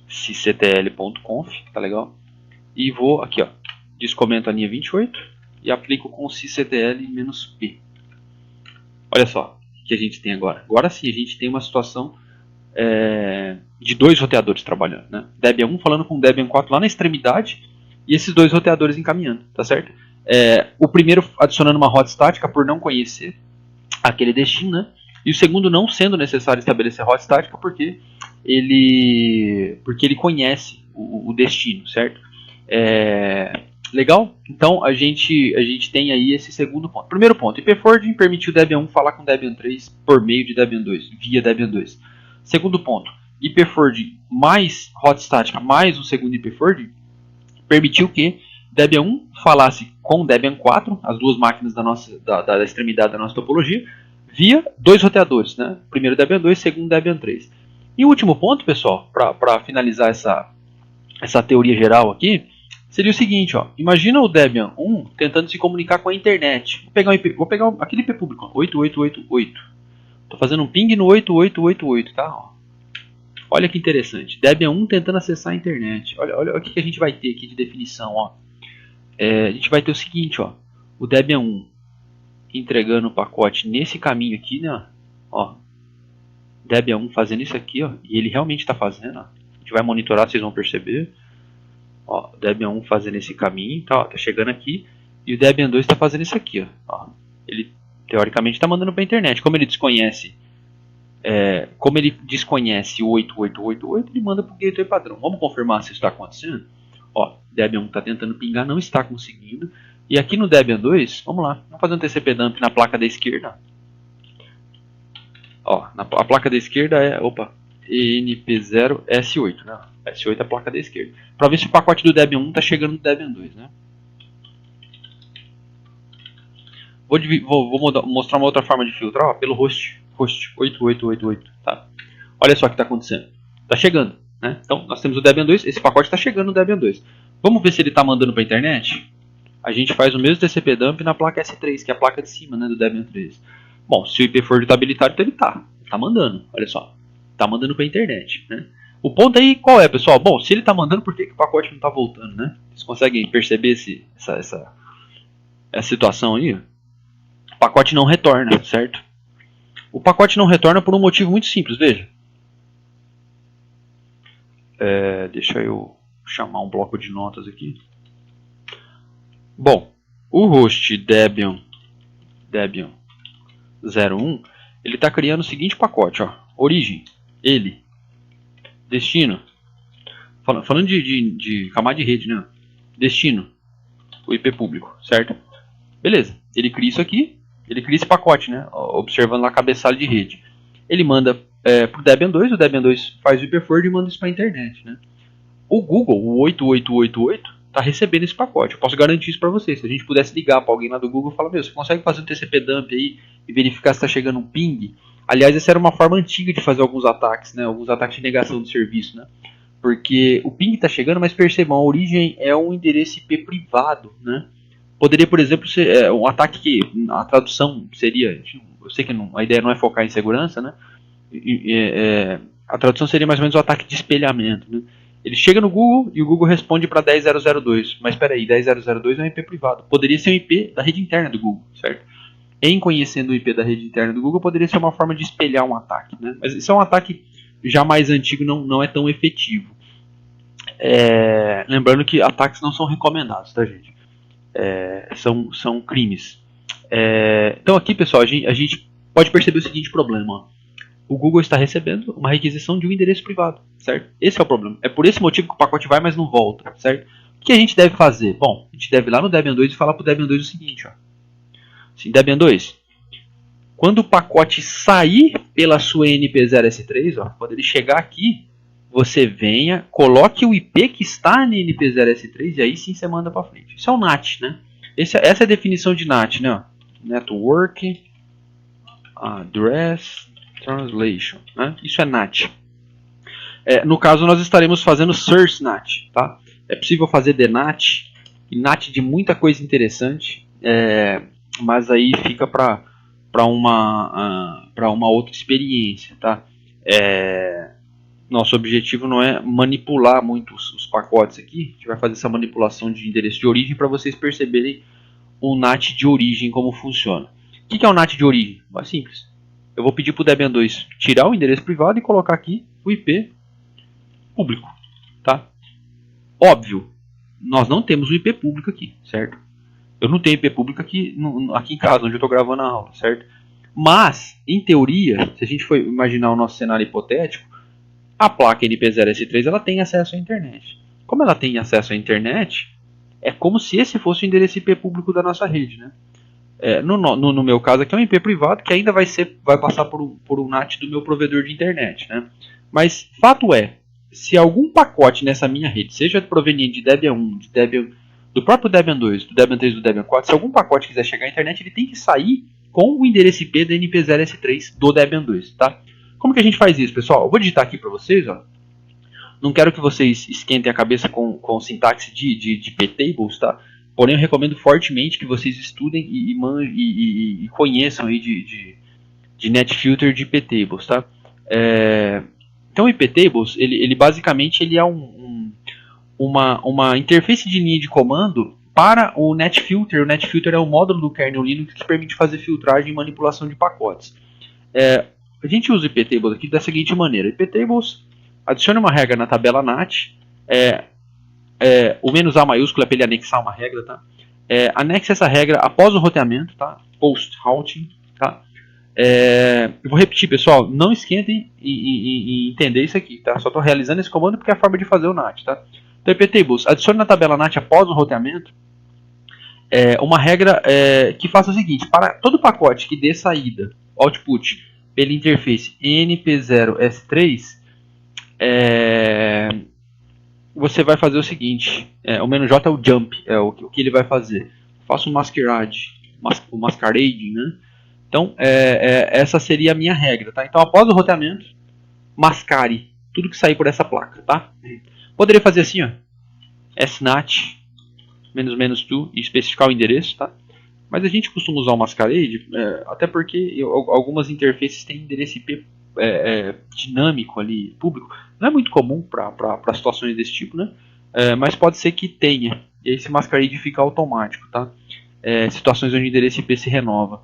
sysctl.conf, tá legal? E vou aqui, ó, descomento a linha 28 e aplico com sysctl-p. Olha só o que a gente tem agora. Agora sim a gente tem uma situação de dois roteadores trabalhando, né? Debian 1 falando com o Debian 4 lá na extremidade e esses dois roteadores encaminhando, tá certo? O primeiro adicionando uma rota estática por não conhecer aquele destino, né? E o segundo não sendo necessário estabelecer rota estática porque ele conhece o destino, certo? Legal? Então a gente tem aí esse segundo ponto. Primeiro ponto, IP forwarding permitiu o Debian 1 falar com o Debian 3 por meio de Debian 2, via Debian 2. Segundo ponto, IP forwarding mais rota estática mais um segundo IP forwarding permitiu que Debian 1 falasse com Debian 4, as duas máquinas da extremidade da nossa topologia, via dois roteadores, né? Primeiro Debian 2, segundo Debian 3. E o último ponto, pessoal, para finalizar essa teoria geral aqui, seria o seguinte, ó, imagina o Debian 1 tentando se comunicar com a internet. Vou pegar aquele IP público, ó, 8888. Estou fazendo um ping no 8888, tá? Ó. Olha que interessante. Debian 1 tentando acessar a internet. Olha o que a gente vai ter aqui de definição, ó. A gente vai ter o seguinte, ó, o Debian 1 entregando o pacote nesse caminho aqui, né? Ó, Debian 1 fazendo isso aqui, ó, e ele realmente está fazendo. Ó. A gente vai monitorar, vocês vão perceber. Ó, Debian 1 fazendo esse caminho, tá chegando aqui. E o Debian 2 está fazendo isso aqui, ó. Ele teoricamente está mandando para a internet. Como ele desconhece o 8888, ele manda para o gateway padrão. Vamos confirmar se isso está acontecendo? Ó, Debian 1 está tentando pingar, não está conseguindo. E aqui no Debian 2, vamos lá, vamos fazer um TCP dump na placa da esquerda. Ó, a placa da esquerda é, ENP0S8, né? S8 é a placa da esquerda. Para ver se o pacote do Debian 1 está chegando no Debian 2, né? Vou mostrar uma outra forma de filtrar, ó, pelo host 8888, tá? Olha só o que está acontecendo. Está chegando, né? Então, nós temos o Debian 2, esse pacote está chegando no Debian 2. Vamos ver se ele está mandando para a internet? A gente faz o mesmo TCP dump na placa S3, que é a placa de cima, né, do Debian 3. Bom, se o IP for de habilitado, então ele está mandando, olha só. Está mandando para a internet, né? O ponto aí qual é, pessoal? Bom, se ele está mandando, por que o pacote não está voltando, né? Vocês conseguem perceber essa situação aí? O pacote não retorna, certo? O pacote não retorna por um motivo muito simples, veja. Deixa eu chamar um bloco de notas aqui. Bom, o host Debian 01, ele está criando o seguinte pacote, ó. Origem, ele, destino, falando de camada de rede, né? Destino, o IP público, certo? Beleza, ele cria isso aqui, ele cria esse pacote, né? Observando lá a cabeçalho de rede. Ele manda para o Debian 2, o Debian 2 faz o IP forward e manda isso para a internet, né? O Google, o 8888, está recebendo esse pacote. Eu posso garantir isso para vocês. Se a gente pudesse ligar para alguém lá do Google e falar, você consegue fazer um TCP dump aí e verificar se está chegando um ping? Aliás, essa era uma forma antiga de fazer alguns ataques, né? Alguns ataques de negação do serviço, né? Porque o ping está chegando, mas percebam, a origem é um endereço IP privado, né? Poderia, por exemplo, ser um ataque que a tradução seria, eu sei que a ideia não é focar em segurança, né? A tradução seria mais ou menos um ataque de espelhamento, né? Ele chega no Google e o Google responde para 10.0.0.2. Mas espera aí, 10.0.0.2 é um IP privado. Poderia ser um IP da rede interna do Google, certo? Em conhecendo o IP da rede interna do Google, poderia ser uma forma de espelhar um ataque, né? Mas isso é um ataque já mais antigo, não é tão efetivo. Lembrando que ataques não são recomendados, tá, gente? São crimes. Então aqui, pessoal, a gente pode perceber o seguinte problema, ó. O Google está recebendo uma requisição de um endereço privado, certo? Esse é o problema. É por esse motivo que o pacote vai, mas não volta, certo? O que a gente deve fazer? Bom, a gente deve ir lá no Debian 2 e falar para o Debian 2 o seguinte, ó. Assim, Debian 2, quando o pacote sair pela sua NP0S3, ó, quando ele chegar aqui, você venha, coloque o IP que está na NP0S3 e aí sim você manda para frente. Isso é o NAT, né? Essa é a definição de NAT, né? Network Address Translation, né? Isso é NAT. No caso, nós estaremos fazendo Source NAT, tá? É possível fazer DNAT e NAT de muita coisa interessante, mas aí fica para uma outra experiência, tá? Nosso objetivo não é manipular muito os pacotes aqui. A gente vai fazer essa manipulação de endereço de origem para vocês perceberem o NAT de origem como funciona. O que é o NAT de origem? É simples. Eu vou pedir para o Debian 2 tirar o endereço privado e colocar aqui o IP público, tá? Óbvio, nós não temos o IP público aqui, certo? Eu não tenho IP público aqui em casa, onde eu estou gravando a aula, certo? Mas, em teoria, se a gente for imaginar o nosso cenário hipotético, a placa NP0S3 ela tem acesso à internet. Como ela tem acesso à internet, é como se esse fosse o endereço IP público da nossa rede, né? No meu caso aqui é um IP privado que ainda vai passar por um NAT do meu provedor de internet, né? Mas fato é, se algum pacote nessa minha rede, seja proveniente de Debian 1, do próprio Debian 2, do Debian 3, do Debian 4, se algum pacote quiser chegar à internet, ele tem que sair com o endereço IP da NP0S3 do Debian 2, tá? Como que a gente faz isso, pessoal? Eu vou digitar aqui para vocês, ó. Não quero que vocês esquentem a cabeça com sintaxe de ptables, tá? Porém, eu recomendo fortemente que vocês estudem e conheçam aí de netfilter de ptables, tá? Então, o iptables, ele basicamente ele é uma interface de linha de comando para o netfilter. O netfilter é o módulo do kernel Linux que permite fazer filtragem e manipulação de pacotes. A gente usa o iptables aqui da seguinte maneira. Iptables adiciona uma regra na tabela NAT. O "-A" maiúsculo é para ele anexar uma regra, tá? Anexe essa regra após o roteamento, tá? Post-routing, tá? Eu vou repetir, pessoal, não esquentem em entender isso aqui, tá? Só estou realizando esse comando porque é a forma de fazer o NAT, tá? Então, iptables, adicione na tabela NAT após o roteamento uma regra que faça o seguinte: para todo pacote que dê saída, output, pela interface np0s3, você vai fazer o seguinte: o "-j" é o jump, é o que ele vai fazer. Faça um o masquerading, né? Então, essa seria a minha regra, tá? Então, após o roteamento, mascare tudo que sair por essa placa, tá? Poderia fazer assim, ó, snat "-tu" e especificar o endereço, tá? Mas a gente costuma usar o masquerade, até porque algumas interfaces têm endereço IP dinâmico ali, público. Não é muito comum para situações desse tipo, né? Mas pode ser que tenha. E aí esse masquerade fica automático, tá? Situações onde o endereço IP se renova.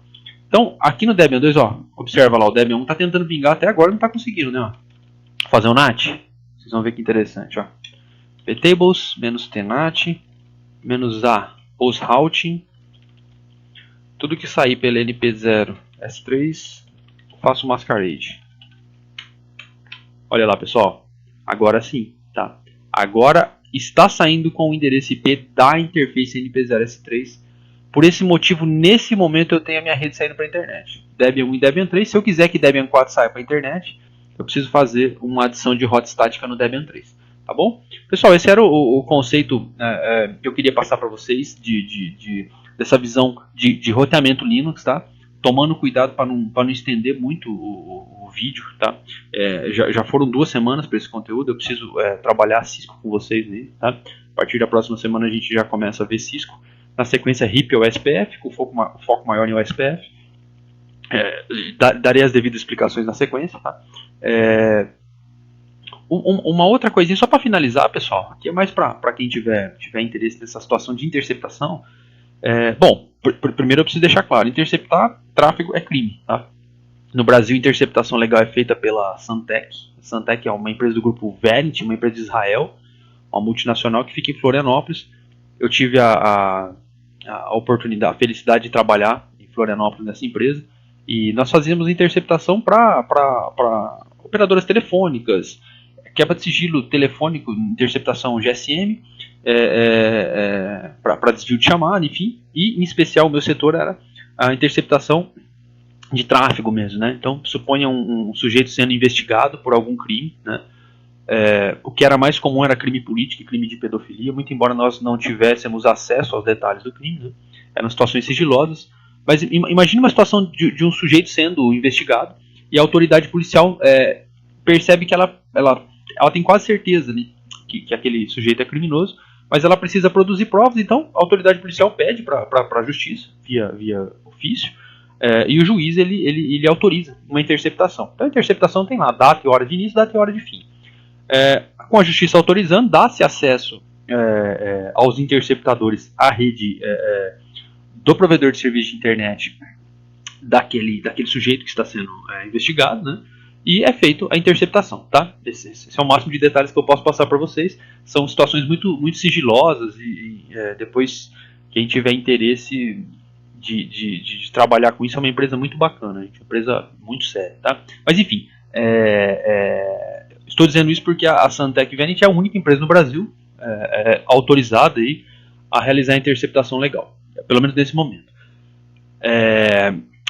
Então, aqui no Debian 2, ó, observa lá, o Debian 1 está tentando vingar até agora, não está conseguindo, né? Ó. Fazer um NAT. Vocês vão ver que interessante, ó. ptables, -tnat, -a, post-routing. Tudo que sair pela np0s3, faço o masquerade. Olha lá, pessoal. Agora sim, tá? Agora está saindo com o endereço IP da interface np0s3. Por esse motivo, nesse momento eu tenho a minha rede saindo para a internet. Debian 1 e Debian 3. Se eu quiser que Debian 4 saia para a internet, eu preciso fazer uma adição de hot estática no Debian 3. Tá bom? Pessoal, esse era o conceito que eu queria passar para vocês dessa visão de roteamento Linux, tá? Tomando cuidado para não estender muito o vídeo, tá? Já foram 2 semanas para esse conteúdo, eu preciso trabalhar Cisco com vocês aí, tá? A partir da próxima semana a gente já começa a ver Cisco. Na sequência RIP ou SPF, com foco maior em OSPF. Darei as devidas explicações na sequência, tá? Uma outra coisinha, só para finalizar, pessoal, aqui é mais para quem tiver interesse nessa situação de interceptação. Bom, primeiro eu preciso deixar claro, interceptar tráfego é crime, tá? No Brasil, interceptação legal é feita pela Santec. A Santec é uma empresa do grupo Verint, uma empresa de Israel, uma multinacional que fica em Florianópolis. Eu tive a oportunidade, a felicidade de trabalhar em Florianópolis nessa empresa. E nós fazíamos interceptação para operadoras telefônicas, quebra de sigilo telefônico, interceptação GSM, para desvio de chamada, enfim. E, em especial, o meu setor era a interceptação de tráfego mesmo, né? Então, suponha um sujeito sendo investigado por algum crime, né? O que era mais comum era crime político e crime de pedofilia, muito embora nós não tivéssemos acesso aos detalhes do crime, né? Eram situações sigilosas. Mas imagine uma situação de um sujeito sendo investigado e a autoridade policial percebe que ela tem quase certeza, né, que aquele sujeito é criminoso, mas ela precisa produzir provas, então a autoridade policial pede para a justiça, via ofício, e o juiz ele autoriza uma interceptação. Então a interceptação tem lá data e hora de início, data e hora de fim. Com a justiça autorizando, dá-se acesso aos interceptadores à rede do provedor de serviço de internet daquele sujeito que está sendo investigado, né? E é feito a interceptação, tá? Esse é o máximo de detalhes que eu posso passar para vocês. São situações muito, muito sigilosas e depois quem tiver interesse de trabalhar com isso é uma empresa muito bacana, uma empresa muito séria, tá? Mas enfim, estou dizendo isso porque a Santec Venit é a única empresa no Brasil autorizada aí a realizar a interceptação legal, pelo menos nesse momento.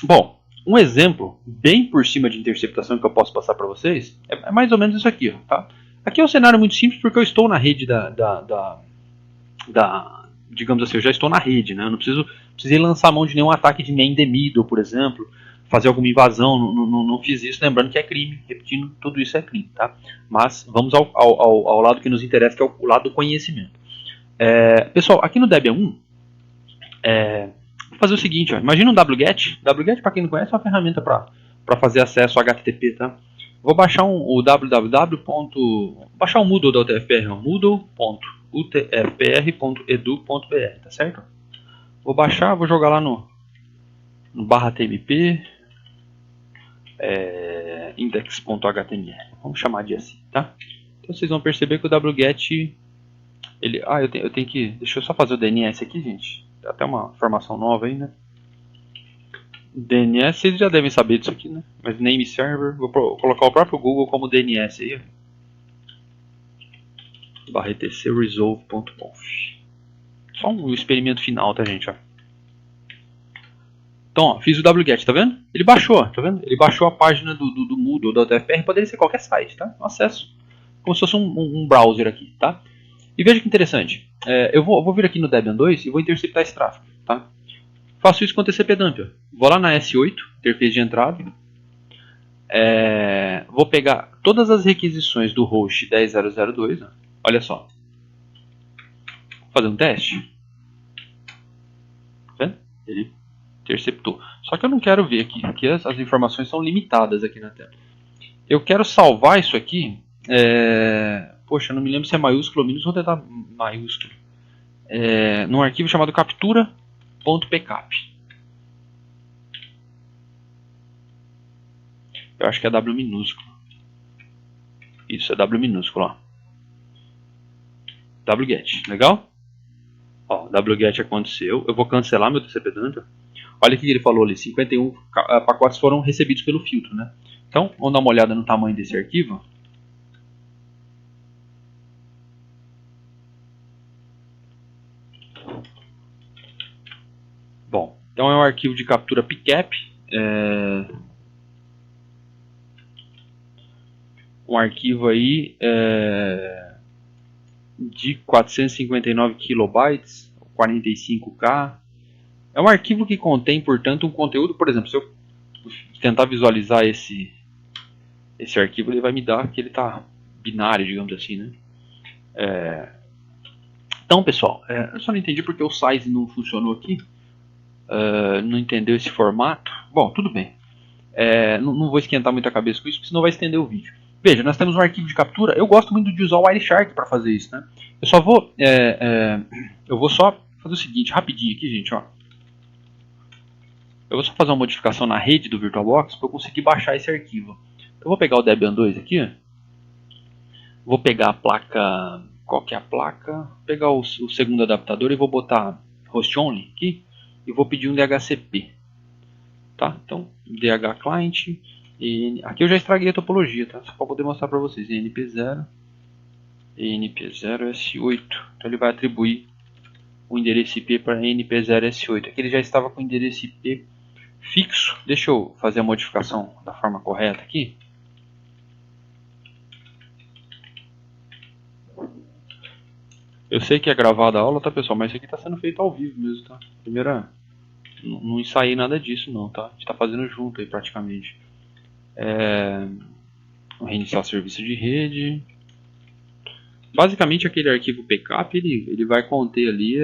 Bom, um exemplo bem por cima de interceptação que eu posso passar para vocês é mais ou menos isso aqui, ó, tá? Aqui é um cenário muito simples porque eu estou na rede digamos assim, eu já estou na rede, né? Eu não precisei lançar a mão de nenhum ataque de man in the middle, por exemplo, fazer alguma invasão, não fiz isso, lembrando que é crime, repetindo, tudo isso é crime, tá? Mas vamos ao lado que nos interessa, que é o lado do conhecimento. Pessoal, aqui no Debian 1, vou fazer o seguinte, ó, imagina um wget. Wget, para quem não conhece, é uma ferramenta para fazer acesso ao HTTP, tá? Vou baixar o baixar o Moodle da UTF-PR, moodle.utfpr.edu.br, tá certo? Vou baixar, vou jogar lá no /tmp index.html, vamos chamar de assim, tá? Então vocês vão perceber que o wget eu tenho que, deixa eu só fazer o DNS aqui, gente. até uma informação nova aí, né? DNS, vocês já devem saber disso aqui, né? Mas name server, vou colocar o próprio Google como DNS aí. /etc/resolve.conf. Só um experimento final, tá, gente? Ó. Então, ó, fiz o wget, tá vendo? Ele baixou, tá vendo? Ele baixou a página do Moodle, da UTF-PR, poderia ser qualquer site, tá? Um acesso, como se fosse um browser aqui, tá? E veja que interessante. Eu vou vir aqui no Debian 2 e vou interceptar esse tráfego, tá? Faço isso com o TCP/dump. Vou lá na S8, interface de entrada. Vou pegar todas as requisições do host 10.0.0.2. Ó. Olha só. Vou fazer um teste. Tá vendo? Ele interceptou. Só que eu não quero ver aqui, porque as informações são limitadas aqui na tela. Eu quero salvar isso aqui. Poxa, não me lembro se é maiúsculo ou minúsculo. Vou tentar maiúsculo. Num arquivo chamado captura.pcap. Eu acho que é W minúsculo. Isso, é W minúsculo, ó. wget, legal? Ó, wget aconteceu. Eu vou cancelar meu TCP/dump. Olha o que ele falou ali, 51 pacotes foram recebidos pelo filtro, né? Então, vamos dar uma olhada no tamanho desse arquivo. Bom, então é um arquivo de captura PCAP. Um arquivo aí de 459 kilobytes, 45K. É um arquivo que contém, portanto, um conteúdo, por exemplo, se eu tentar visualizar esse arquivo, ele vai me dar que ele está binário, digamos assim, né? Então, pessoal, eu só não entendi porque o size não funcionou aqui. Não entendeu esse formato. Bom, tudo bem. Não vou esquentar muito a cabeça com isso, porque senão vai estender o vídeo. Veja, nós temos um arquivo de captura. Eu gosto muito de usar o Wireshark para fazer isso, né? Eu só vou, eu vou só fazer o seguinte, rapidinho aqui, gente, ó. Eu vou só fazer uma modificação na rede do VirtualBox para eu conseguir baixar esse arquivo. Eu vou pegar o Debian 2 aqui. Vou pegar a placa... Qual que é a placa? Vou pegar o segundo adaptador e vou botar host only aqui. E vou pedir um DHCP. Tá? Então, DH client. Aqui eu já estraguei a topologia, tá? Só para poder mostrar para vocês. ENP0. ENP0S8. Então ele vai atribuir o endereço IP para ENP0S8. Aqui ele já estava com o endereço IP fixo. Deixa eu fazer a modificação da forma correta aqui. Eu sei que é gravada a aula, tá, pessoal? Mas isso aqui está sendo feito ao vivo mesmo, tá? Primeira... Não ensaiei nada disso, não, tá? A gente está fazendo junto aí, praticamente. Vou reiniciar o serviço de rede. Basicamente, aquele arquivo PCAP, ele vai conter ali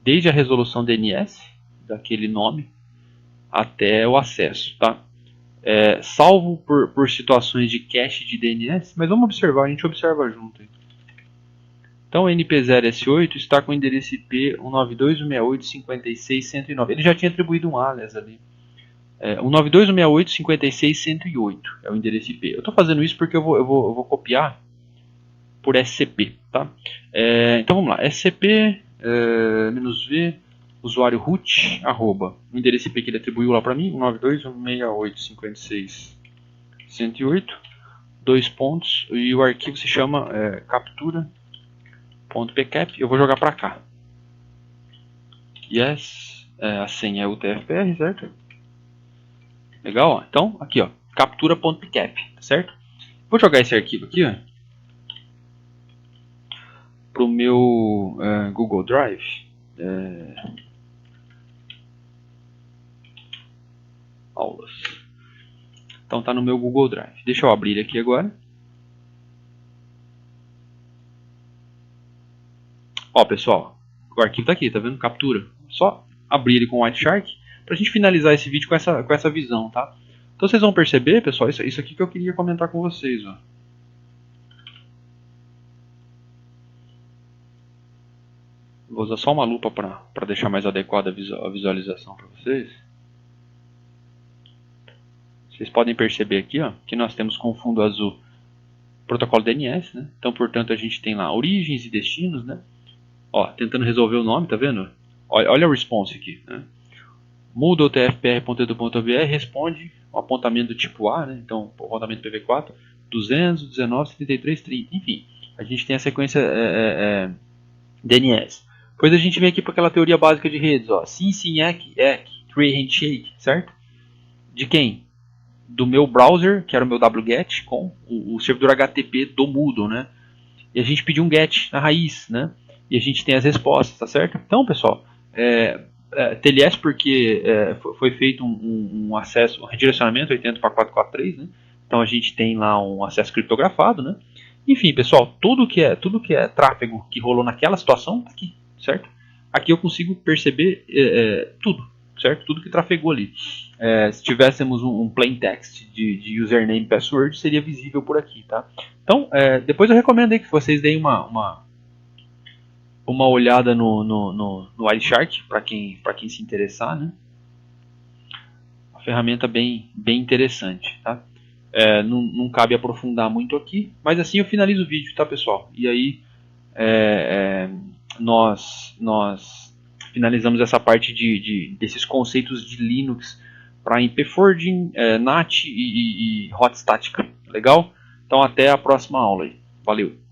desde a resolução DNS, daquele nome, até o acesso, tá? Salvo por situações de cache de DNS, mas vamos observar, a gente observa junto aí. Então, o NP0S8 está com o endereço IP 192.168.56.109. Ele já tinha atribuído um alias ali. 192.168.56.108 é o endereço IP. Eu estou fazendo isso porque eu vou copiar por SCP. Tá? Então, vamos lá. SCP -v, usuário root, arroba. O endereço IP que ele atribuiu lá para mim, 192.168.56.108. 2 pontos. E o arquivo se chama captura.pcap. Eu vou jogar para cá. Yes. A senha é UTF-PR, certo? Legal, ó. Então, aqui, ó, captura.pcap, certo? Vou jogar esse arquivo aqui, ó, pro meu Google Drive. Aulas. Então tá no meu Google Drive. Deixa eu abrir aqui agora. Ó, pessoal, o arquivo tá aqui, tá vendo? Captura. Só abrir ele com o Wireshark pra gente finalizar esse vídeo com essa visão, tá? Então vocês vão perceber, pessoal, isso aqui que eu queria comentar com vocês, ó. Vou usar só uma lupa para deixar mais adequada a visualização para vocês. Vocês podem perceber aqui, ó, que nós temos com fundo azul protocolo DNS, né? Então, portanto, a gente tem lá origens e destinos, né? Ó, tentando resolver o nome, tá vendo? Olha a response aqui, né? Muda o tfpr.edu.br, responde o apontamento do tipo A, né? Então, o apontamento PV4, 200, 19, 73, 30, enfim. A gente tem a sequência DNS. Depois a gente vem aqui para aquela teoria básica de redes, ó. Sim, sim, tree handshake, certo? De quem? Do meu browser, que era o meu wget, com o servidor HTTP do Moodle, né? E a gente pediu um get na raiz, né? E a gente tem as respostas, tá certo? Então, pessoal, TLS porque foi feito um acesso, um redirecionamento 80 para 443, né? Então a gente tem lá um acesso criptografado, né? Enfim, pessoal, tudo que é tráfego que rolou naquela situação, tá aqui, certo? Aqui eu consigo perceber tudo, certo? Tudo que trafegou ali. Se tivéssemos um plain text de username e password, seria visível por aqui, tá? Então, depois eu recomendo aí que vocês deem uma olhada no Wireshark, para quem se interessar, né? Uma ferramenta bem interessante, tá? Não cabe aprofundar muito aqui, mas assim eu finalizo o vídeo, tá, pessoal? E aí nós finalizamos essa parte desses conceitos de Linux para IP forwarding, NAT e hot static. Legal? Então até a próxima aula aí. Valeu!